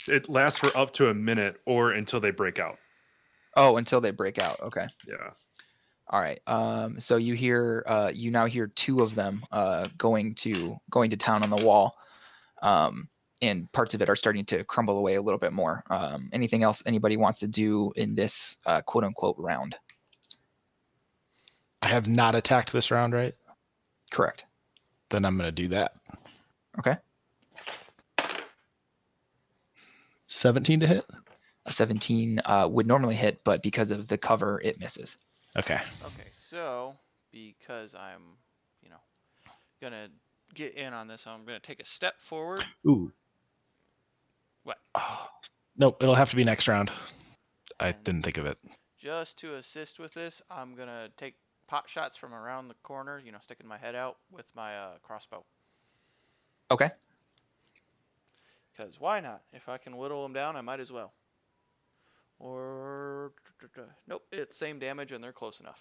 It lasts for up to a minute or until they break out. Oh, until they break out. Okay. Yeah. All right. So you now hear 2 of them going to town on the wall, and parts of it are starting to crumble away a little bit more. Anything else anybody wants to do in this quote unquote round? I have not attacked this round, right? Correct. Then I'm gonna do that. Okay. 17 to hit. A 17 would normally hit, but because of the cover, it misses. Okay. Okay, so because I'm, gonna get in on this, I'm gonna take a step forward. Ooh. What? Nope, it'll have to be next round. I And didn't think of it. just to assist with this, I'm gonna take pot shots from around the corner, sticking my head out with my crossbow. Okay. Because why not? If I can whittle them down, I might as well. Or nope, it's same damage and they're close enough.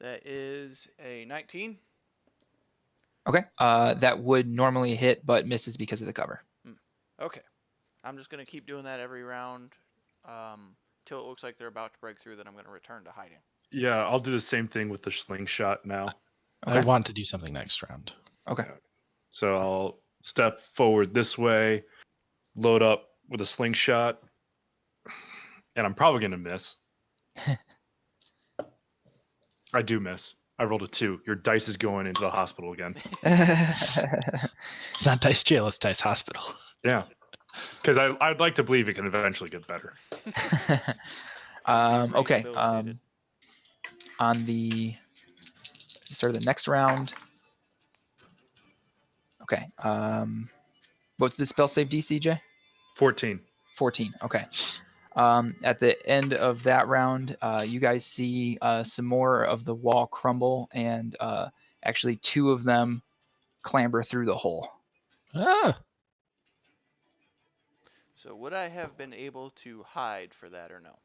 That is a 19. Okay. That would normally hit, but misses because of the cover. Okay. I'm just gonna keep doing that every round, till it looks like they're about to break through. Then I'm gonna return to hiding. Yeah, I'll do the same thing with the slingshot now. I Okay. want to do something next round. Okay. So I'll step forward this way, load up with a slingshot, and I'm probably going to miss. I do miss. I rolled a 2. Your dice is going into the hospital again. It's not Dice Jail, it's Dice Hospital. Yeah. Because I'd like to believe it can eventually get better. Okay. Rehabilitated. On the start of the next round. Okay. What's the spell save DC, Jay? 14. 14. Okay. At the end of that round, you guys see some more of the wall crumble, and actually 2 of them clamber through the hole. Ah, So would I have been able to hide for that or no?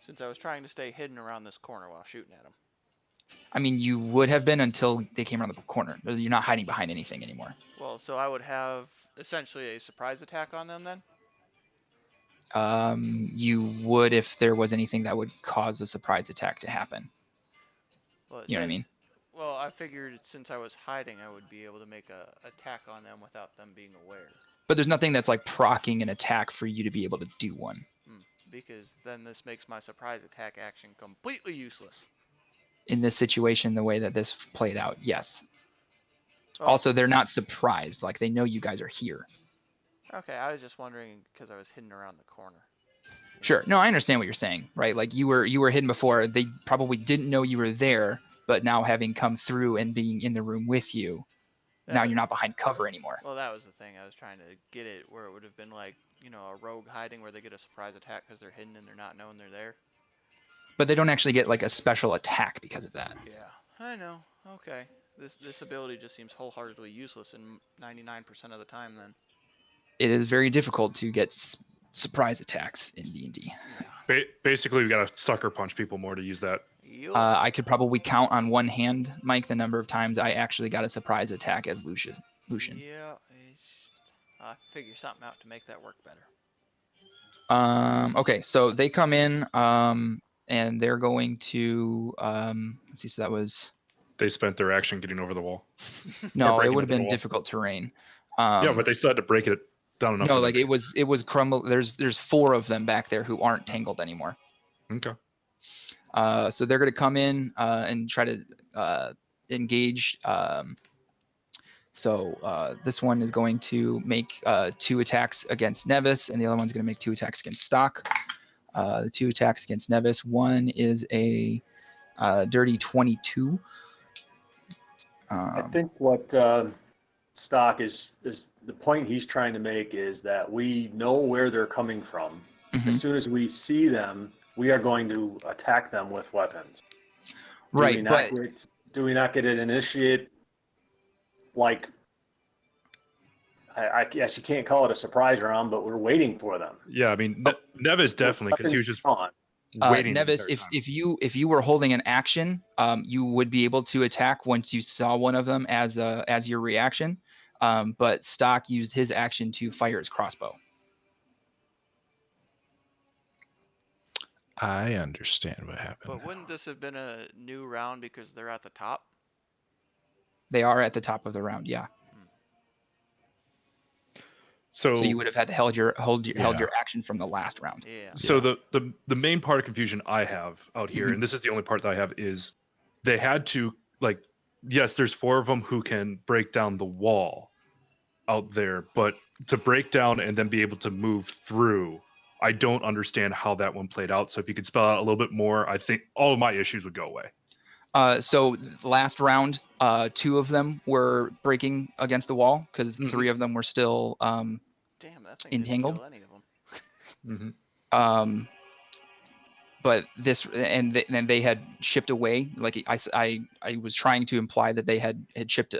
Since I was trying to stay hidden around this corner while shooting at them. I mean, you would have been until they came around the corner. You're not hiding behind anything anymore. Well, so I would have essentially a surprise attack on them then? You would if there was anything that would cause a surprise attack to happen. Well, it You know what I says, mean? well, I figured since I was hiding, I would be able to make a attack on them without them being aware. But there's nothing that's like procking an attack for you to be able to do one. Because then this makes my surprise attack action completely useless. In this situation, the way that this played out, yes. Oh, Also, they're not surprised. Like, they know you guys are here. okay, I was just wondering because I was hidden around the corner. Sure. No, I understand what you're saying, right? Like, you were hidden before. They probably didn't know you were there, but now having come through and being in the room with you, now you're not behind cover anymore. Well, that was the thing. I was trying to get it where it would have been like, you know, a rogue hiding where they get a surprise attack because they're hidden and they're not knowing they're there. But they don't actually get, like, a special attack because of that. Yeah, I know. Okay. This ability just seems wholeheartedly useless in 99% of the time then. It is very difficult to get surprise attacks in D&D. Basically, we got to sucker punch people more to use that. Yup. I could probably count on one hand, Mike, the number of times I actually got a surprise attack as Lucian. Yeah, I'll figure something out to make that work better. Okay, so they come in, and they're going to let's see. So that was They spent their action getting over the wall. no, it breaking would have open the been wall. difficult terrain. Yeah, but they still had to break it down enough. No, for like them it was crumble. There's 4 of them back there who aren't tangled anymore. Okay. So they're going to come in and try to engage. So this one is going to make 2 attacks against Nevis, and the other one's going to make 2 attacks against Stock. The 2 attacks against Nevis. One is a dirty 22. I think what Stock is the point he's trying to make is that we know where they're coming from. Mhm. As soon as we see them, we are going to attack them with weapons. Right, but Do we not get an initiate? Like, I guess you can't call it a surprise round, but we're waiting for them. Yeah, I mean, Nevis definitely, because he was just on. waiting. the Nevis, entire time. if you were holding an action, you would be able to attack once you saw one of them as your reaction. But Stock used his action to fire his crossbow. I understand what happened. But wouldn't this have been a new round because they're at the top? They are at the top of the round, yeah. So you would have had to held your Yeah. action from the last round. Yeah. So the main part of confusion I have out here, Mhm. and this is the only part that I have, is they had to, like, yes, there's 4 of them who can break down the wall out there, but to break down and then be able to move through, I don't understand how that one played out. So if you could spell out a little bit more, I think all of my issues would go away. So last round, 2 of them were breaking against the wall because Mhm. 3 of them were still Damn, that thing entangled. didn't kill any of them. Mm-hmm. But this and they had shipped away. Like I was trying to imply that they had shipped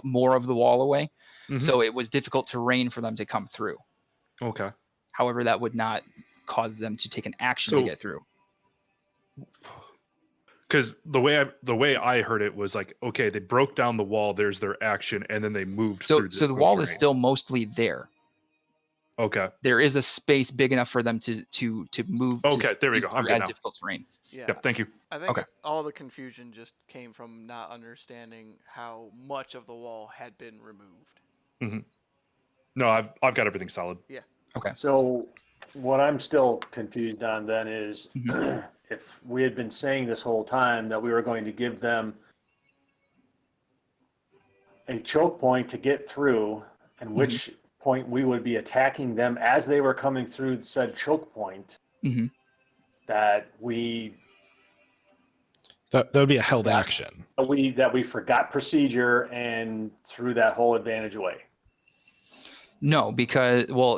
more of the wall away, Mhm. so it was difficult terrain for them to come through. Okay. However, that would not cause them to take an action So- to get through. Because the way I heard it was like, okay, they broke down the wall. There's their action, and then they moved So through. the wall is still mostly there. Okay. There is a space big enough for them to move. Okay, there we squeeze go. I'm through good as now. difficult terrain. Yeah. Yep. Thank you. I think Okay. all the confusion just came from not understanding how much of the wall had been removed. No, I've got everything solid. Yeah. Okay. So what I'm still confused on then is Mhm. if we had been saying this whole time that we were going to give them a choke point to get through, and which point we would be attacking them as they were coming through said choke point, Mhm. that we That would be a held Forgot. action. that we forgot procedure and threw that whole advantage away. No,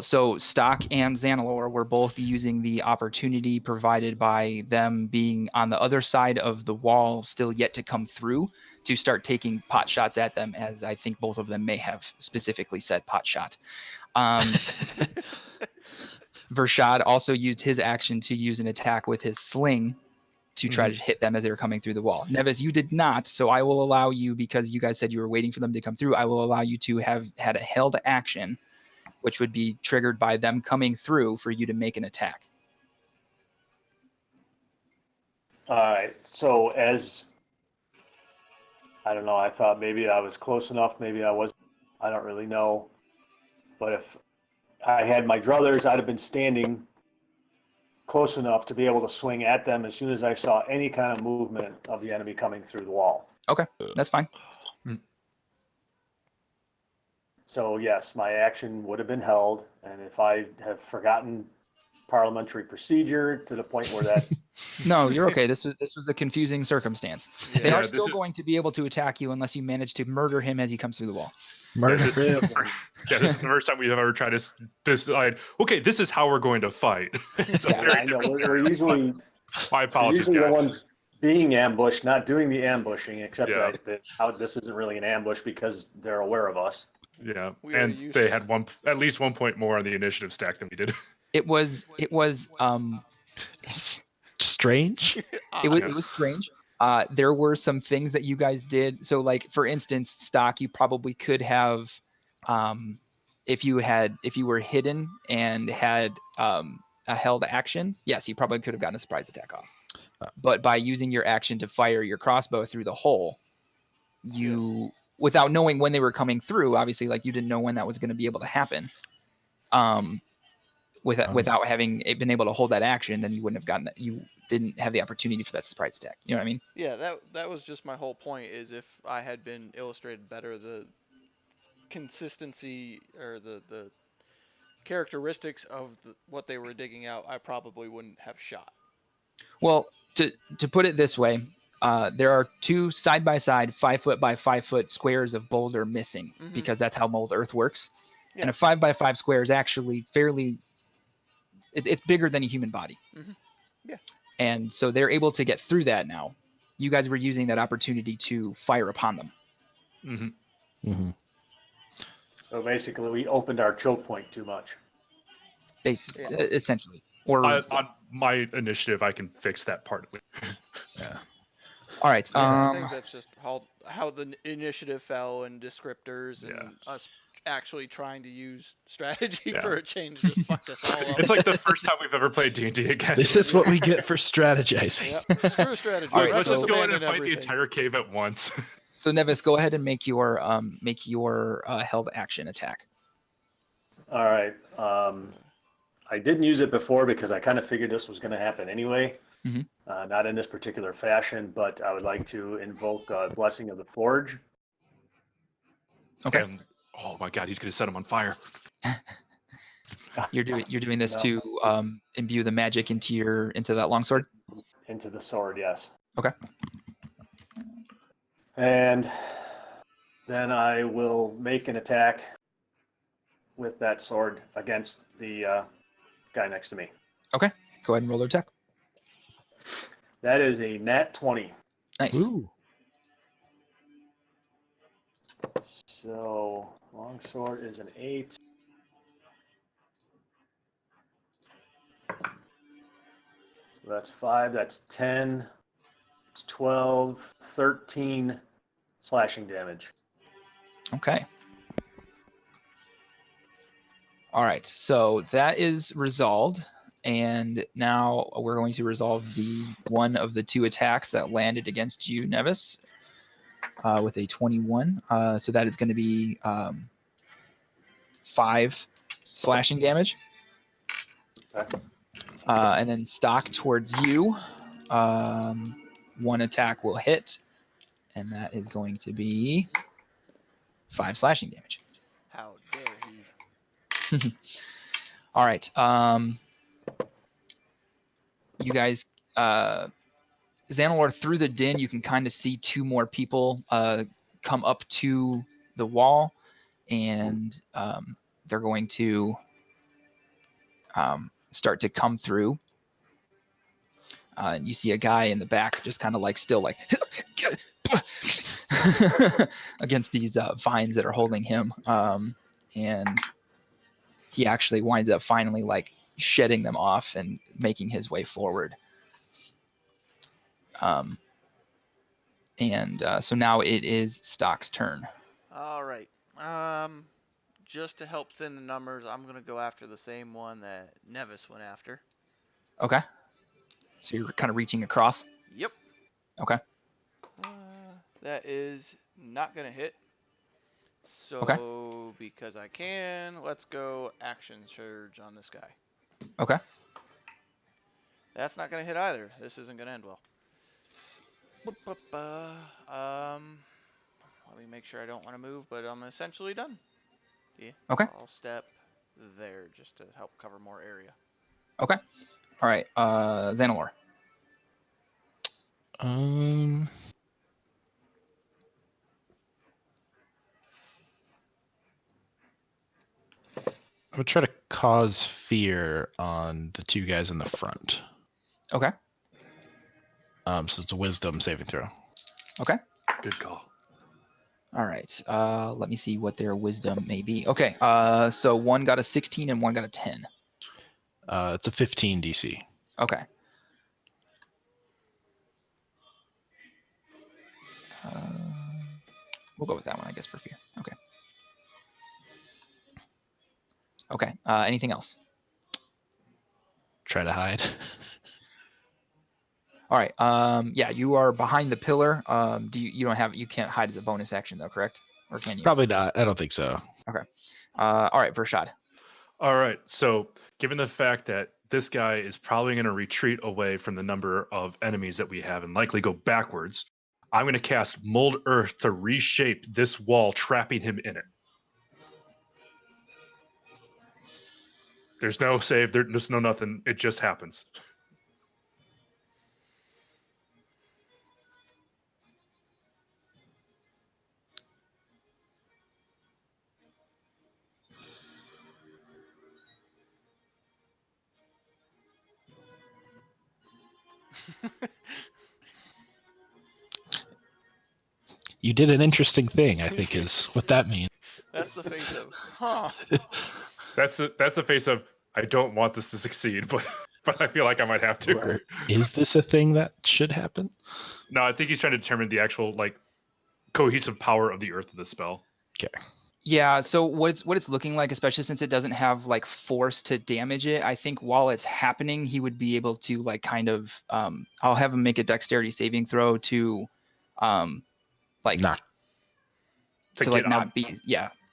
so Stock and Zanalor were both using the opportunity provided by them being on the other side of the wall, still yet to come through, to start taking pot shots at them, as I think both of them may have specifically said pot shot. Vershad also used his action to use an attack with his sling to try to hit them as they were coming through the wall. Nevis, you did not, so I will allow you, because you guys said you were waiting for them to come through, I will allow you to have had a held action, which would be triggered by them coming through for you to make an attack. All right. So I don't know, I thought maybe I was close enough, maybe I was. I don't really know. But if I had my druthers, I'd have been standing close enough to be able to swing at them as soon as I saw any kind of movement of the enemy coming through the wall. Okay, that's fine. So yes, my action would have been held, and if I have forgotten parliamentary procedure to the point where that No, you're okay. This was a confusing circumstance. Yeah. They are this still is- going to be able to attack you unless you manage to murder him as he comes through the wall. Murder this- him. This is the first time we've ever tried to decide. Okay, this is how we're going to fight. It's a Yeah, very I know different. we're usually My apologies, the guys. one being ambushed, not doing the ambushing, except Yeah. that how this isn't really an ambush because they're aware of us. Yeah, We are and used- they had at least 1 point more on the initiative stack than we did. it was Strange. it was strange. There were some things that you guys did. So, like, for instance, Stock, you probably could have, if you were hidden and had a held action, yes, you probably could have gotten a surprise attack off. But by using your action to fire your crossbow through the hole, without knowing when they were coming through, obviously, like, you didn't know when that was going to be able to happen. Without having been able to hold that action, then you wouldn't have gotten that. You didn't have the opportunity for that surprise attack. You know what I mean? Yeah, that was just my whole point. Is if I had been illustrated better, the consistency or the characteristics of what they were digging out, I probably wouldn't have shot. Well, to put it this way, there are two side by side 5 foot by 5 foot squares of boulder missing because that's how mold earth works. Yeah. And a 5 by 5 square is actually fairly. It's bigger than a human body. Yeah. And so they're able to get through that now. You guys were using that opportunity to fire upon them. So basically, we opened our choke point too much. Essentially. Or On my initiative, I can fix that part. Yeah. all right. I think that's just how the initiative fell and descriptors and us actually trying to use strategy for a change just fucked us all up. It's like the first time we've ever played D&D again. This is what we get for strategizing. Yep. Screw strategy. All right, Let's just go in and Abandon fight the everything. entire cave at once. So Nevis, go ahead and make your held action attack. All right. I didn't use it before because I kind of figured this was going to happen anyway. Not in this particular fashion, but I would like to invoke Blessing of the Forge. Okay. And, oh my god, he's going to set him on fire. You're doing this No. to imbue the magic into that longsword? Into the sword, yes. Okay. And then I will make an attack with that sword against the guy next to me. Okay. Go ahead and roll your attack. That is a nat 20. Nice. Ooh. So longsword is an 8. So that's 5, that's 10, it's 12, 13 slashing damage. Okay. All right, so that is resolved, and now we're going to resolve the one of the two attacks that landed against you, Nevis, with a 21. So that is going to be 5 slashing damage. Okay. And then Stock towards you. One attack will hit, and that is going to be 5 slashing damage. How dare he? All right. You guys, Xanalor, through the din, you can kind of see 2 more people come up to the wall, and they're going to start to come through. And you see a guy in the back just kind of like still like against these vines that are holding him. And he actually winds up finally like shedding them off and making his way forward. So now it is Stock's turn. All right. Just to help thin the numbers, I'm gonna go after the same one that Nevis went after. Okay. So you're kind of reaching across. Yep. Okay. That is not gonna hit. So Okay. because I can, let's go action surge on this guy. Okay. That's not gonna hit either. This isn't gonna end well. Let me make sure I don't want to move, but I'm essentially done. Yeah. Okay. I'll step there just to help cover more area. Okay. All right. Xanalor. I'm gonna try to cause fear on the 2 guys in the front. Okay. So it's a wisdom saving throw. Okay. Good call. All right. Let me see what their wisdom may be. Okay. So one got a 16 and one got a 10. It's a 15 DC. Okay. We'll go with that one, I guess, for fear. Okay. Okay. Anything else? Try to hide. All right. Yeah, you are behind the pillar. You can't hide as a bonus action though, correct? Or can you? Probably not. I don't think so. Okay. All right, Vershad. All right. So, given the fact that this guy is probably going to retreat away from the number of enemies that we have and likely go backwards, I'm going to cast Mold Earth to reshape this wall, trapping him in it. There's no save. There's no nothing. It just happens. You did an interesting thing, I think, is what that means. That's the face of, huh? That's the face of, I don't want this to succeed, but I feel like I might have to. Or is this a thing that should happen? No, I think he's trying to determine the actual cohesive power of the earth of the spell. Okay. Yeah, so what it's looking like, especially since it doesn't have like force to damage it, I think while it's happening, he would be able to like kind of I'll have him make a dexterity saving throw to Not not be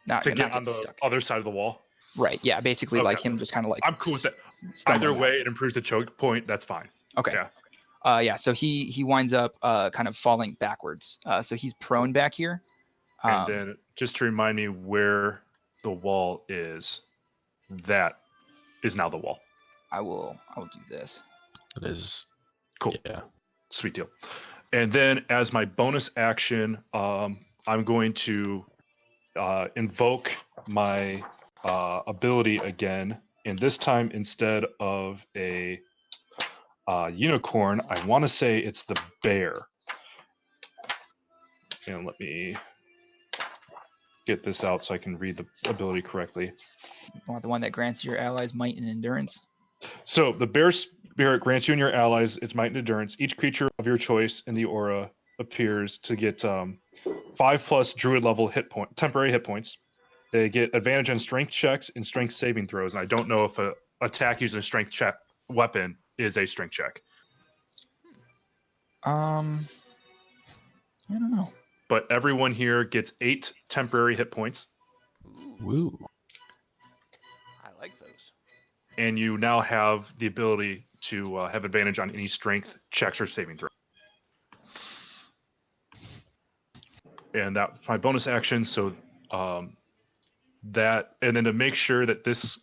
not to get not on the stuck. other side of the wall. Right. Yeah, basically like Okay. him just kind of like I'm cool with that. stumbling Either out. way, it improves the choke point. That's fine. Okay. Yeah. So he winds up kind of falling backwards. So he's prone back here. And then just to remind me where the wall is, that is now the wall. I will do this. It is Cool. Yeah. Sweet deal. And then as my bonus action, I'm going to invoke my ability again. And this time, instead of a unicorn, I want to say it's the bear. And let me get this out so I can read the ability correctly. You want the one that grants your allies might and endurance? So the bear spirit grants you and your allies its might and endurance. Each creature of your choice in the aura appears to get 5+ druid level temporary hit points. They get advantage on strength checks and strength saving throws. And I don't know if a attack using a strength check weapon is a strength check. I don't know. But everyone here gets 8 temporary hit points, Ooh, Woo. I like those. and you now have the ability to have advantage on any strength checks or saving throws. And that's my bonus action. So that, and then to make sure that this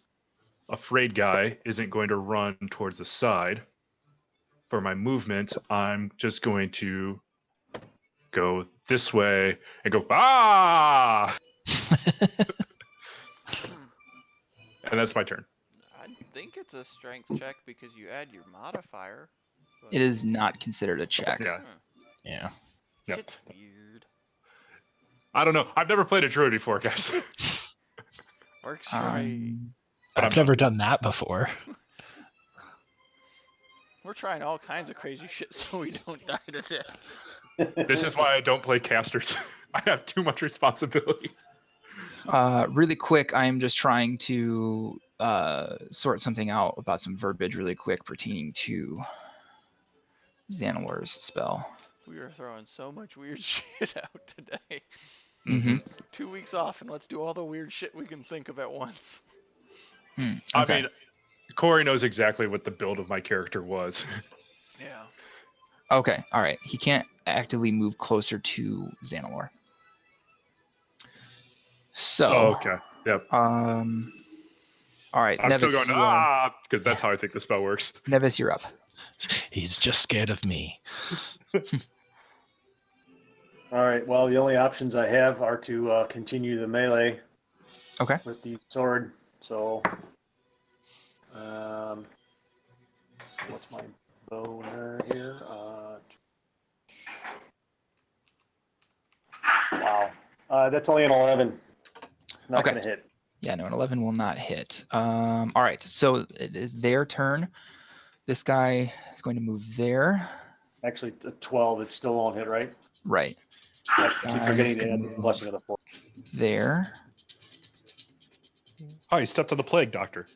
afraid guy isn't going to run towards the side for my movement, I'm just going to go this way and go, ah! And that's my turn. I think it's a strength check because you add your modifier. But... It is not considered a check. Yeah. Yeah. Yep. Shit's weird. I don't know. I've never played a druid before, guys. Works for me. But I've I'm never done that before. We're trying all kinds of crazy shit so we don't die to death. This is why I don't play casters. I have too much responsibility. Really quick, I'm just trying to sort something out about some verbiage really quick pertaining to Xanalor's spell. We are throwing so much weird shit out today. Mm-hmm. 2 weeks off and let's do all the weird shit we can think of at once. Okay. I mean, Corey knows exactly what the build of my character was. Yeah. Okay. All right. He can't actively move closer to Xanalor. So. Oh, okay. Yep. All right. I'm Nevis, still going, because that's how I think the spell works. Nevis, you're up. He's just scared of me. All right. Well, the only options I have are to continue the melee. Okay. With the sword. So, what's my bow here? Wow. That's only an 11. Not Okay. gonna hit. Yeah, no, an 11 will not hit. All right. So it is their turn. This guy is going to move there. Actually, a 12. It still won't hit, right? Right. I This keep guy forgetting is to gonna add the move blessing of the fourth. there. Oh, you stepped on the plague, Doctor.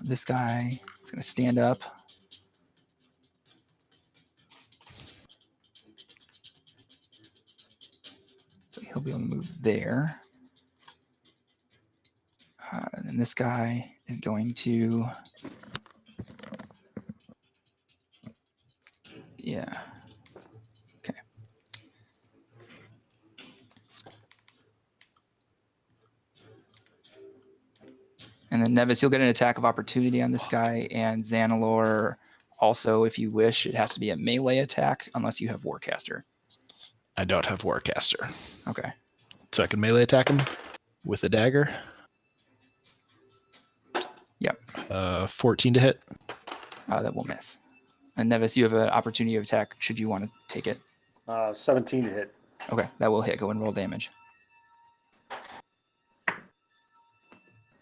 This guy is going to stand up. So he'll be able to move there. And then this guy is going to. Yeah. Okay. And then Nevis, you'll get an attack of opportunity on this guy, and Xanalor also, if you wish, it has to be a melee attack unless you have Warcaster. I don't have Warcaster. Okay. So I can melee attack him with a dagger. Yep. 14 to hit. That will miss. And Nevis, you have an opportunity of attack should you want to take it. 17 to hit. Okay, that will hit. Go and roll damage.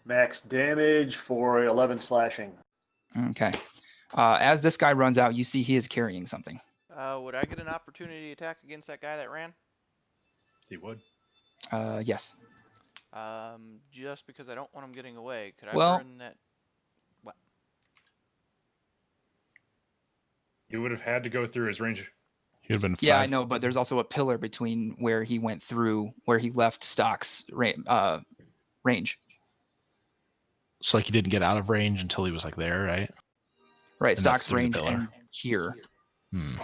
Max damage for 11 slashing. Okay. As this guy runs out, you see he is carrying something. Would I get an opportunity attack against that guy that ran? He would. Yes. Just because I don't want him getting away. Could I Well- burn that? What? You would have had to go through his range. He would have been Yeah, I 5. know, but there's also a pillar between where he went through, where he left Stock's range. So like he didn't get out of range until he was like there, right? Right, And that's Stock's through the range pillar. ends here. Hmm.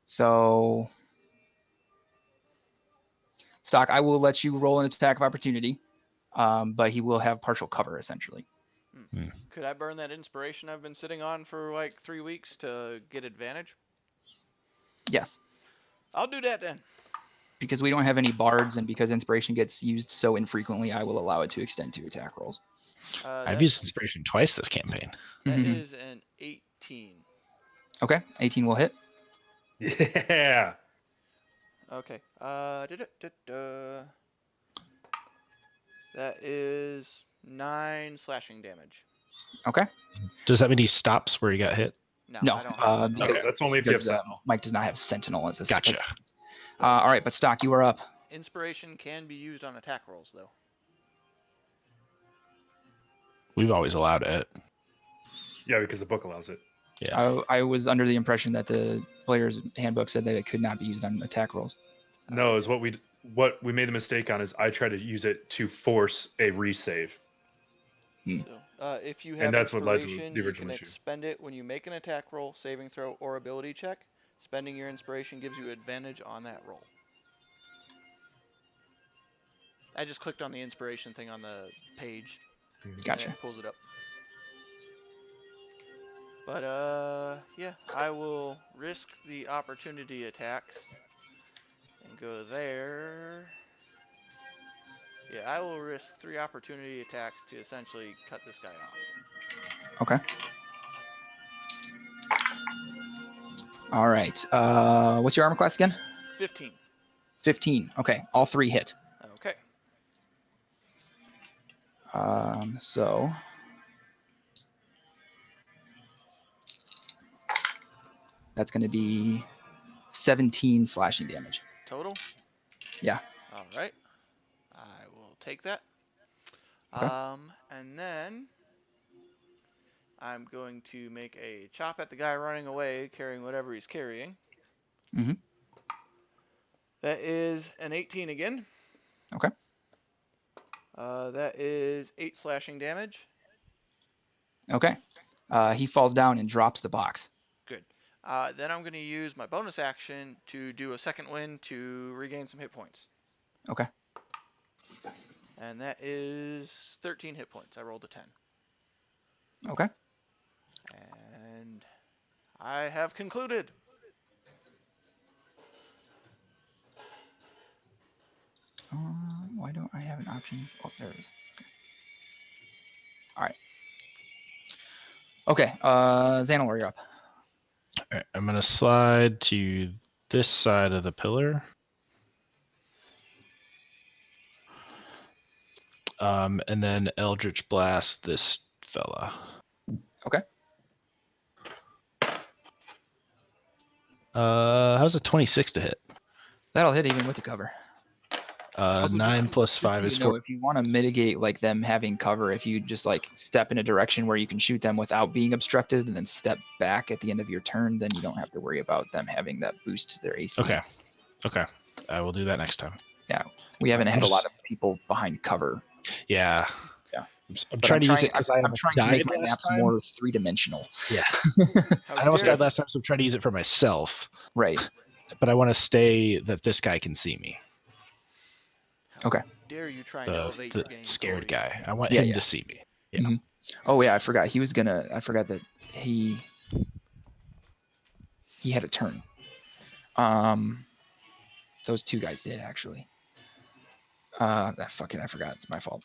So, Stock, I will let you roll an attack of opportunity, but he will have partial cover, essentially. Could I burn that inspiration I've been sitting on for like 3 weeks to get advantage? Yes, I'll do that then. because we don't have any bards, and because inspiration gets used so infrequently, I will allow it to extend to attack rolls. I've used inspiration twice this campaign. That is an 18. Okay, 18 will hit. Yeah. Okay. That is 9 slashing damage. Okay. Does that mean he stops where he got hit? No, No, I don't have because- Okay, that's only if you have Because Sentinel. Mike does not have Sentinel as a Gotcha. All right, but Stock, you are up. Inspiration can be used on attack rolls, though. We've always allowed it. Yeah, because the book allows it. Yeah. I was under the impression that the player's handbook said that it could not be used on attack rolls. No, is what we made the mistake on is I tried to use it to force a resave. So, if you And have that's what led to inspiration, the you original can issue. expend it when you make an attack roll, saving throw, or ability check. Spending your inspiration gives you advantage on that roll. I just clicked on the inspiration thing on the page. Gotcha. And it pulls it up. But yeah, I will risk the opportunity attacks and go there. Yeah, I will risk 3 opportunity attacks to essentially cut this guy off. Okay. All right. What's your armor class again? 15. 15. Okay. All 3 hit. Okay. So that's going to be 17 slashing damage. Total? Yeah. All right. I will take that. Okay. And then I'm going to make a chop at the guy running away, carrying whatever he's carrying. Mm-hmm. That is an 18 again. Okay. That is 8 slashing damage. Okay. He falls down and drops the box. Good. Then I'm going to use my bonus action to do a second wind to regain some hit points. Okay. And that is 13 hit points. I rolled a 10. Okay. And I have concluded. Why don't I have an option? Oh, there it is. Okay. All right. Okay. Xanilor, you're up. All right, I'm gonna slide to this side of the pillar. And then Eldritch Blast this fella. Okay. How's a 26 to hit? That'll hit even with the cover. Also, 9 plus just 5 so is you know, 4. if you want to mitigate like them having cover, if you just like step in a direction where you can shoot them without being obstructed, and then step back at the end of your turn, then you don't have to worry about them having that boost to their AC. Okay. I will do that next time. Yeah, we haven't had a lot of people behind cover. Yeah. Yeah. I'm But trying to use it because I'm trying to make my maps more 3-dimensional. Yeah. How I almost dare died last time, so I'm trying to use it for myself. Right. But I want to stay that this guy can see me. Okay. Dare you try and elevate The your game scared authority. guy. I want Yeah, him yeah. to see me. Yeah. Mhm. Oh yeah, I forgot. I forgot that he had a turn. Those 2 guys did actually. I forgot. It's my fault.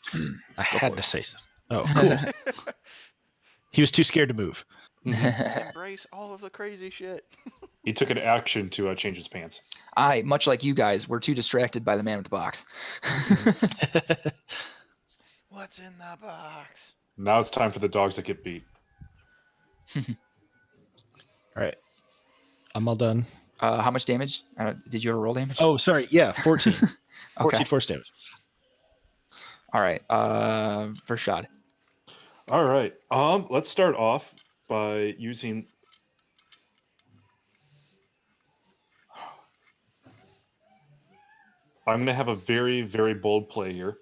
I Go had for to it. say so. Oh, cool. He was too scared to move. Embrace all of the crazy shit. He took an action to change his pants. I, much like you guys, were too distracted by the man with the box. What's in the box? Now it's time for the dogs that get beat. All right. I'm all done. How much damage? Did you ever roll damage? Oh, sorry. Yeah, 14. 14 Okay. force damage. All right. Vershad. All right. Let's start off by using. I'm going to have a very, very bold play here.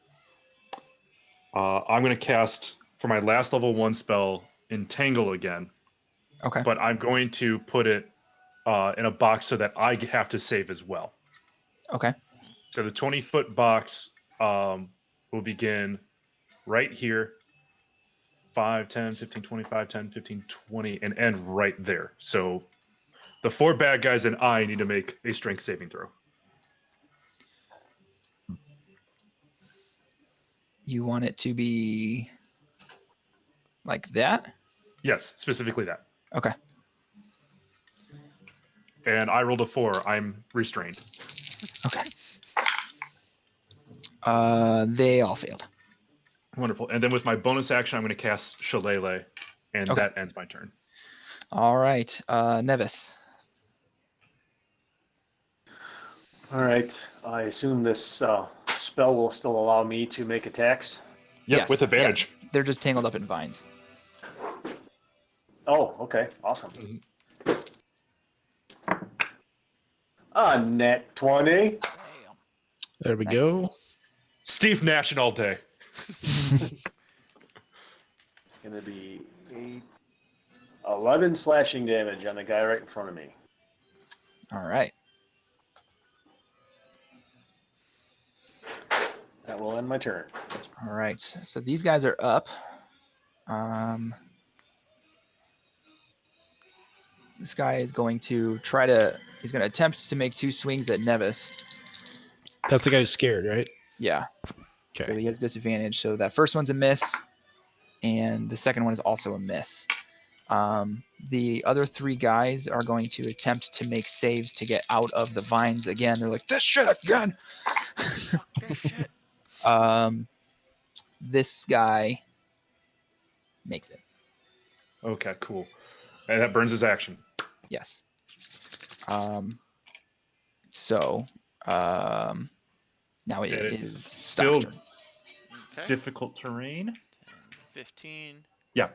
I'm going to cast for my last level 1 spell, Entangle again. Okay. But I'm going to put it in a box so that I have to save as well. Okay. So the 20-foot box will begin right here. 5, 10, 15, 25, 10, 15, 20, and end right there. So the 4 bad guys and I need to make a strength saving throw. You want it to be like that? Yes, specifically that. Okay. And I rolled a 4. I'm restrained. Okay. They all failed. Wonderful. And then with my bonus action, I'm going to cast Shillelagh, and Okay. that ends my turn. All right. Nevis. All right. I assume this spell will still allow me to make attacks. Yep, Yes, with advantage. yeah. They're just tangled up in vines. Oh, okay. Awesome. Net 20. Damn. There we Nice. go. Steve Nash all day. It's going to be 11 slashing damage on the guy right in front of me. All right. That will end my turn. All right. So these guys are up. This guy is going to he's going to attempt to make 2 swings at Nevis. That's the guy who's scared, right? Yeah. Okay. So he has disadvantage. So that first one's a miss, and the second one is also a miss. The other 3 guys are going to attempt to make saves to get out of the vines again. They're like, this shit again. Fuck this shit. This guy makes it. Okay, cool. And that burns his action. Yes. So now it And is it's Stock's still turn. Okay. difficult terrain. 10, 15. Yeah.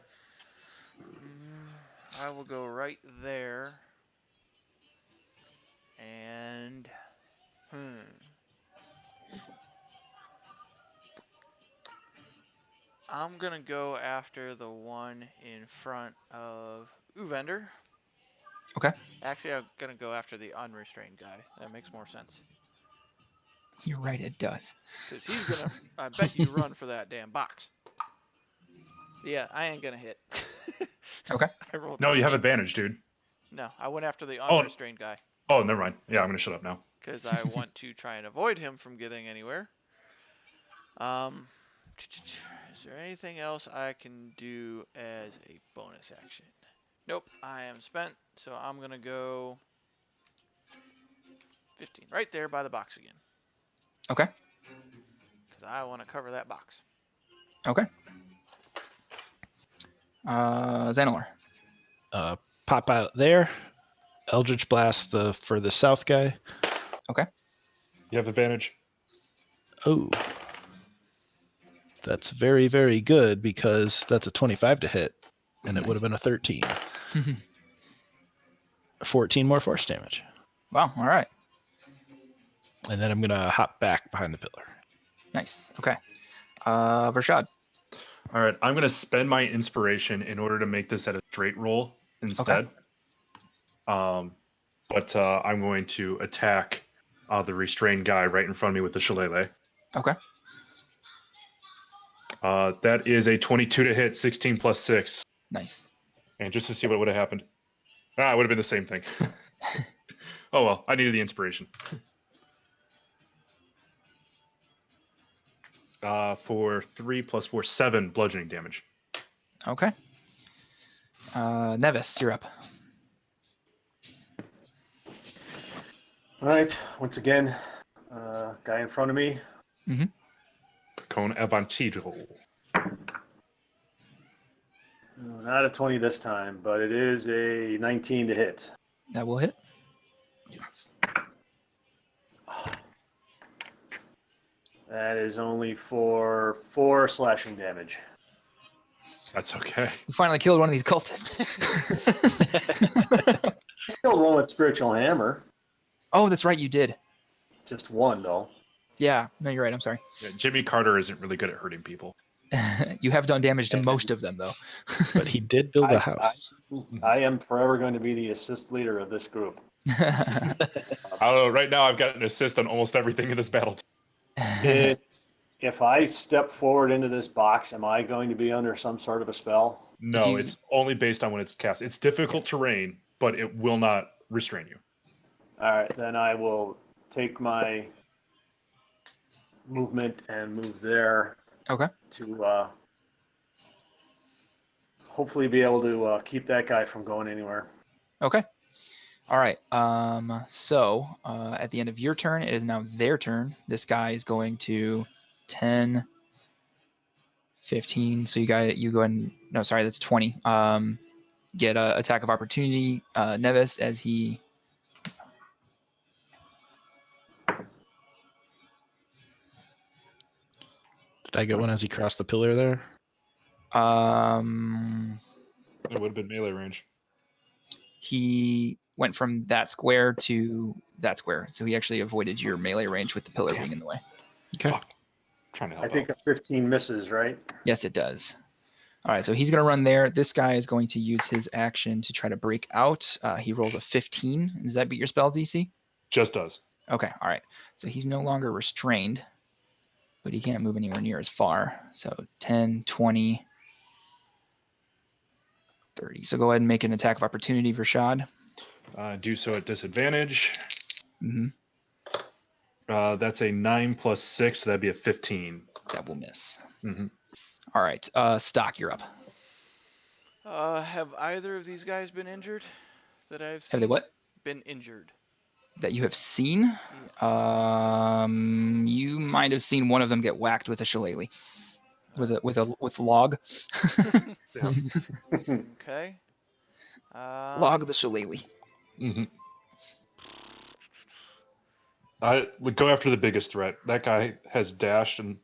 I will go right there. And I'm gonna go after the one in front of Uvender. Okay. Actually, I'm gonna go after the unrestrained guy. That makes more sense. You're right, it does. Because he's gonna, I bet you, run for that damn box. Yeah, I ain't gonna hit. Okay. I rolled No, you have 8. advantage, dude. No, I went after the Oh. unrestrained guy. Oh, never mind. Yeah, I'm gonna shut up now. Because I want to try and avoid him from getting anywhere. Is there anything else I can do as a bonus action? Nope, I am spent, so I'm gonna go 15, right there by the box again. Okay. Because I want to cover that box. Okay. Xanilor. Pop out there. Eldritch Blast for the south guy. You have advantage. Oh. That's very, very good because that's a 25 to hit, and it would have been a 13. 14 more force damage. Wow. All right. And then I'm going to hop back behind the pillar. Nice. Okay. Vershad. All right, I'm gonna spend my inspiration in order to make this at a straight roll instead. But I'm going to attack the restrained guy right in front of me with the shillelagh. Okay. That is a 22 to hit, 16 plus 6. Nice. And just to see what would have happened. It would have been the same thing. Oh well, I needed the inspiration. For 3 plus 4, 7 bludgeoning damage. Okay. Nevis, you're up. All right. Once again, guy in front of me. Con Avantido. Not a 20 this time, but it is a 19 to hit. That will hit. Yes. That is only for 4 slashing damage. That's okay. We finally killed one of these cultists. Killed one with spiritual hammer. Oh, that's right. You did. Just one though. Yeah. No, you're right. I'm sorry. Yeah, Jimmy Carter isn't really good at hurting people. You have done damage to most of them, though. But he did build a house. I am forever going to be the assist leader of this group. I don't know. Right now, I've got an assist on almost everything in this battle. If I step forward into this box, am I going to be under some sort of a spell? No, it's only based on when it's cast. It's difficult terrain, but it will not restrain you. All right, then I will take my movement and move there. Okay. To hopefully be able to keep that guy from going anywhere. Okay. All right. So at the end of your turn, it is now their turn. This guy is going to 10, 15. So you go ahead and, no, sorry, that's 20. Get a attack of opportunity, Nevis, as he. Did I get one as he crossed the pillar there? It would have been melee range. He went from that square to that square, so he actually avoided your melee range with the pillar being in the way. Okay. Fuck. Trying to help I think out. a 15 misses, right? Yes, it does. All right, so he's going to run there. This guy is going to use his action to try to break out. He rolls a 15. Does that beat your spell DC? Just does. Okay, all right. So he's no longer restrained, but he can't move anywhere near as far. So 10, 20, 30. So go ahead and make an attack of opportunity for Shad. Do so at disadvantage. Mm-hmm. That's a 9 plus 6, so that'd be a 15. That will miss. Mhm. All right, Stock, you're up. Have either of these guys been injured that I've seen? Have they what? Been injured. That you have seen? You might have seen one of them get whacked with a shillelagh. With log. Yeah. Okay. Log the shillelagh. Mhm. I would go after the biggest threat. That guy has dashed and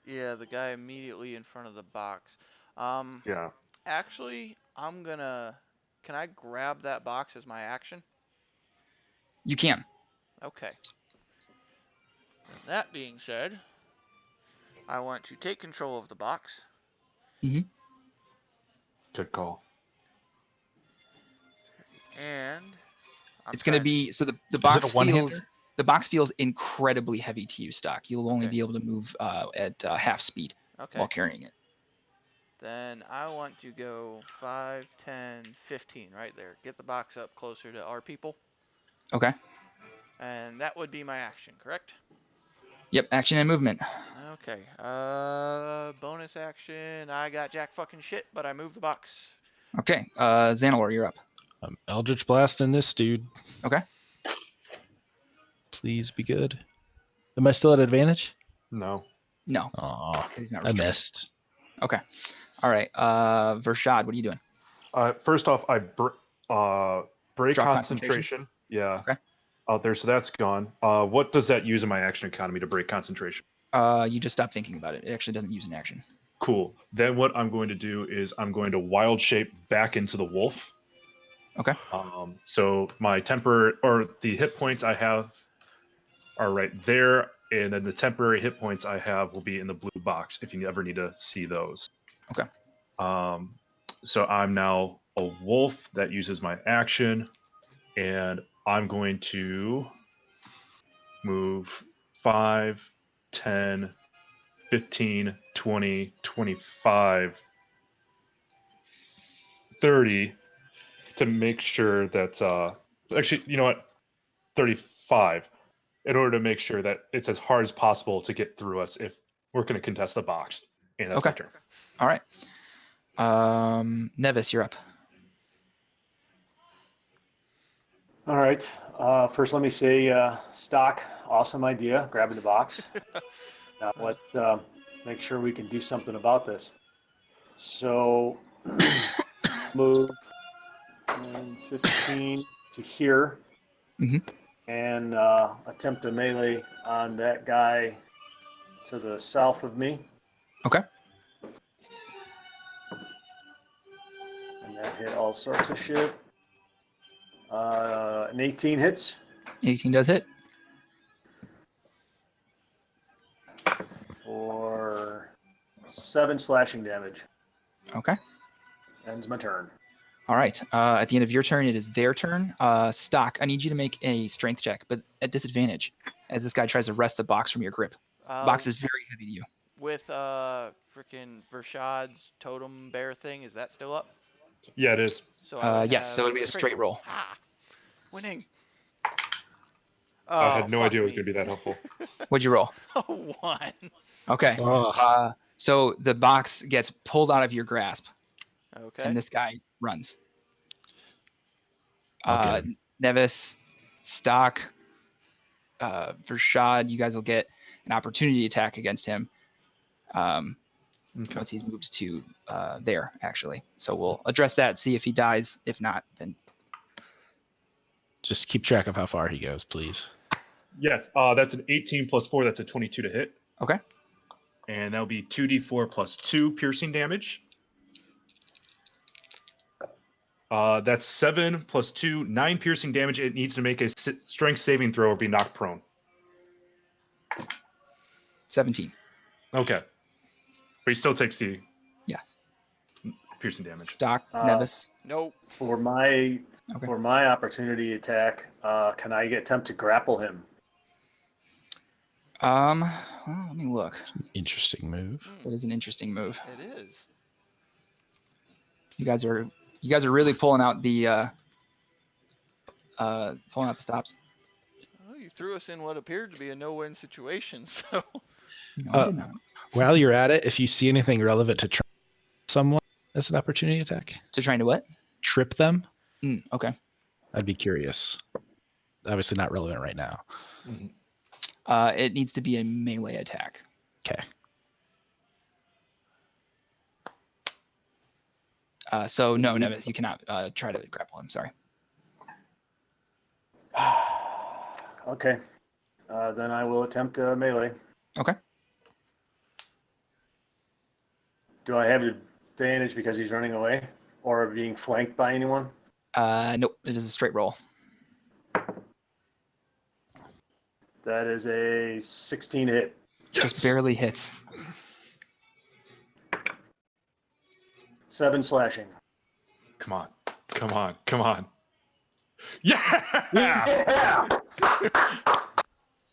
Yeah, the guy immediately in front of the box. yeah. Actually, I'm gonna. Can I grab that box as my action? You can. Okay. And that being said, I want to take control of the box. Good call. And It's going to be so the Is box it a one-hander? feels the box feels incredibly heavy to you, Stock. You'll only Okay. be able to move at half speed Okay. while carrying it. Then I want to go 5, 10, 15 right there. Get the box up closer to our people. Okay. And that would be my action, correct? Yep. Action and movement. Okay. Bonus action. I got jack fucking shit, but I moved the box. Okay. Xanalor, you're up. I'm Eldritch Blasting this dude. Okay. Please be good. Am I still at advantage? No. No, Aw, he's not I restrained. missed. Okay. All right. Vershad, what are you doing? First off, I break Draw concentration. Yeah. Okay. Out there, so that's gone. What does that use in my action economy to break concentration? You just stop thinking about it. It actually doesn't use an action. Cool. Then what I'm going to do is I'm going to wild shape back into the wolf. Okay. So my temporary or the hit points I have are right there, and then the temporary hit points I have will be in the blue box if you ever need to see those. Okay. So I'm now a wolf that uses my action, and I'm going to move 5, 10, 15, 20, 25, 30 to make sure that actually, you know what? 35 in order to make sure that it's as hard as possible to get through us if we're going to contest the box. And that's my Okay. turn. All right. Nevis, you're up. All right. First, let me say, Stock, awesome idea, grabbing the box. Now let's make sure we can do something about this. So, move 15 to here, Mhm. and attempt a melee on that guy to the south of me. Okay. And that hit all sorts of shit. An 18 hits. 18 does hit. For 7 slashing damage. Okay. Ends my turn. All right. At the end of your turn, it is their turn. Stock, I need you to make a strength check, but at disadvantage, as this guy tries to wrest the box from your grip. Box is very heavy to you. With freaking Vershad's totem bear thing, is that still up? Yeah, it is. So I would Yes, have so it'd be a straight roll. Winning. I had Oh, no fuck idea it was me. going to be that helpful. What'd you roll? A 1. Okay. Oh, So the box gets pulled out of your grasp, Okay. and this guy runs. I'll get him. Nevis, Stock, Vershad, you guys will get an opportunity attack against him. Okay. Once he's moved to there, actually. So we'll address that, see if he dies. If not, then Just keep track of how far he goes, please. Yes, that's an 18 plus 4. That's a 22 to hit. okay. and that'll be 2d4 plus 2 piercing damage. That's 7 plus 2, 9 piercing damage. It needs to make a strength saving throw or be knocked prone. 17. Okay. But he still takes the Yes. piercing damage. Stock, Uh, Nevis. Nope. For my Okay. opportunity attack, can I attempt to grapple him? Well, let me look. Interesting move. That is an interesting move. It is. You guys are really pulling out the stops. Well, you threw us in what appeared to be a no-win situation, so. No, I did not. While you're at it, if you see anything relevant to trip someone as an opportunity attack, To trying to what? trip them, Okay. I'd be curious. Obviously not relevant right now. Mhm. It needs to be a melee attack. Okay. So no, Nevis, you cannot try to grapple him. Sorry. Okay. Then I will attempt melee. Okay. Do I have advantage because he's running away or being flanked by anyone? Nope. It is a straight roll. That is a 16 hit. Just barely hits. 7 slashing. Come on. Come on. Come on. Yeah! Yeah!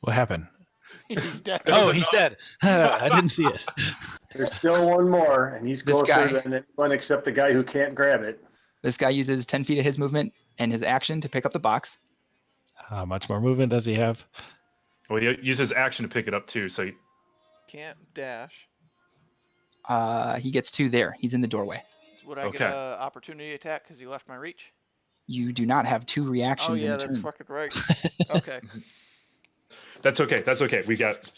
What happened? He's dead. Oh, he's dead. I didn't see it. There's still one more, and he's This closer guy- than anyone except the guy who can't grab it. This guy uses 10 feet of his movement and his action to pick up the box. How much more movement does he have? Well, he uses action to pick it up too, so Can't dash. He gets 2 there. He's in the doorway. Would I get Okay. a opportunity attack because he left my reach? You do not have 2 reactions Oh in yeah, a that's turn. fucking right. Okay. that's okay. That's okay. We got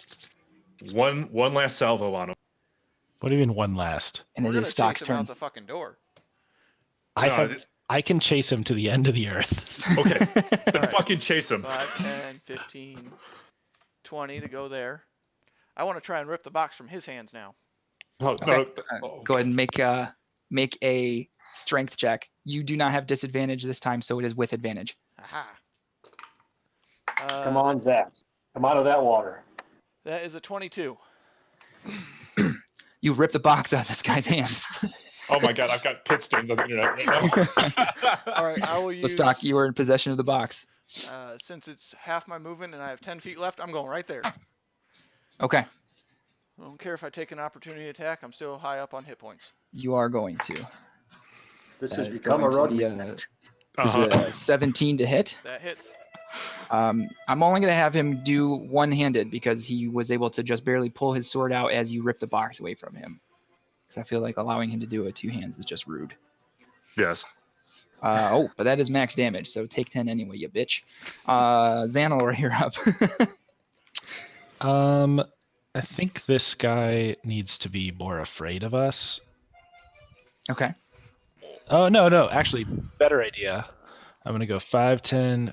one last salvo on him. What do you mean one last? And We're it gonna is Stock's chase him turn. out the fucking door. I can chase him to the end of the earth. Okay. Then Alright. fucking chase him. 5, 10, 15, 20 to go there. I want to try and rip the box from his hands now. Oh, Okay. no. Go ahead and make a strength check. You do not have disadvantage this time, so it is with advantage. Aha. Come on, Zach. Come out of that water. That is a 22. You rip the box out of this guy's hands. Oh my god, I've got pit stains on the internet right now. All right, I will So use. Stock, you are in possession of the box. Since it's half my movement and I have 10 feet left, I'm going right there. Okay. I don't care if I take an opportunity attack. I'm still high up on hit points. You are going to. This That has is become a going to rugby be match. This is a 17 to hit. That hits. I'm only going to have him do one-handed because he was able to just barely pull his sword out as you rip the box away from him. Because I feel like allowing him to do it 2 hands is just rude. Yes. But that is max damage, so take 10 anyway, you bitch. Xanilor, you're up. I think this guy needs to be more afraid of us. Okay. Oh, no. Actually, better idea. I'm going to go 5, 10,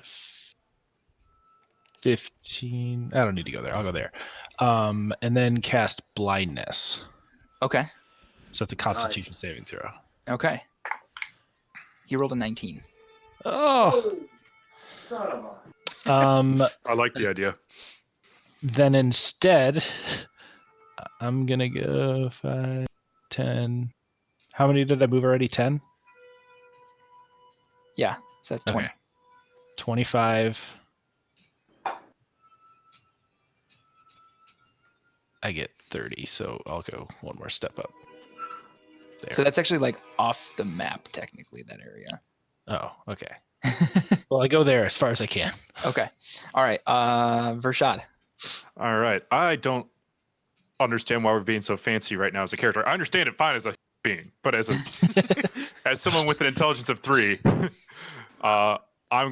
15. I don't need to go there. I'll go there. And then cast blindness. Okay. So it's a constitution saving throw. Okay. He rolled a 19. Oh. Son of a... I like the idea. Then instead, I'm going to go 5, 10. How many did I move already? 10? Yeah, so that's 20. Okay. 25. I get 30, so I'll go one more step up. There. So that's actually like off the map, technically, that area. Oh, okay. Well, I go there as far as I can. Okay. All right. Vershad. All right. I don't understand why we're being so fancy right now as a character. I understand it fine as a being, but as someone with an intelligence of 3, I'm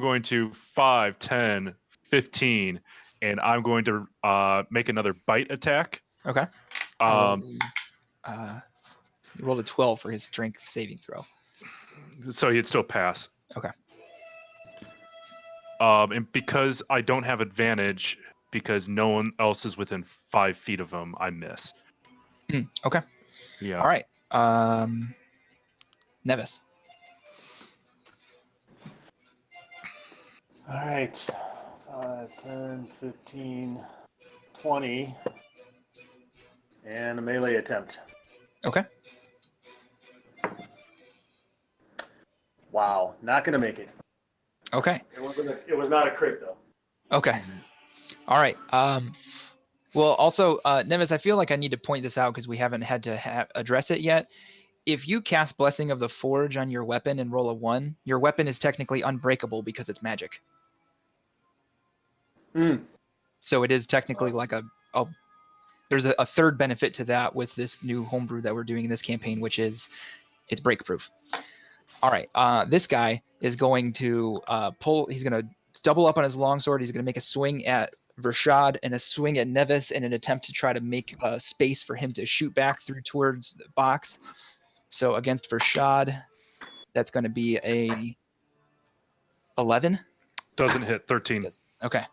going to 5, 10, 15, and I'm going to make another bite attack. Okay. He rolled a 12 for his strength saving throw. So he'd still pass. Okay. And because I don't have advantage, because no one else is within 5 feet of him, I miss. Okay. Yeah. All right. Nevis. All right. 5, 10, 15, 20. And a melee attempt. Okay. Wow. Not going to make it. Okay. It was not a crit, though. Okay. All right. Well, also, Nevis, I feel like I need to point this out because we haven't had to address it yet. If you cast Blessing of the Forge on your weapon and roll a 1, your weapon is technically unbreakable because it's magic. So it is technically like there's a third benefit to that with this new homebrew that we're doing in this campaign, which is it's break proof. All right. This guy is going to he's going to double up on his longsword. He's going to make a swing at Vershad and a swing at Nevis in an attempt to try to make space for him to shoot back through towards the box. So against Vershad, that's going to be a 11. Doesn't hit. 13. Okay.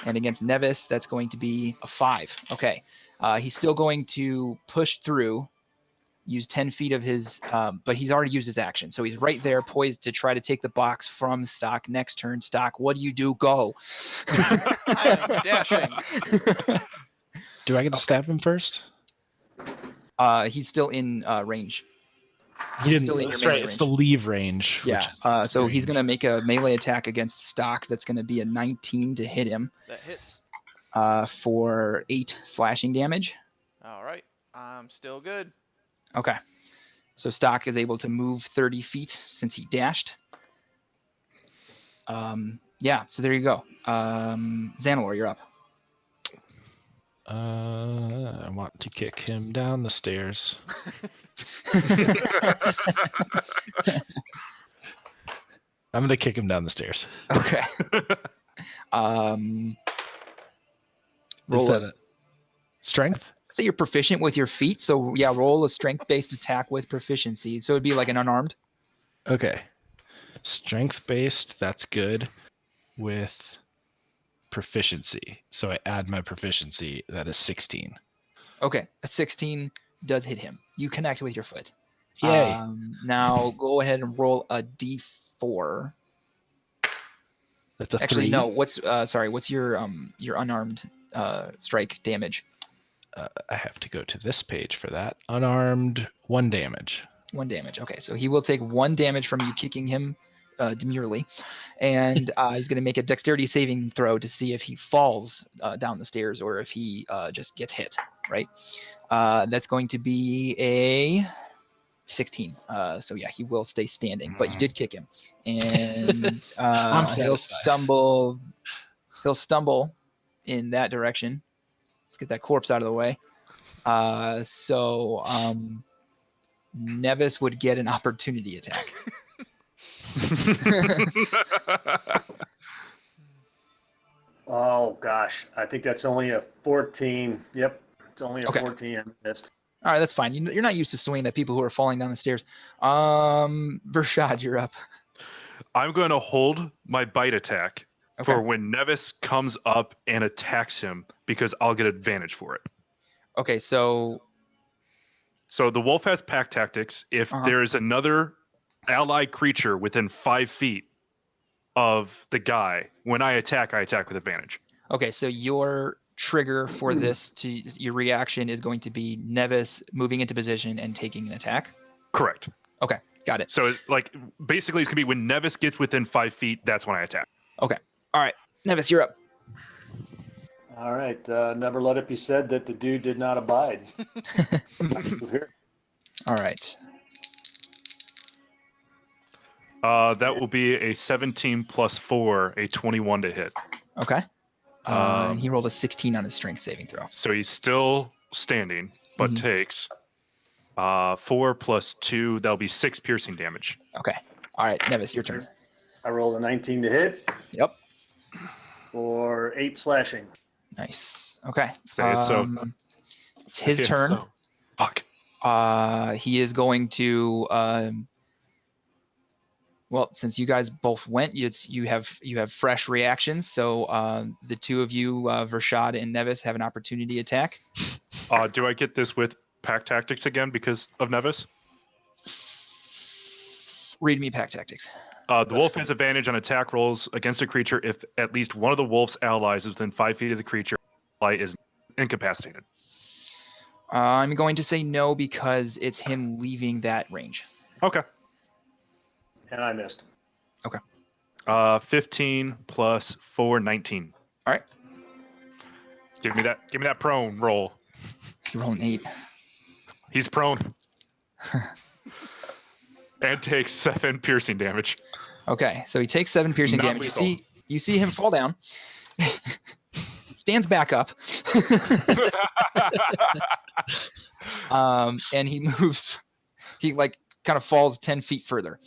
And against Nevis, that's going to be a 5. Okay. He's still going to push through, use 10 feet of his, but he's already used his action. So he's right there poised to try to take the box from Stock. Next turn, Stock, what do you do? Go. I am dashing. Do I get to stab him first? He's still in range. He didn't. Still in your That's melee right. It's range. the leave range. Yeah. So he's going to make a melee attack against Stock. That's going to be a 19 to hit him. That hits. For 8 slashing damage. All right. I'm still good. Okay. So Stock is able to move 30 feet since he dashed. Yeah, so there you go. Xanalor, you're up. I want to kick him down the stairs. I'm going to kick him down the stairs. Okay. Roll Is that a strength? say you're proficient with your feet, so yeah, roll a strength-based attack with proficiency. So it'd be like an unarmed. Okay. Strength-based, that's good. With proficiency. So I add my proficiency. That is 16. Okay, a 16 does hit him. You connect with your foot. Yay. Now go ahead and roll a d4. That's a Actually, 3. no. What's your unarmed strike damage? I have to go to this page for that. Unarmed, 1 damage. 1 damage. Okay, so he will take 1 damage from you kicking him demurely, and he's going to make a dexterity saving throw to see if he falls down the stairs or if he just gets hit. Right. That's going to be a 16. So yeah, he will stay standing, but you did kick him, and he'll stumble. He'll stumble in that direction. Let's get that corpse out of the way. So Nevis would get an opportunity attack. Oh, gosh. I think that's only a 14. Yep. It's only a Okay. 14 I missed. All right, that's fine. You're not used to swinging at people who are falling down the stairs. Vershad, you're up. I'm going to hold my bite attack Okay. for when Nevis comes up and attacks him because I'll get advantage for it. Okay, so the wolf has pack tactics. If there is another allied creature within 5 feet of the guy, when I attack with advantage. Okay, so your trigger for your reaction is going to be Nevis moving into position and taking an attack? Correct. Okay, got it. So, basically it's going to be when Nevis gets within 5 feet, that's when I attack. Okay. All right. Nevis, you're up. All right. Never let it be said that the dude did not abide. All right. That will be a 17 plus 4, a 21 to hit. Okay. And he rolled a 16 on his strength saving throw. So he's still standing, but takes 4 plus 2. That'll be 6 piercing damage. Okay. All right, Nevis, your turn. I rolled a 19 to hit. Yep. For 8 slashing. Nice. Okay. Say it so. It's his Say it turn. so. Fuck. He is going to. Well, since you guys both went, you have fresh reactions. So the two of you, Vershad and Nevis, have an opportunity attack. Do I get this with pack tactics again because of Nevis? Read me pack tactics. The wolf has advantage on attack rolls against a creature if at least one of the wolf's allies is within 5 feet of the creature. Ally is incapacitated. I'm going to say no because it's him leaving that range. Okay. And I missed. 15 plus 4, 19. All right. Give me that prone roll. You roll an 8. He's prone. And takes 7 piercing damage. Okay, so he takes 7 piercing damage. Non-lethal. You see him fall down. Stands back up. And he moves. He like kind of falls 10 feet further.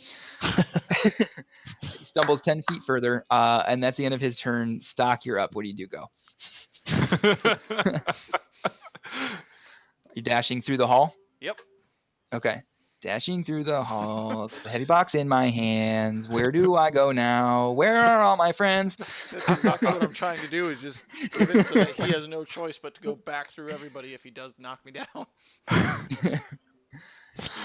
He stumbles 10 feet further, and that's the end of his turn. Stock, you're up. What do you do? Go. You're dashing through the hall? Yep. Okay. Dashing through the hall. Heavy box in my hands. Where do I go now? Where are all my friends? That's exactly what I'm trying to do, is just give it so that he has no choice but to go back through everybody if he does knock me down.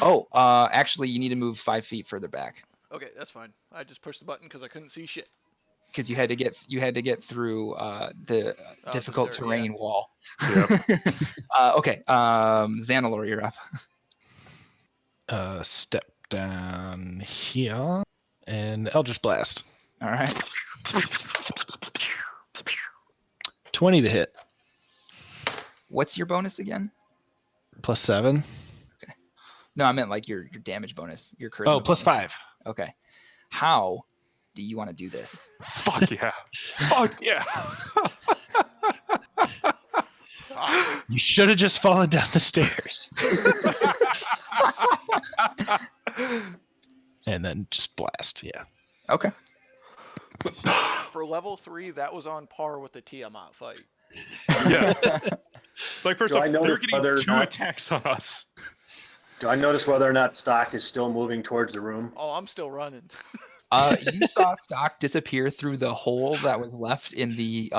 Oh, actually, you need to move 5 feet further back Okay, that's fine. I just pushed the button because I couldn't see shit. because you had to get through the difficult through there, terrain wall. Yep. Okay, Xanalor, you're up. Step down here and Eldritch Blast. All right. 20 to hit. What's your bonus again? Plus 7. No, I meant like your damage bonus. Your charisma. Oh, plus bonus. 5. Okay. How do you want to do this? Fuck yeah. Fuck yeah. You should have just fallen down the stairs. And then just blast. Yeah. Okay. For level 3, that was on par with the Tiamat fight. Yes. Like, first Do off, I know they're getting whether or 2 not- attacks on us. Do I notice whether or not Stock is still moving towards the room? Oh, I'm still running. You saw Stock disappear through the hole that was left in the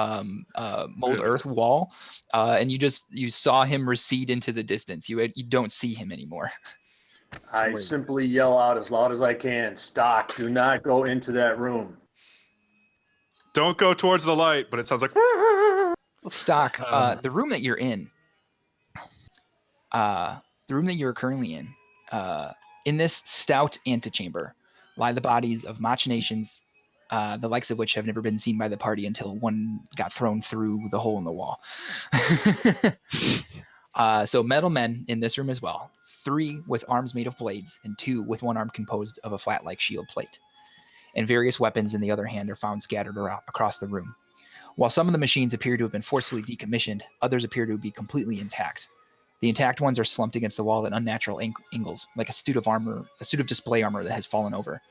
mold earth wall, and you saw him recede into the distance. You don't see him anymore. I simply yell out as loud as I can, Stock, do not go into that room. Don't go towards the light, but it sounds like. Stock, the room that you're in, the room that you're currently in this stout antechamber, lie the bodies of machinations, the likes of which have never been seen by the party until one got thrown through the hole in the wall. So metal men in this room as well. 3 with arms made of blades, and 2 with one arm composed of a flat-like shield plate. And various weapons in the other hand are found scattered around across the room. While some of the machines appear to have been forcefully decommissioned, others appear to be completely intact. The intact ones are slumped against the wall at unnatural angles, like a suit of display armor that has fallen over.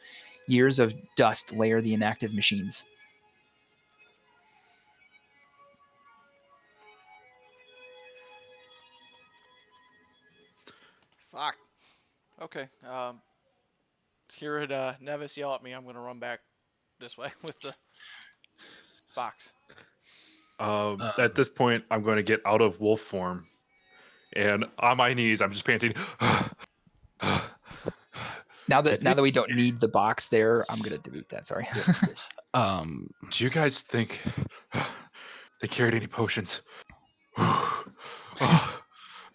Years of dust layer the inactive machines. Fuck. Okay. Hearing Nevis yell at me, I'm going to run back this way with the box. At this point, I'm going to get out of wolf form. And on my knees, I'm just panting. Now that we don't need the box there, I'm gonna delete that. Sorry. Do you guys think they carried any potions?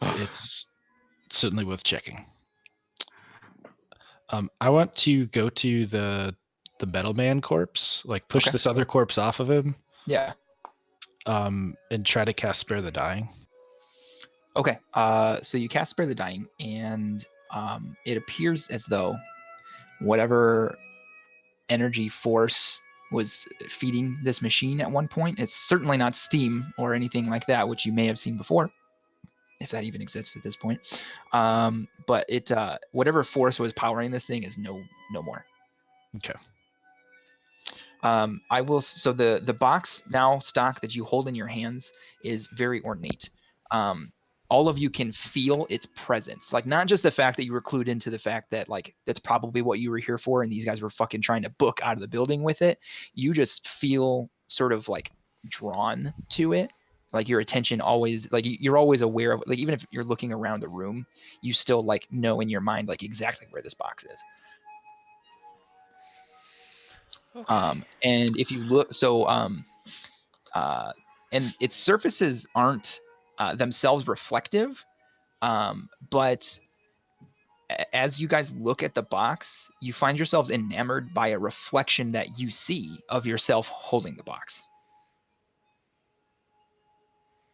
It's certainly worth checking. I want to go to the metal man corpse, like push Okay. this other corpse off of him, Yeah. and try to cast Spare the Dying. Okay. So you cast Spare the Dying, and it appears as though whatever energy force was feeding this machine at one point, it's certainly not steam or anything like that, which you may have seen before, if that even exists at this point. But it whatever force was powering this thing is no more. Okay. I will. So the box now stock that you hold in your hands is very ornate. All of you can feel its presence, like not just the fact that you were clued into the fact that like that's probably what you were here for, and these guys were fucking trying to book out of the building with it. You just feel sort of like drawn to it, like your attention always, like you're always aware of, like even if you're looking around the room, you still like know in your mind like exactly where this box is. Okay. And if you look, and its surfaces aren't themselves reflective, but as you guys look at the box, you find yourselves enamored by a reflection that you see of yourself holding the box.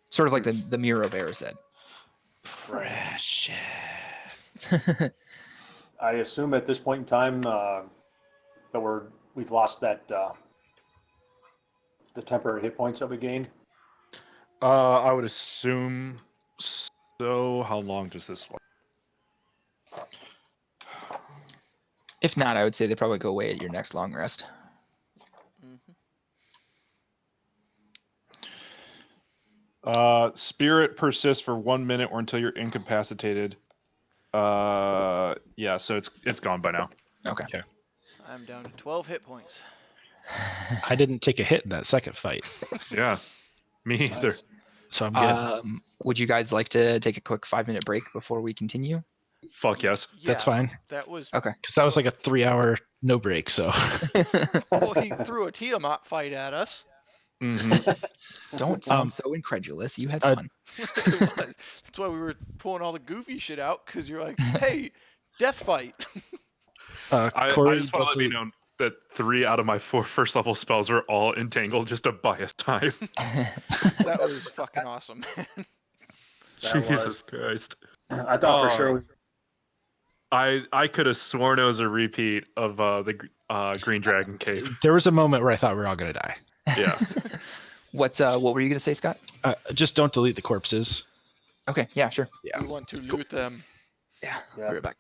Sort of like the mirror of Erised. Precious. I assume at this point in time that we've lost that the temporary hit points that we gained. I would assume so. How long does this last? If not, I would say they probably go away at your next long rest. Spirit persists for 1 minute or until you're incapacitated. Yeah, so it's gone by now. Okay. I'm down to 12 hit points. I didn't take a hit in that second fight, Yeah, me either. so I'm good. Would you guys like to take a quick 5-minute break before we continue? Fuck yes. Yeah, That's fine. That was Okay. Because that was like a 3-hour no break. So well, he threw a Tiamat fight at us. Mm-hmm. Don't sound so incredulous. You had uh, fun. It was. That's why we were pulling all the goofy shit out, because you're like, hey, death fight. I Corey, just want to let you know that 3 out of my 4 first level spells are all entangled just to buy us time. That was fucking awesome. Jesus Christ. I thought for sure. I could have sworn it was a repeat of the Green Dragon Cave. there was a moment where I thought we were all gonna die. Yeah. What were you gonna say, Scott? Just don't delete the corpses. Okay, yeah, sure. Yeah. We want to loot them. Yeah, Yeah. I'll be right back.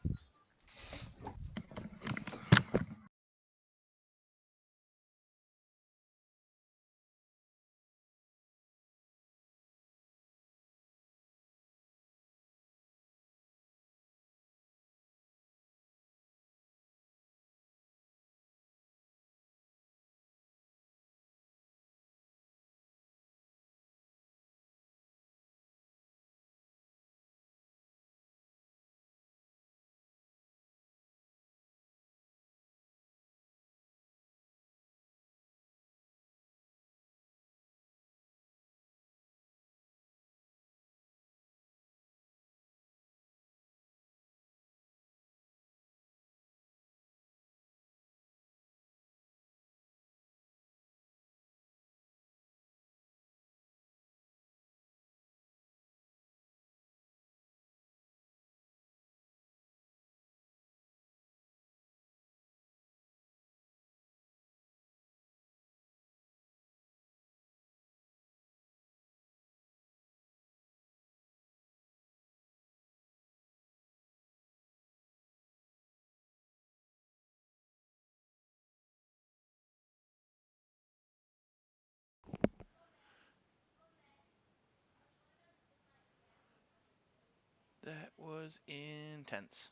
That was intense.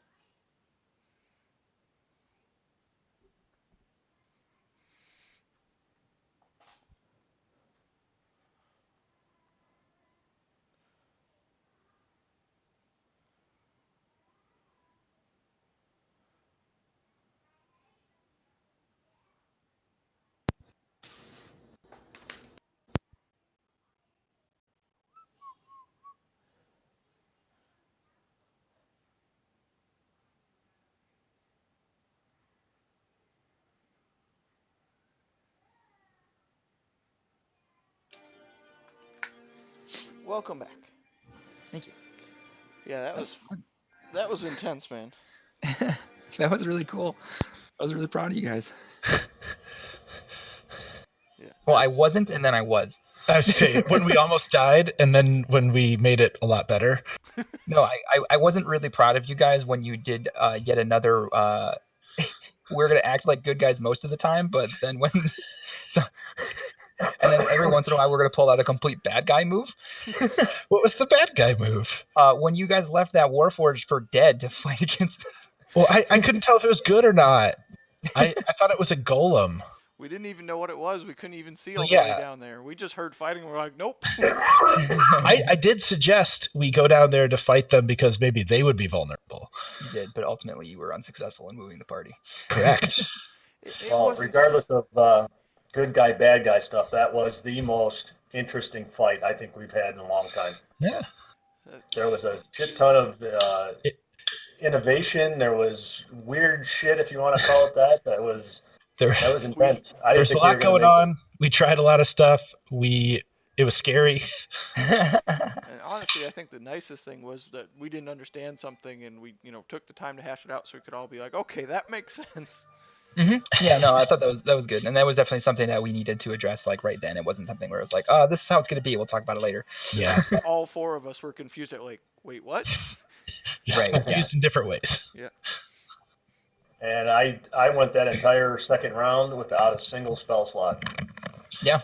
Welcome back. Thank you. Yeah, That was fun. that was intense, man. That was really cool. I was really proud of you guys. Yeah. Well, I wasn't, and then I was. I was saying when we almost died, and then when we made it a lot better. No, I wasn't really proud of you guys when you did yet another. We're gonna act like good guys most of the time, but then when and then every once in a while we're gonna pull out a complete bad guy move. What was the bad guy move? When you guys left that Warforged for dead to fight against. Well, I couldn't tell if it was good or not. I thought it was a golem. We didn't even know what it was. We couldn't even see Well, all the way yeah. down there. We just heard fighting. We're like, nope. I did suggest we go down there to fight them because maybe they would be vulnerable. You did, but ultimately you were unsuccessful in moving the party. Correct. It Well, wasn't. regardless of good guy, bad guy stuff, that was the most interesting fight I think we've had in a long time. Yeah. There was a shit ton of It- innovation. There was weird shit, if you want to call it that. That was There, intense. I didn't there's a think we were lot going to going make on. We tried a lot of stuff. It was scary. And honestly, I think the nicest thing was that we didn't understand something, and we, took the time to hash it out, so we could all be like, okay, that makes sense. Yeah, no, I thought that was good, and that was definitely something that we needed to address like right then. It wasn't something where it was like, oh, this is how it's going to be. We'll talk about it later. Yeah. All four of us were confused at like, wait, what? Just Right, yeah. used in different ways. Yeah. And I went that entire second round without a single spell slot. Yeah.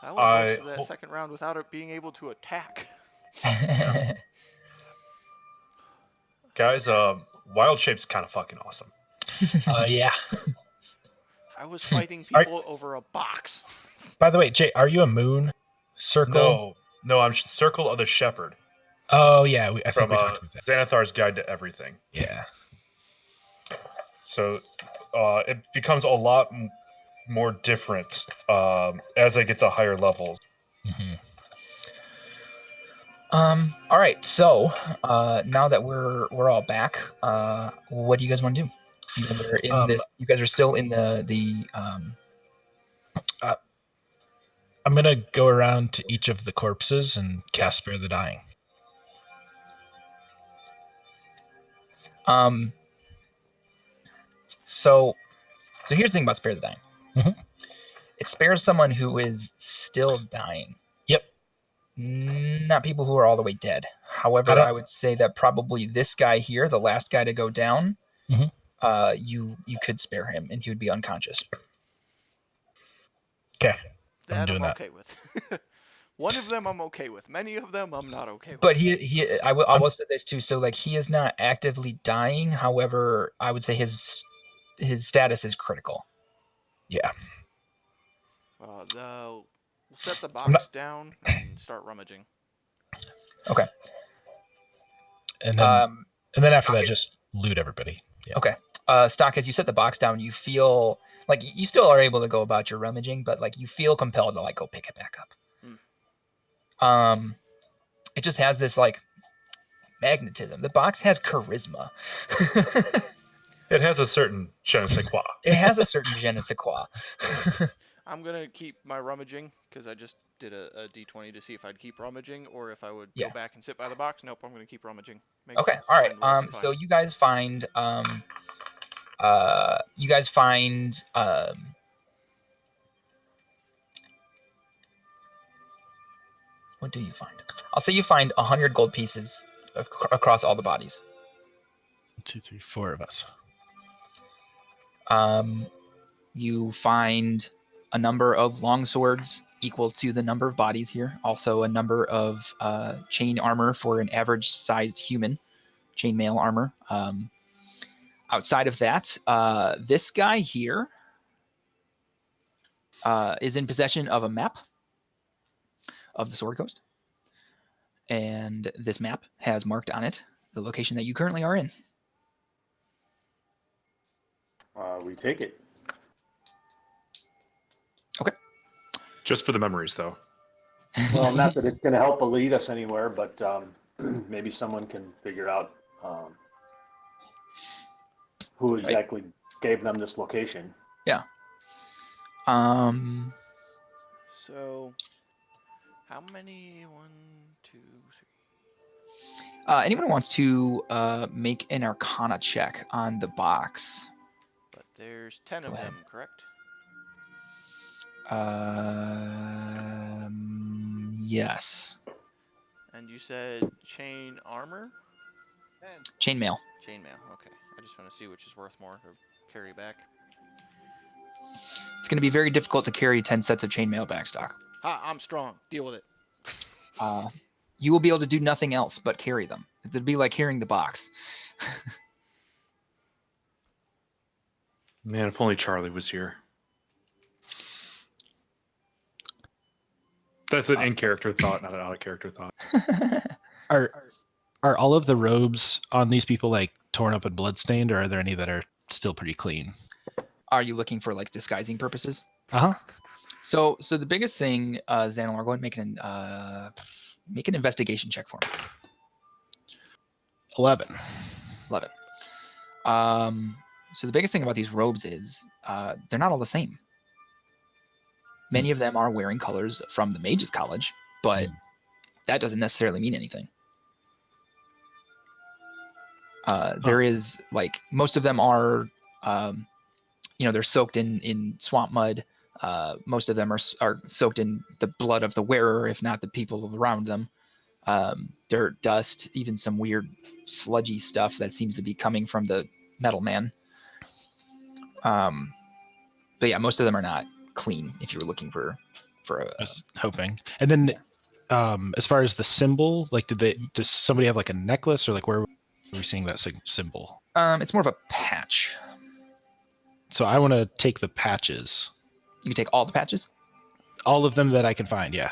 I went most of that second round without it being able to attack. Guys, Wild Shape's kind of fucking awesome. Yeah. I was fighting people over a box. By the way, Jay, are you a moon circle? No, I'm Circle of the Shepherd Oh, yeah. I think from we talked about that. Xanathar's Guide to Everything. Yeah. So it becomes a lot more different as I get to higher levels. Mm-hmm. All right. So now that we're all back, what do you guys want to do? You guys are in this. You guys are still in the. I'm gonna go around to each of the corpses and cast Spare the Dying. So here's the thing about Spare the Dying. Mhm. It spares someone who is still dying. Yep. Not people who are all the way dead. However, I would say that probably this guy here, the last guy to go down, Mhm. You could spare him and he would be unconscious. Okay. That doing I'm that. okay with. One of them I'm okay with. Many of them I'm not okay with. But I will say this too. So like he is not actively dying. However, I would say his status is critical. Yeah. We'll set the box down and start rummaging. Okay. And then after that, just loot everybody. Yeah. Okay. Stock, as you set the box down, you feel like you still are able to go about your rummaging, but like you feel compelled to like go pick it back up. It just has this like magnetism. The box has charisma. It has a certain je ne sais quoi. It has a certain je ne sais quoi. I'm gonna keep my rummaging because I just did a d20 to see if I'd keep rummaging or if I would go back and sit by the box. Nope, I'm gonna keep rummaging. Okay, all right. So you guys find what do you find? I'll say you find 100 gold pieces across all the bodies. 1, 2, 3, 4 of us. You find a number of long swords equal to the number of bodies here. Also a number of chain armor for an average sized human. Chainmail armor. Outside of that, this guy here is in possession of a map of the Sword Coast. And this map has marked on it the location that you currently are in. We take it. Okay. Just for the memories, though. Well, not that it's going to help lead us anywhere, but maybe someone can figure out who exactly gave them this location. Yeah. So, how many? 1, 2, 3. Anyone wants to make an Arcana check on the box? But there's 10 of them, correct? Yes. And you said chain armor? Chainmail. Chainmail, okay. I just want to see which is worth more to carry back. It's going to be very difficult to carry 10 sets of chainmail back, Stock. Ha, I'm strong. Deal with it. You will be able to do nothing else but carry them. It'd be like carrying the box. Man, if only Charlie was here. That's an in-character thought, not an out-of-character thought. Are all of the robes on these people like torn up and bloodstained, or are there any that are still pretty clean? Are you looking for like disguising purposes? Uh-huh. So the biggest thing, Xanilor, go ahead and make an investigation check for me. 11. 11. So the biggest thing about these robes is they're not all the same. Many of them are wearing colors from the Mages College, but that doesn't necessarily mean anything. There is like most of them are, they're soaked in swamp mud. Most of them are soaked in the blood of the wearer, if not the people around them. Dirt, dust, even some weird sludgy stuff that seems to be coming from the metal man. But yeah, most of them are not clean. If you were looking for I was hoping. And then, as far as the symbol, like, does somebody have like a necklace, or like where are we seeing that symbol? it's more of a patch. So I want to take the patches, You can take all the patches. all of them that I can find. Yeah.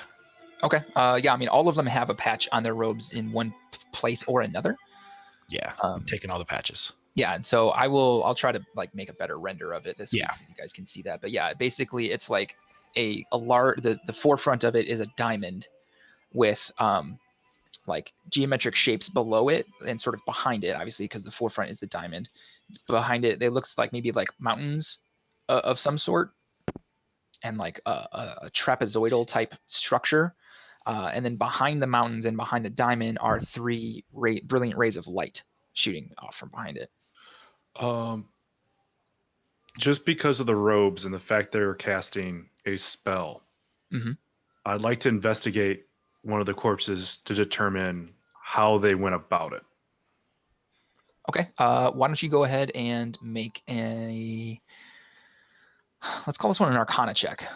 Okay. Yeah, I mean, all of them have a patch on their robes in one place or another. Yeah. I'm taking all the patches. Yeah, and so I'll try to like make a better render of it this Yeah. week so you guys can see that. But yeah, basically it's like a large, the forefront of it is a diamond with like geometric shapes below it and sort of behind it, obviously, because the forefront is the diamond. Behind it, it looks like maybe like mountains of some sort, and like a trapezoidal type structure. And then behind the mountains and behind the diamond are three brilliant rays of light shooting off from behind it. Just because of the robes and the fact they're casting a spell, Mhm. I'd like to investigate one of the corpses to determine how they went about it. Okay. Why don't you go ahead and make a, let's call this one an Arcana check.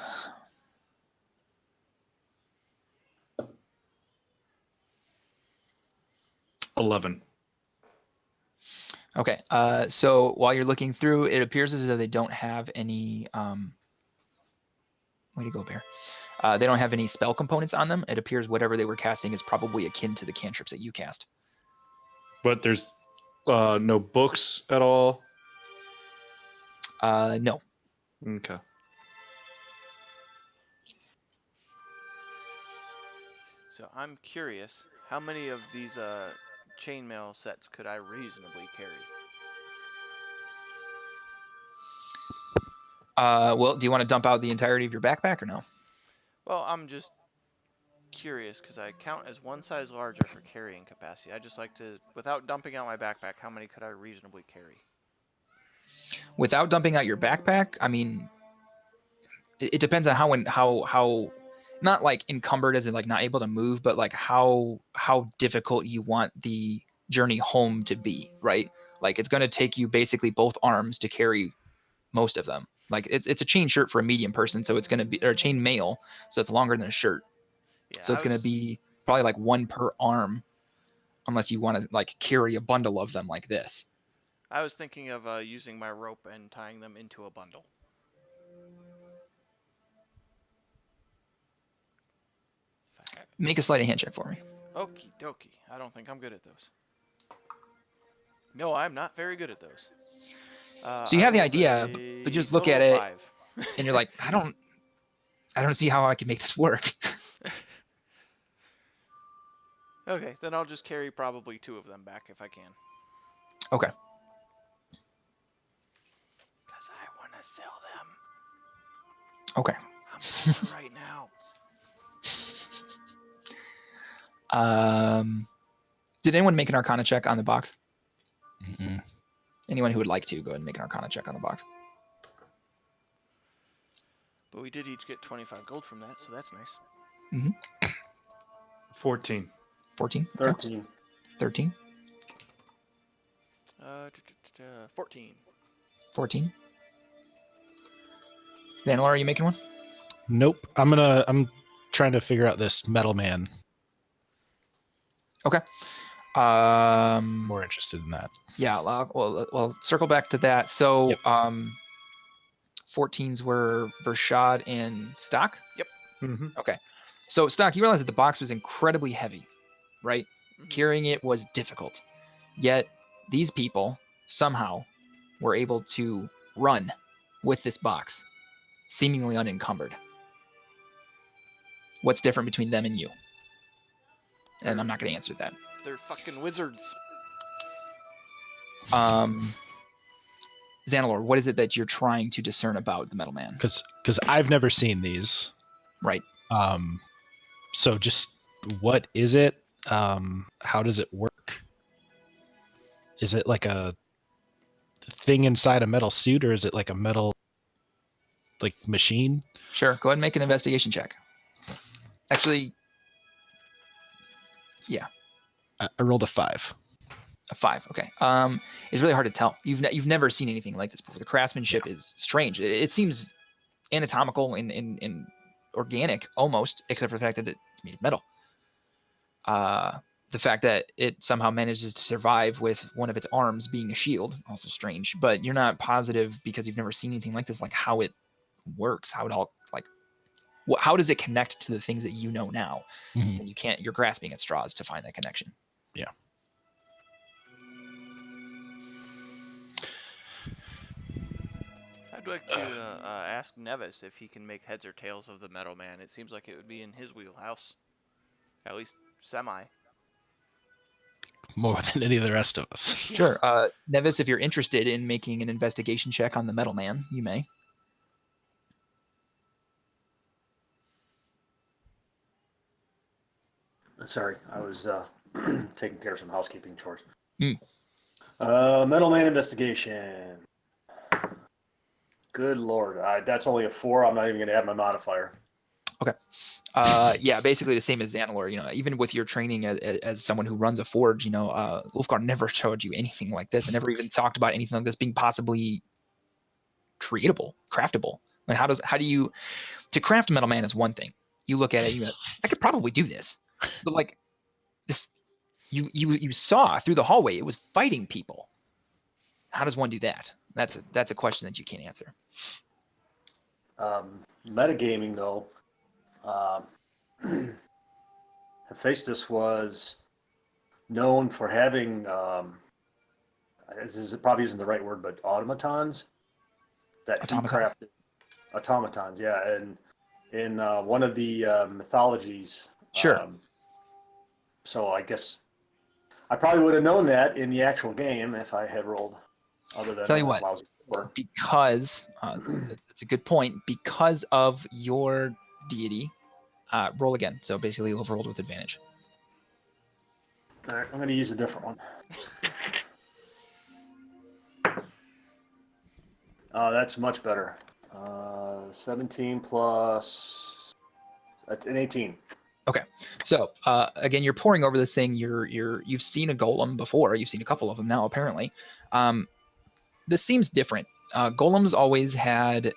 $11. Okay. So while you're looking through, it appears as though they don't have any. Way to go, Bear. They don't have any spell components on them. It appears whatever they were casting is probably akin to the cantrips that you cast. But there's no books at all. No. Okay. So I'm curious, how many of these chainmail sets could I reasonably carry? Well, do you want to dump out the entirety of your backpack or no? Well, I'm just curious because I count as one size larger for carrying capacity. I just like to, without dumping out my backpack, how many could I reasonably carry? Without dumping out your backpack, I mean, it depends on how not like encumbered as in like not able to move, but like how difficult you want the journey home to be, right? Like it's going to take you basically both arms to carry most of them. Like it's a chain shirt for a medium person, so it's going to be, or a chain mail, so it's longer than a shirt. Yeah, So it's going to be probably like one per arm, unless you want to like carry a bundle of them like this. I was thinking of using my rope and tying them into a bundle. Make a sleight of hand check for me. Okie dokie. I don't think I'm good at those. No, I'm not very good at those. So you have the idea, but just look at it, and you're like, I don't see how I can make this work. Okay, then I'll just carry probably 2 of them back if I can. Okay. Because I want to sell them. Okay. I'm poor right now. Did anyone make an Arcana check on the box? Mm-mm. Anyone who would like to go ahead and make an Arcana check on the box? But we did each get 25 gold from that, so that's nice. 14. 14? 13. 13? 14. 14? Xanilor, are you making one? Nope. I'm trying to figure out this metal man. Okay. More interested in that. Yeah, well, circle back to that. So, Yep. 14s were Vershad and Stock? Mm-hmm. Okay. So, Stock, you realize that the box was incredibly heavy, right? Mhm. Carrying it was difficult. Yet, these people somehow were able to run with this box, seemingly unencumbered. What's different between them and you? And I'm not going to answer that. They're fucking wizards. Xanalor, what is it that you're trying to discern about the Metal Man? Because I've never seen these. Right. So just what is it? How does it work? Is it like a thing inside a metal suit, or is it like a metal like machine? Sure. Go ahead and make an investigation check. Actually, yeah, I rolled a 5. a 5. Okay. It's really hard to tell. You've never seen anything like this before. The craftsmanship is strange. It seems anatomical and organic almost, except for the fact that it's made of metal. The fact that it somehow manages to survive with one of its arms being a shield, also strange. But you're not positive because you've never seen anything like this, like how it works, how it all like. How does it connect to the things that you know now? Mhm. And you can't. You're grasping at straws to find that connection. Yeah. I'd like to ask Nevis if he can make heads or tails of the Metal Man. It seems like it would be in his wheelhouse, at least semi. More than any of the rest of us. Sure. Nevis, if you're interested in making an investigation check on the Metal Man, you may. Sorry, I was taking care of some housekeeping chores. Mm. Metal Man investigation. Good lord, that's only a 4. I'm not even going to add my modifier. Okay. Yeah, basically the same as Xanalor. You know, even with your training as someone who runs a forge, you know, Ulfgar never showed you anything like this, and never even talked about anything like this being possibly creatable, craftable. Like, how do you to craft Metal Man is one thing. You look at it, you go, I could probably do this, but like this, you saw through the hallway, it was fighting people. How does one do that? That's a question that you can't answer. Metagaming, though, Hephaestus was known for having, this probably isn't the right word, but automatons that he Automatons? crafted. Automatons, yeah. And in one of the mythologies. Sure. So I guess I probably would have known that in the actual game if I had rolled other than Tell you a what, lousy 4. because that's a good point. Because of your deity, roll again. So basically, you'll have rolled with advantage. All right, I'm going to use a different one. That's much better. 17 plus that's an 18. Okay, so again, you're pouring over this thing. You've seen a golem before. You've seen a couple of them now, apparently. This seems different. Golems always had.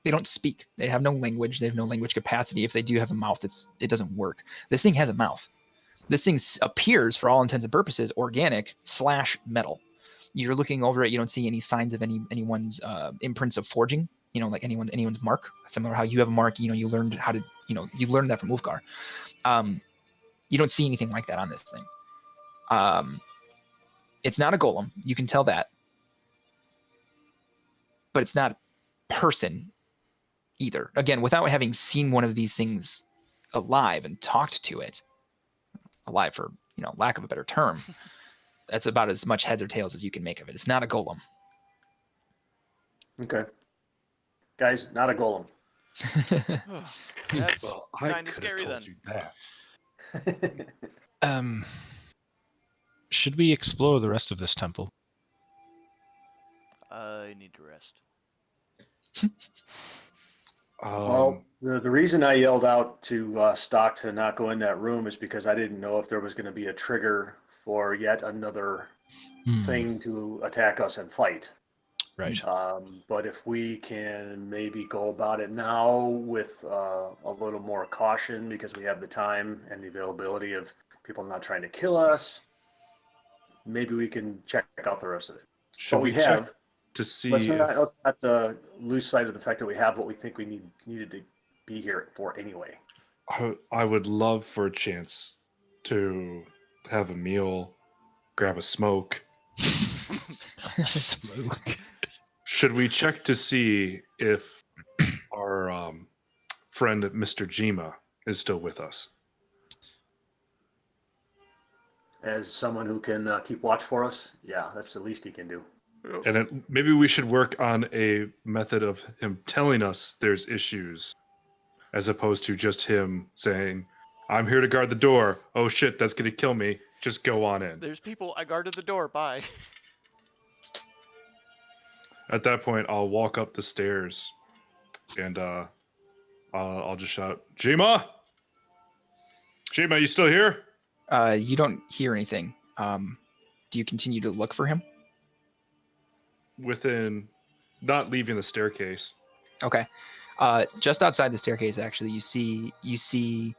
They don't speak. They have no language. They have no language capacity. If they do have a mouth, it doesn't work. This thing has a mouth. This thing appears, for all intents and purposes, organic / metal. You're looking over it. You don't see any signs of anyone's imprints of forging. You know, like anyone's mark. Similar to how you have a mark. You know, you learned how to. You know, you learned that from Ulfgar. You don't see anything like that on this thing. It's not a golem. You can tell that, but it's not a person either. Again, without having seen one of these things alive and talked to it, alive for lack of a better term, that's about as much heads or tails as you can make of it. It's not a golem. Okay. Guys, not a golem. That's Well, I kind of could have scary told then. you that. Should we explore the rest of this temple? I need to rest. Well, the reason I yelled out to Stock to not go in that room is because I didn't know if there was going to be a trigger for yet another thing to attack us and fight. Right. But if we can maybe go about it now with a little more caution because we have the time and the availability of people not trying to kill us, maybe we can check out the rest of it. Should But we have, check to see let's if not lose sight of the fact that we have what we think we needed to be here for anyway. I would love for a chance to have a meal, grab a smoke. Smoke. Should we check to see if our friend Mr. Jima is still with us? As someone who can keep watch for us, yeah, that's the least he can do. And maybe we should work on a method of him telling us there's issues, as opposed to just him saying, "I'm here to guard the door. Oh shit, that's gonna kill me. Just go on in." There's people. I guarded the door. Bye. At that point, I'll walk up the stairs, and I'll just shout, "Jima, Jima, you still here?" You don't hear anything. Do you continue to look for him? Within, not leaving the staircase. Okay. Just outside the staircase, actually, you see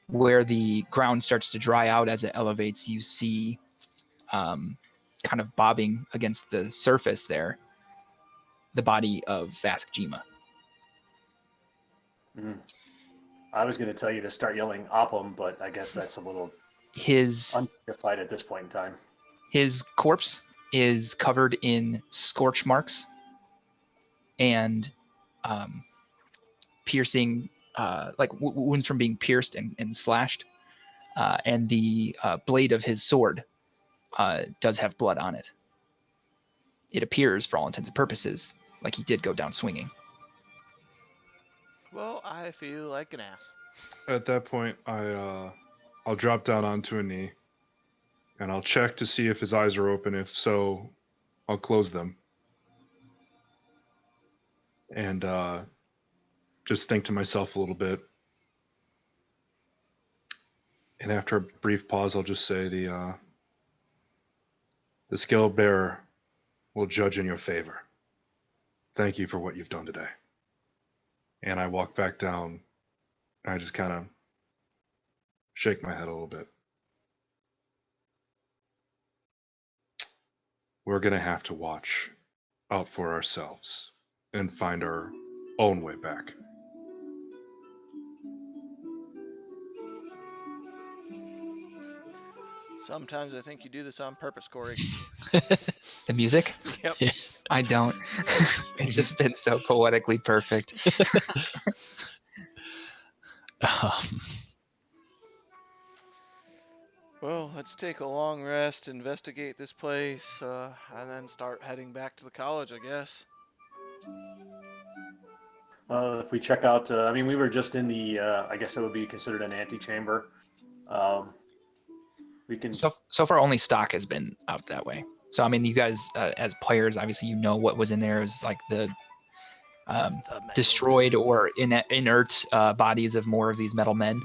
where the ground starts to dry out as it elevates. You see, kind of bobbing against the surface there, the body of Vask Jima. Mm. I was going to tell you to start yelling Oppum, but I guess that's a little His unjustified at this point in time. his corpse is covered in scorch marks and piercing, like wounds from being pierced and slashed. And the blade of his sword does have blood on it. It appears, for all intents and purposes, like he did go down swinging. Well, I feel like an ass. At that point, I'll drop down onto a knee, and I'll check to see if his eyes are open. If so, I'll close them, and just think to myself a little bit. And after a brief pause, I'll just say the scale bearer will judge in your favor. Thank you for what you've done today. And I walk back down, and I just kind of shake my head a little bit. We're going to have to watch out for ourselves and find our own way back. Sometimes I think you do this on purpose, Corey. The music? Yep. I don't. It's just been so poetically perfect. Um, Well, let's take a long rest, investigate this place, and then start heading back to the college, I guess. If we check out, I mean, we were just in the, I guess it would be considered an antechamber. We can. So far, only stock has been out that way. So I mean, you guys, as players, obviously you know what was in there. It was like the destroyed or inert bodies of more of these metal men.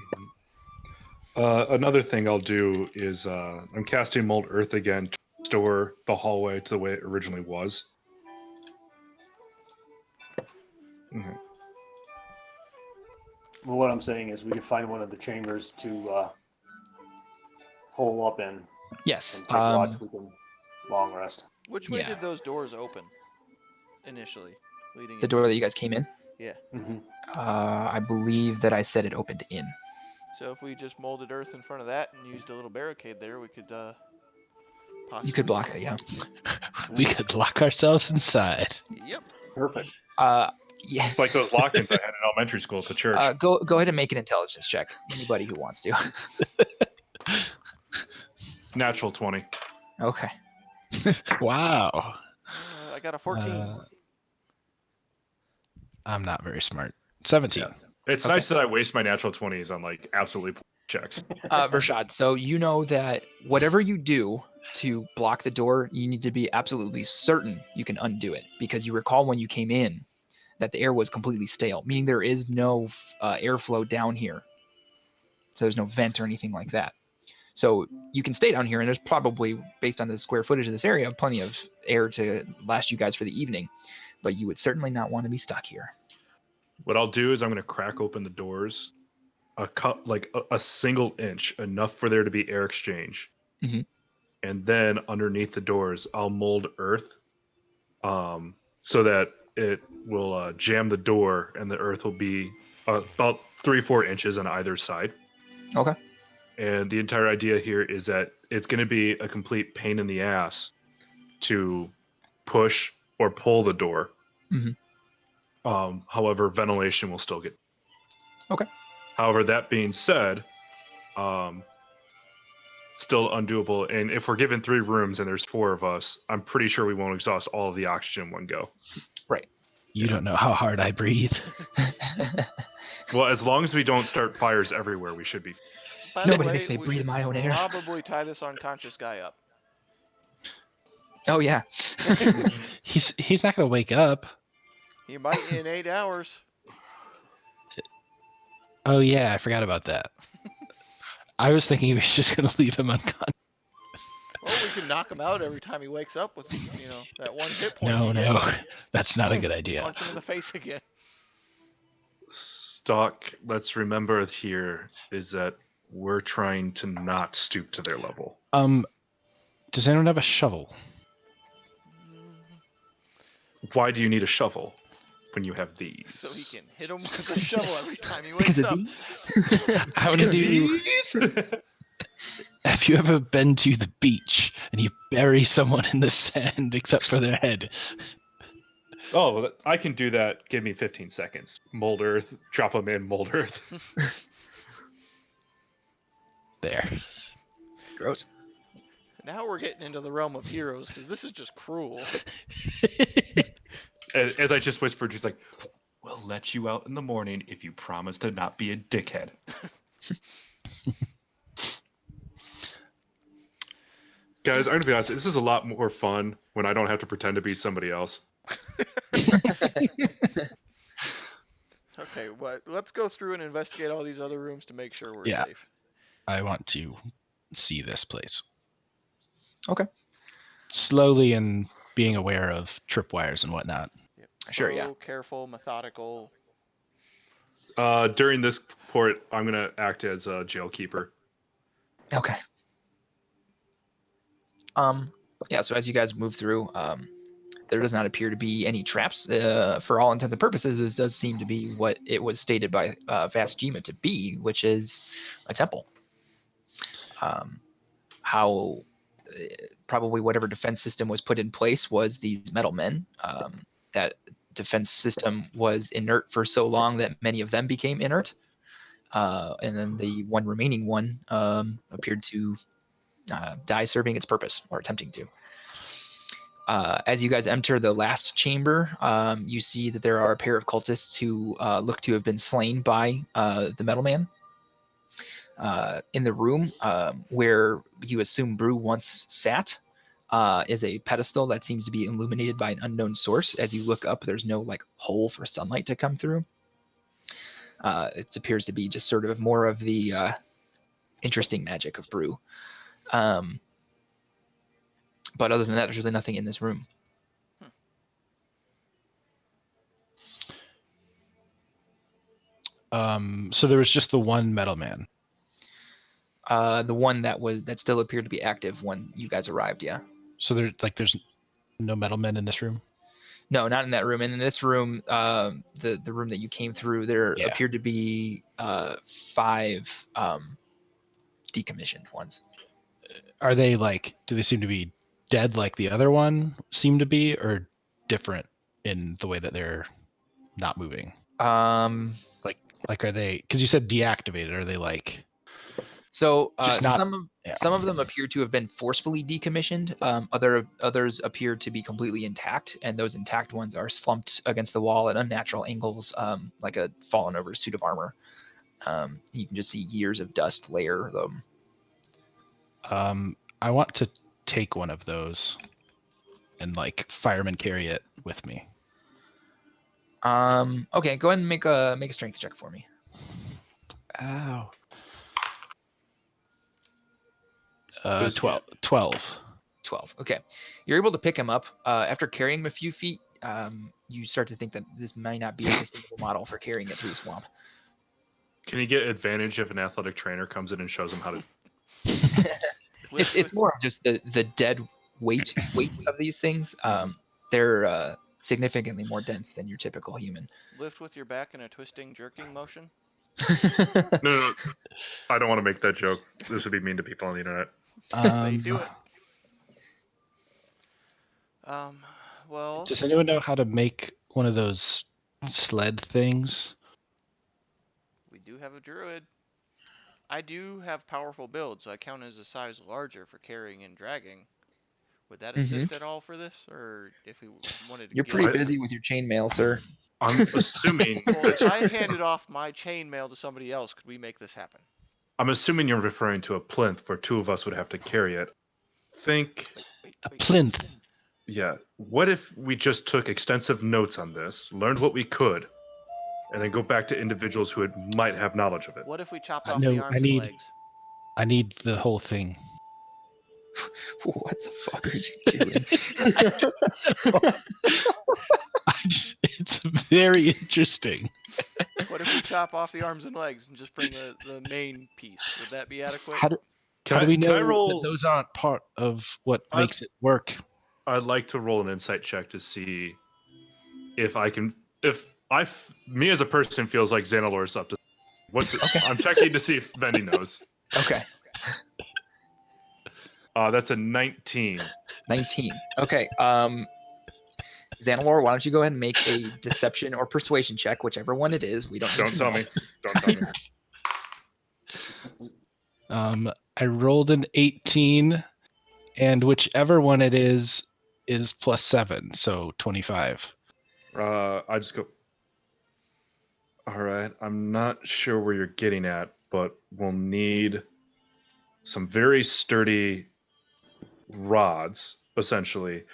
Another thing I'll do is I'm casting Mold Earth again to restore the hallway to the way it originally was. Okay. Well, what I'm saying is we can find one of the chambers to hole up in Yes. and take watch. We can long rest. Which way Yeah. did those doors open initially? Leading The door that you guys came in. Yeah. Mm-hmm. I believe that I said it opened in. So if we just molded earth in front of that and used a little barricade there, we could possibly... You could block it, yeah. we could lock ourselves inside. Yep. Perfect. Yeah. It's like those lock-ins I had in elementary school at the church. Go ahead and make an intelligence check. Anybody who wants to. Natural 20. Okay. Wow. I got a 14. I'm not very smart. 17. Yeah. It's Okay. nice that I waste my natural 20s on like absolutely checks. Rashad, so you know that whatever you do to block the door, you need to be absolutely certain you can undo it, because you recall when you came in that the air was completely stale, meaning there is no airflow down here. So there's no vent or anything like that. So you can stay down here, and there's probably, based on the square footage of this area, plenty of air to last you guys for the evening, but you would certainly not want to be stuck here. What I'll do is I'm going to crack open the doors a single inch, enough for there to be air exchange. Mhm. And then underneath the doors, I'll mold earth so that it will jam the door, and the earth will be about 3-4 inches on either side. Okay. And the entire idea here is that it's going to be a complete pain in the ass to push or pull the door. Mhm. However, ventilation will still get. Okay. However, that being said, still undoable. And if we're given 3 rooms and there's 4 of us, I'm pretty sure we won't exhaust all of the oxygen in one go. Right. You don't know how hard I breathe. Well, as long as we don't start fires everywhere, we should be. By the Nobody way, makes me we breathe should my own air. probably tie this unconscious guy up. Oh yeah. He's not gonna wake up. He might in 8 hours. Oh yeah, I forgot about that. I was thinking we were just gonna leave him unconscious. Well, we can knock him out every time he wakes up with, that 1 hit point. No, he gets. no, that's not a good idea. Punch him in the face again. Stock, let's remember here is that we're trying to not stoop to their level. Does anyone have a shovel? Why do you need a shovel when you have these? So he can hit him with a shovel every time he Because wakes of up. thee. I want to do. Have you ever been to the beach and you bury someone in the sand except for their head? Oh, I can do that. Give me 15 seconds. Mold earth, drop them in mold earth. There. Gross. Now we're getting into the realm of heroes, because this is just cruel. As I just whispered, he's like, "We'll let you out in the morning if you promise to not be a dickhead." Guys, I'm gonna be honest. This is a lot more fun when I don't have to pretend to be somebody else. Okay, well, let's go through and investigate all these other rooms to make sure we're Yeah. safe. I want to see this place. Okay. Slowly and being aware of tripwires and whatnot. Yep. Sure, yeah. Slow, careful, methodical. During this port, I'm gonna act as a jailkeeper. Okay. Yeah, so as you guys move through, there does not appear to be any traps. For all intents and purposes, this does seem to be what it was stated by Vasjima to be, which is a temple. How probably whatever defense system was put in place was these metal men. That defense system was inert for so long that many of them became inert. And then the one remaining one appeared to die serving its purpose, or attempting to. As you guys enter the last chamber, you see that there are a pair of cultists who look to have been slain by the metal man. In the room where you assume Brew once sat is a pedestal that seems to be illuminated by an unknown source. As you look up, there's no hole for sunlight to come through. It appears to be just sort of more of the interesting magic of Brew. But other than that, there's really nothing in this room. So there was just the one metal man. The one that still appeared to be active when you guys arrived. Yeah. So there's no metal men in this room. No, not in that room. And in this room, the room that you came through, there appeared to be 5 decommissioned ones. Are they do they seem to be dead like the other one seemed to be, or different in the way that they're not moving? Are they, because you said deactivated, are they So just not, some of them appear to have been forcefully decommissioned. Others appear to be completely intact, and those intact ones are slumped against the wall at unnatural angles, like a fallen over suit of armor. You can just see years of dust layer them. I want to take one of those and fireman carry it with me. Okay, go ahead and make a strength check for me. Ow. 12. 12. Okay, you're able to pick him up. After carrying him a few feet, you start to think that this might not be a sustainable model for carrying it through the swamp. Can he get advantage if an athletic trainer comes in and shows him how to? It's more of just the dead weight of these things. They're significantly more dense than your typical human. Lift with your back in a twisting, jerking motion. No, I don't want to make that joke. This would be mean to people on the internet. They do it. Well, Does anyone know how to make one of those sled things? we do have a druid. I do have powerful build, so I count as a size larger for carrying and dragging. Would that assist at all for this, or if we wanted to You're get pretty I- busy with your chainmail, sir. I'm assuming Well, if that I handed off my chainmail to somebody else, could we make this happen? you're referring to a plinth where two of us would have to carry it. Think, A plinth. yeah. What if we just took extensive notes on this, learned what we could, and then go back to individuals who might have knowledge of it? What if we chopped I off know, the I arms and need- legs? I need the whole thing. What the fuck are you doing? It's very interesting. What if we chop off the arms and legs and just bring the main piece? Would that be adequate? How do Can we can know I roll? that those aren't part of what I- makes it work? I'd like to roll an insight check to see if I can. Me as a person feels like Xanalor's up to. I'm checking to see if Benny knows. Okay, That's a 19. 19. Okay, Xanalor, why don't you go ahead and make a deception or persuasion check, whichever one it is. We don't. Need Don't to tell know. me. Don't tell me. I rolled an 18, and whichever one it is +7, so 25. I just go. All right. I'm not sure where you're getting at, but we'll need some very sturdy rods, essentially,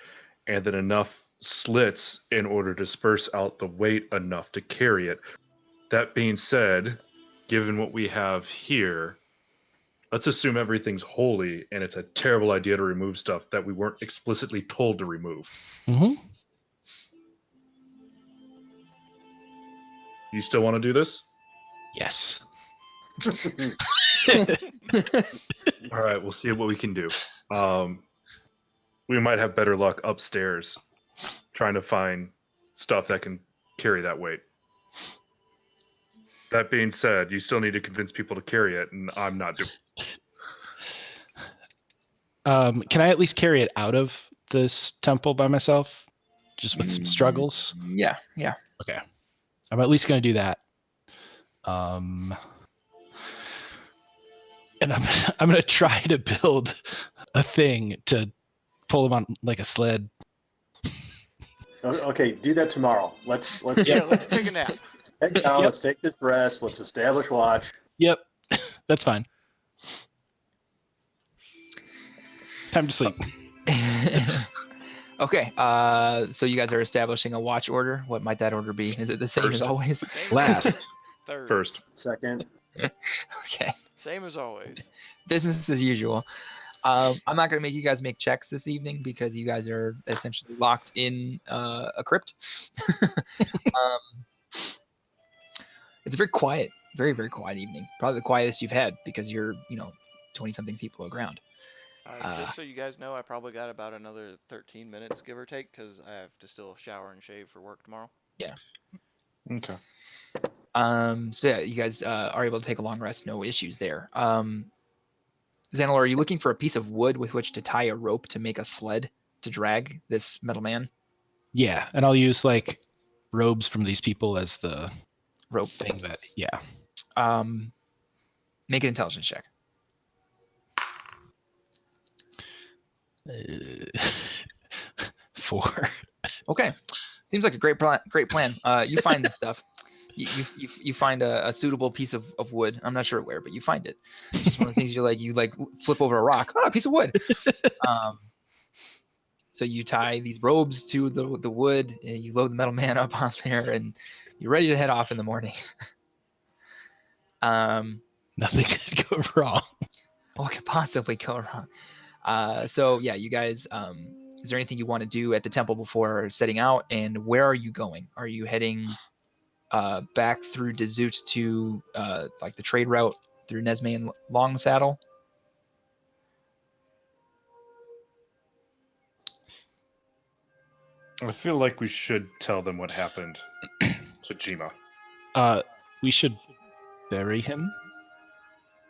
and then enough slits in order to disperse out the weight enough to carry it. That being said, given what we have here, let's assume everything's holy and it's a terrible idea to remove stuff that we weren't explicitly told to remove. Mm-hmm. You still want to do this? Yes. All right, we'll see what we can do. We might have better luck upstairs trying to find stuff that can carry that weight. That being said, you still need to convince people to carry it, and I'm not doing. Can I at least carry it out of this temple by myself, just with some struggles? Yeah. Okay, I'm at least going to do that. And I'm going to try to build a thing to pull them on like a sled. Okay, do that tomorrow. Let's Yeah, let's take a nap. head down. Let's take this rest. Let's establish watch. Yep, that's fine. Time to sleep. Okay, so you guys are establishing a watch order. What might that order be? Is it the same as First. always? Same Last. Third. First. Second. Okay, Same as always. business as usual. I'm not going to make you guys make checks this evening because you guys are essentially locked in a crypt. It's a very quiet, very, very quiet evening. Probably the quietest you've had because you're, 20-something people aground. Just so you guys know, I probably got about another 13 minutes, give or take, because I have to still shower and shave for work tomorrow. Okay. So yeah, you guys are able to take a long rest, no issues there. Xanalor, are you looking for a piece of wood with which to tie a rope to make a sled to drag this metal man? Yeah, and I'll use like robes from these people as the Rope. thing that, yeah. Make an intelligence check. 4. Okay, seems like a great plan. Great plan. You find this stuff. You find a suitable piece of wood. I'm not sure where, but you find it. It's just one of those things you flip over a rock. Oh, a piece of wood. So you tie these robes to the wood. And you load the metal man up on there, and you're ready to head off in the morning. Nothing could go wrong. What could possibly go wrong? So yeah, you guys. Is there anything you want to do at the temple before setting out? And where are you going? Are you heading back through Dezut to like the trade route through Nesme and Long Saddle? I feel like we should tell them what happened to Jima. We should bury him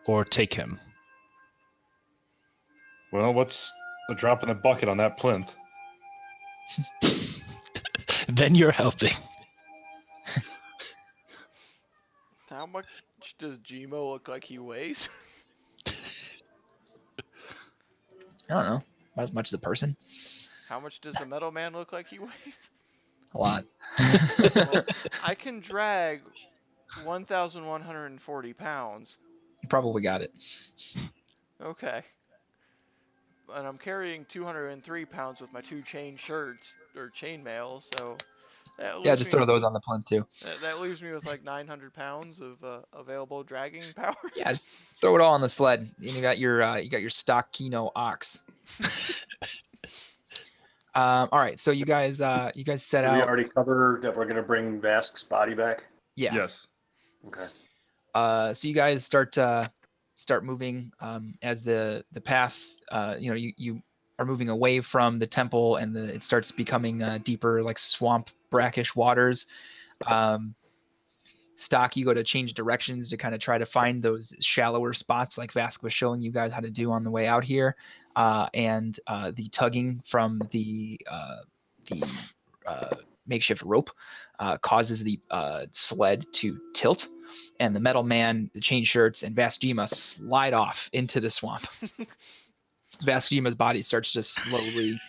or take him. Well, what's a drop in the bucket on that plinth? Then you're helping. How much does Gmo look like he weighs? I don't know. Not as much as a person. How much does the metal man look like he weighs? A lot. Well, I can drag 1,140 pounds. You probably got it. Okay. And I'm carrying 203 pounds with my 2 chain shirts, or chainmail, so that Yeah, leaves just me, throw those on the plinth too. that leaves me with like 900 pounds of available dragging power. Yeah, just throw it all on the sled. And you got your stock Kino ox. All right, so you guys set Did we out. already cover that we're going to bring Vask's body back? Yeah. Yes. Okay. So you guys start moving as the path. You are moving away from the temple, and it starts becoming deeper, like swamp brackish waters. Stock, you go to change directions to kind of try to find those shallower spots, like Vask was showing you guys how to do on the way out here, and the tugging from the makeshift rope causes the sled to tilt, and the metal man, the chain shirts, and Vasjima slide off into the swamp. Vasjima's body starts to slowly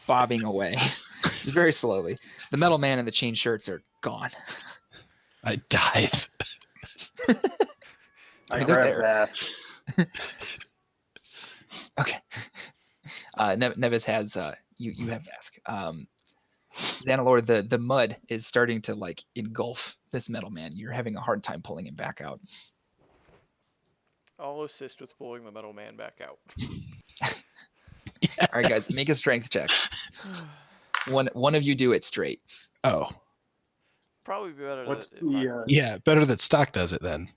bobbing away, just very slowly. The metal man and the chain shirts are gone. I dive. I They're grab there. Vask. Okay. Nevis has you have Vask. Xanalor, the mud is starting to like engulf this metal man. You're having a hard time pulling him back out. I'll assist with pulling the metal man back out. All right, guys, make a strength check. One of you do it straight. Oh, Probably be better What's that if I... yeah. Better that Stock does it then.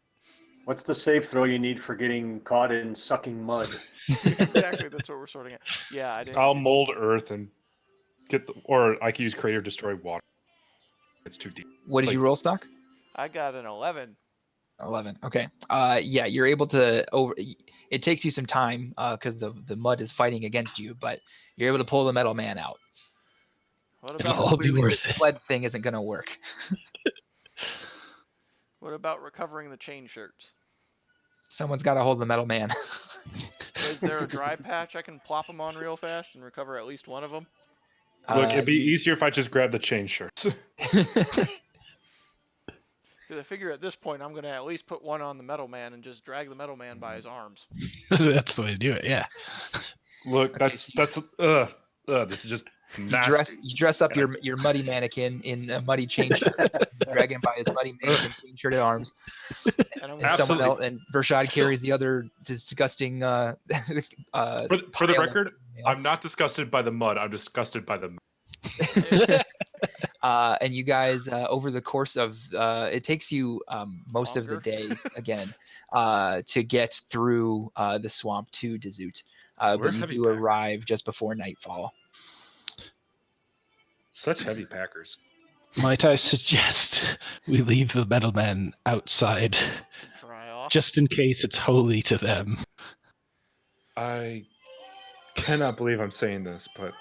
What's the save throw you need for getting caught in sucking mud? Exactly, that's what we're sorting out. Yeah, I didn't. I'll mold earth and or I can use create or destroy water. It's too deep. What did you roll, Stock? I got an 11. 11. Okay. Yeah, you're able to it takes you some time because the mud is fighting against you, but you're able to pull the metal man out. What It'll about all be Clearly, worth this it. sled thing isn't going to work. what about recovering the chain shirts? Someone's got to hold the metal man. Is there a dry patch I can plop them on real fast and recover at least one of them? Look, it'd be easier if I just grabbed the chain shirts. Because I figure at this point I'm going to at least put one on the metal man and just drag the metal man by his arms. That's the way to do it. Yeah. Look, Okay, that's this is just nasty. you dress up your muddy mannequin in a muddy chain shirt, drag him by his muddy mannequin chain shirted arms, And I'm and someone Absolutely. else, and Vershad carries the other disgusting. For the pile of record, mail. I'm not disgusted by the mud. I'm disgusted by the And you guys, over the course of, it takes you most of the Longer. day again to get through the swamp to Dazut. We're But you heavy do packers. arrive just before nightfall. Such heavy packers. Might I suggest we leave the metal men outside, to dry off. just in case it's holy to them? I cannot believe I'm saying this, but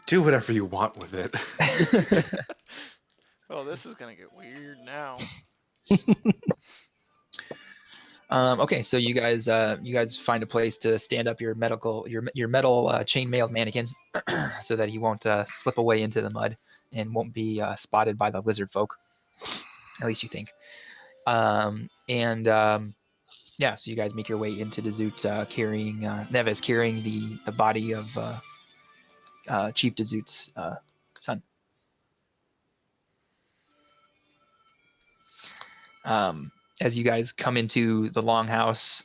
do whatever you want with it. Oh, this is going to get weird now. Okay, so you guys find a place to stand up your metal chainmail mannequin, so that he won't slip away into the mud and won't be spotted by the lizard folk. At least you think. Yeah, so you guys make your way into Dazut, carrying Neves carrying the body of Chief Dazut's son. As you guys come into the longhouse,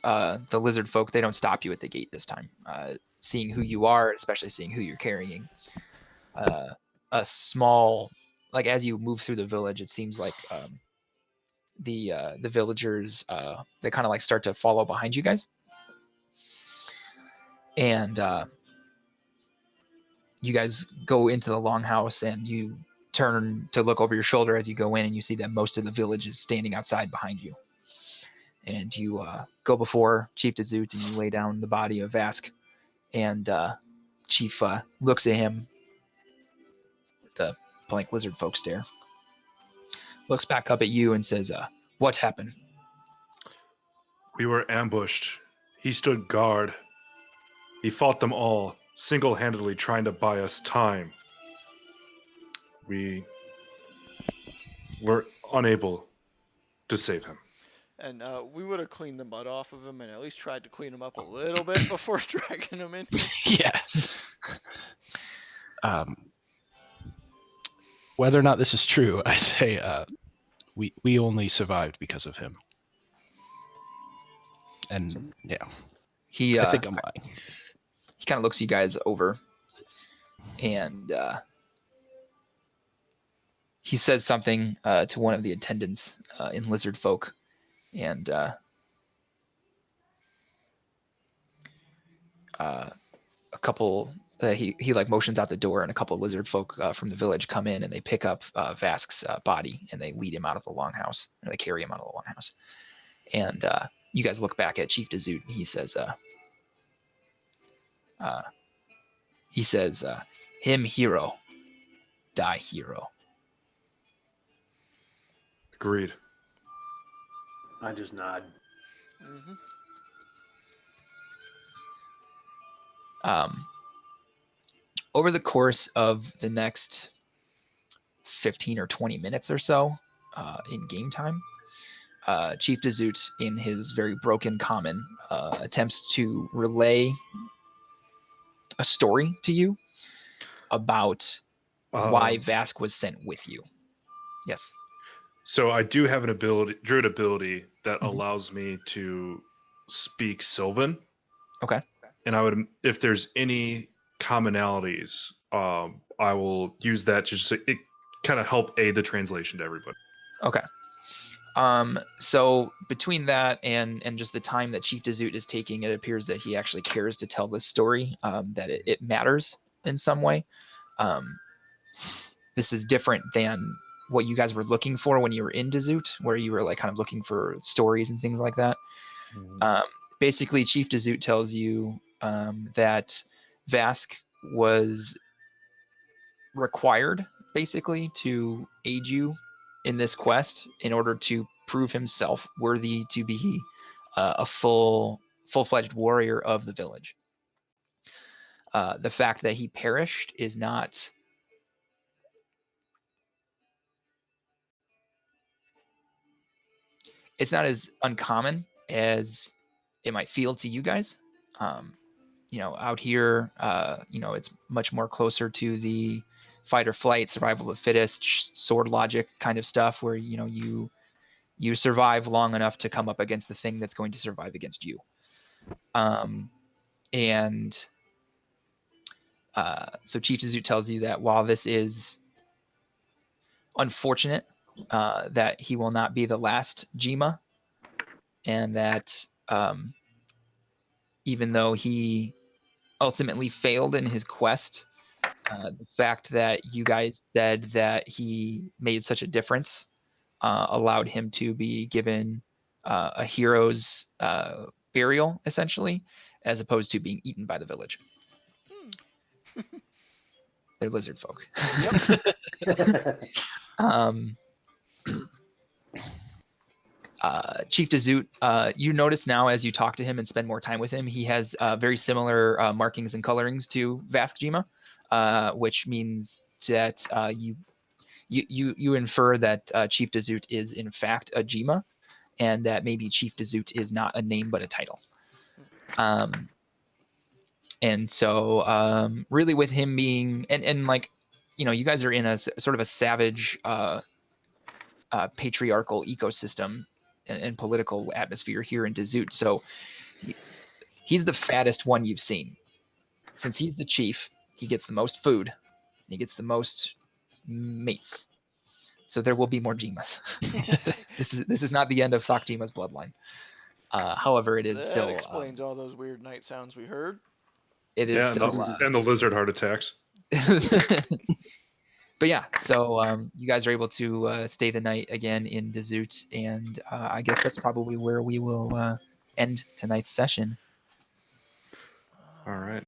the lizard folk, they don't stop you at the gate this time. Seeing who you are, especially seeing who you're carrying. A small, like as you move through the village, it seems like the villagers, they kind of like start to follow behind you guys. And you guys go into the longhouse and you turn to look over your shoulder as you go in, and you see that most of the village is standing outside behind you. And you go before Chief Dazut and you lay down the body of Vask. And Chief looks at him with a blank lizard folk stare. Looks back up at you and says, what happened? We were ambushed. He stood guard. He fought them all, single-handedly trying to buy us time. We were unable to save him. And we would have cleaned the mud off of him and at least tried to clean him up a little bit before dragging him in. Yeah. Whether or not this is true, I say we only survived because of him. And yeah, I think I'm lying. He kind of looks you guys over, and he says something to one of the attendants in lizard folk, and a couple. He like motions out the door, and a couple of lizard folk from the village come in, and they pick up Vask's body, and they lead him out of the longhouse, or they carry him out of the longhouse. And you guys look back at Chief Dazut, and he says, him hero, die hero. Agreed. I just nod. Mm-hmm. Over the course of the next 15 or 20 minutes or so in game time, Chief Dazut, in his very broken common, attempts to relay a story to you about why Vask was sent with you. Yes. So I do have an druid ability that Mhm. allows me to speak Sylvan. Okay. And I would, if there's any commonalities, I will use that to just it kind of help aid the translation to everybody. Okay. So between that and just the time that Chief Dazut is taking, it appears that he actually cares to tell this story, that it matters in some way. This is different than what you guys were looking for when you were in Dazut, where you were like kind of looking for stories and things like that. Basically, Chief Dazut tells you that Vask was required basically to aid you in this quest in order to prove himself worthy to be a full-fledged warrior of the village. The fact that he perished is not it's not as uncommon as it might feel to you guys. Out here, it's much more closer to the fight or flight, survival of the fittest, sword logic kind of stuff, where you survive long enough to come up against the thing that's going to survive against you. So Chief Dazut tells you that while this is unfortunate, that he will not be the last Jima, and that even though he ultimately failed in his quest, the fact that you guys said that he made such a difference allowed him to be given a hero's burial, essentially, as opposed to being eaten by the village. They're lizard folk. Yep. Chief Dazut, you notice now as you talk to him and spend more time with him, he has very similar markings and colorings to Vask Jima, which means that you infer that Chief Dazut is in fact a Jima, and that maybe Chief Dazut is not a name but a title. And so really with him being and like you guys are in a sort of a savage patriarchal ecosystem and political atmosphere here in Dazut. So he's the fattest one you've seen. Since he's the chief, he gets the most food. He gets the most mates. So there will be more Jimas. This is not the end of Thok Jima's bloodline. However, it is that still explains all those weird night sounds we heard. it is Yeah, still and the lizard heart attacks. But yeah, so you guys are able to stay the night again in Dessert, and I guess that's probably where we will end tonight's session. All right.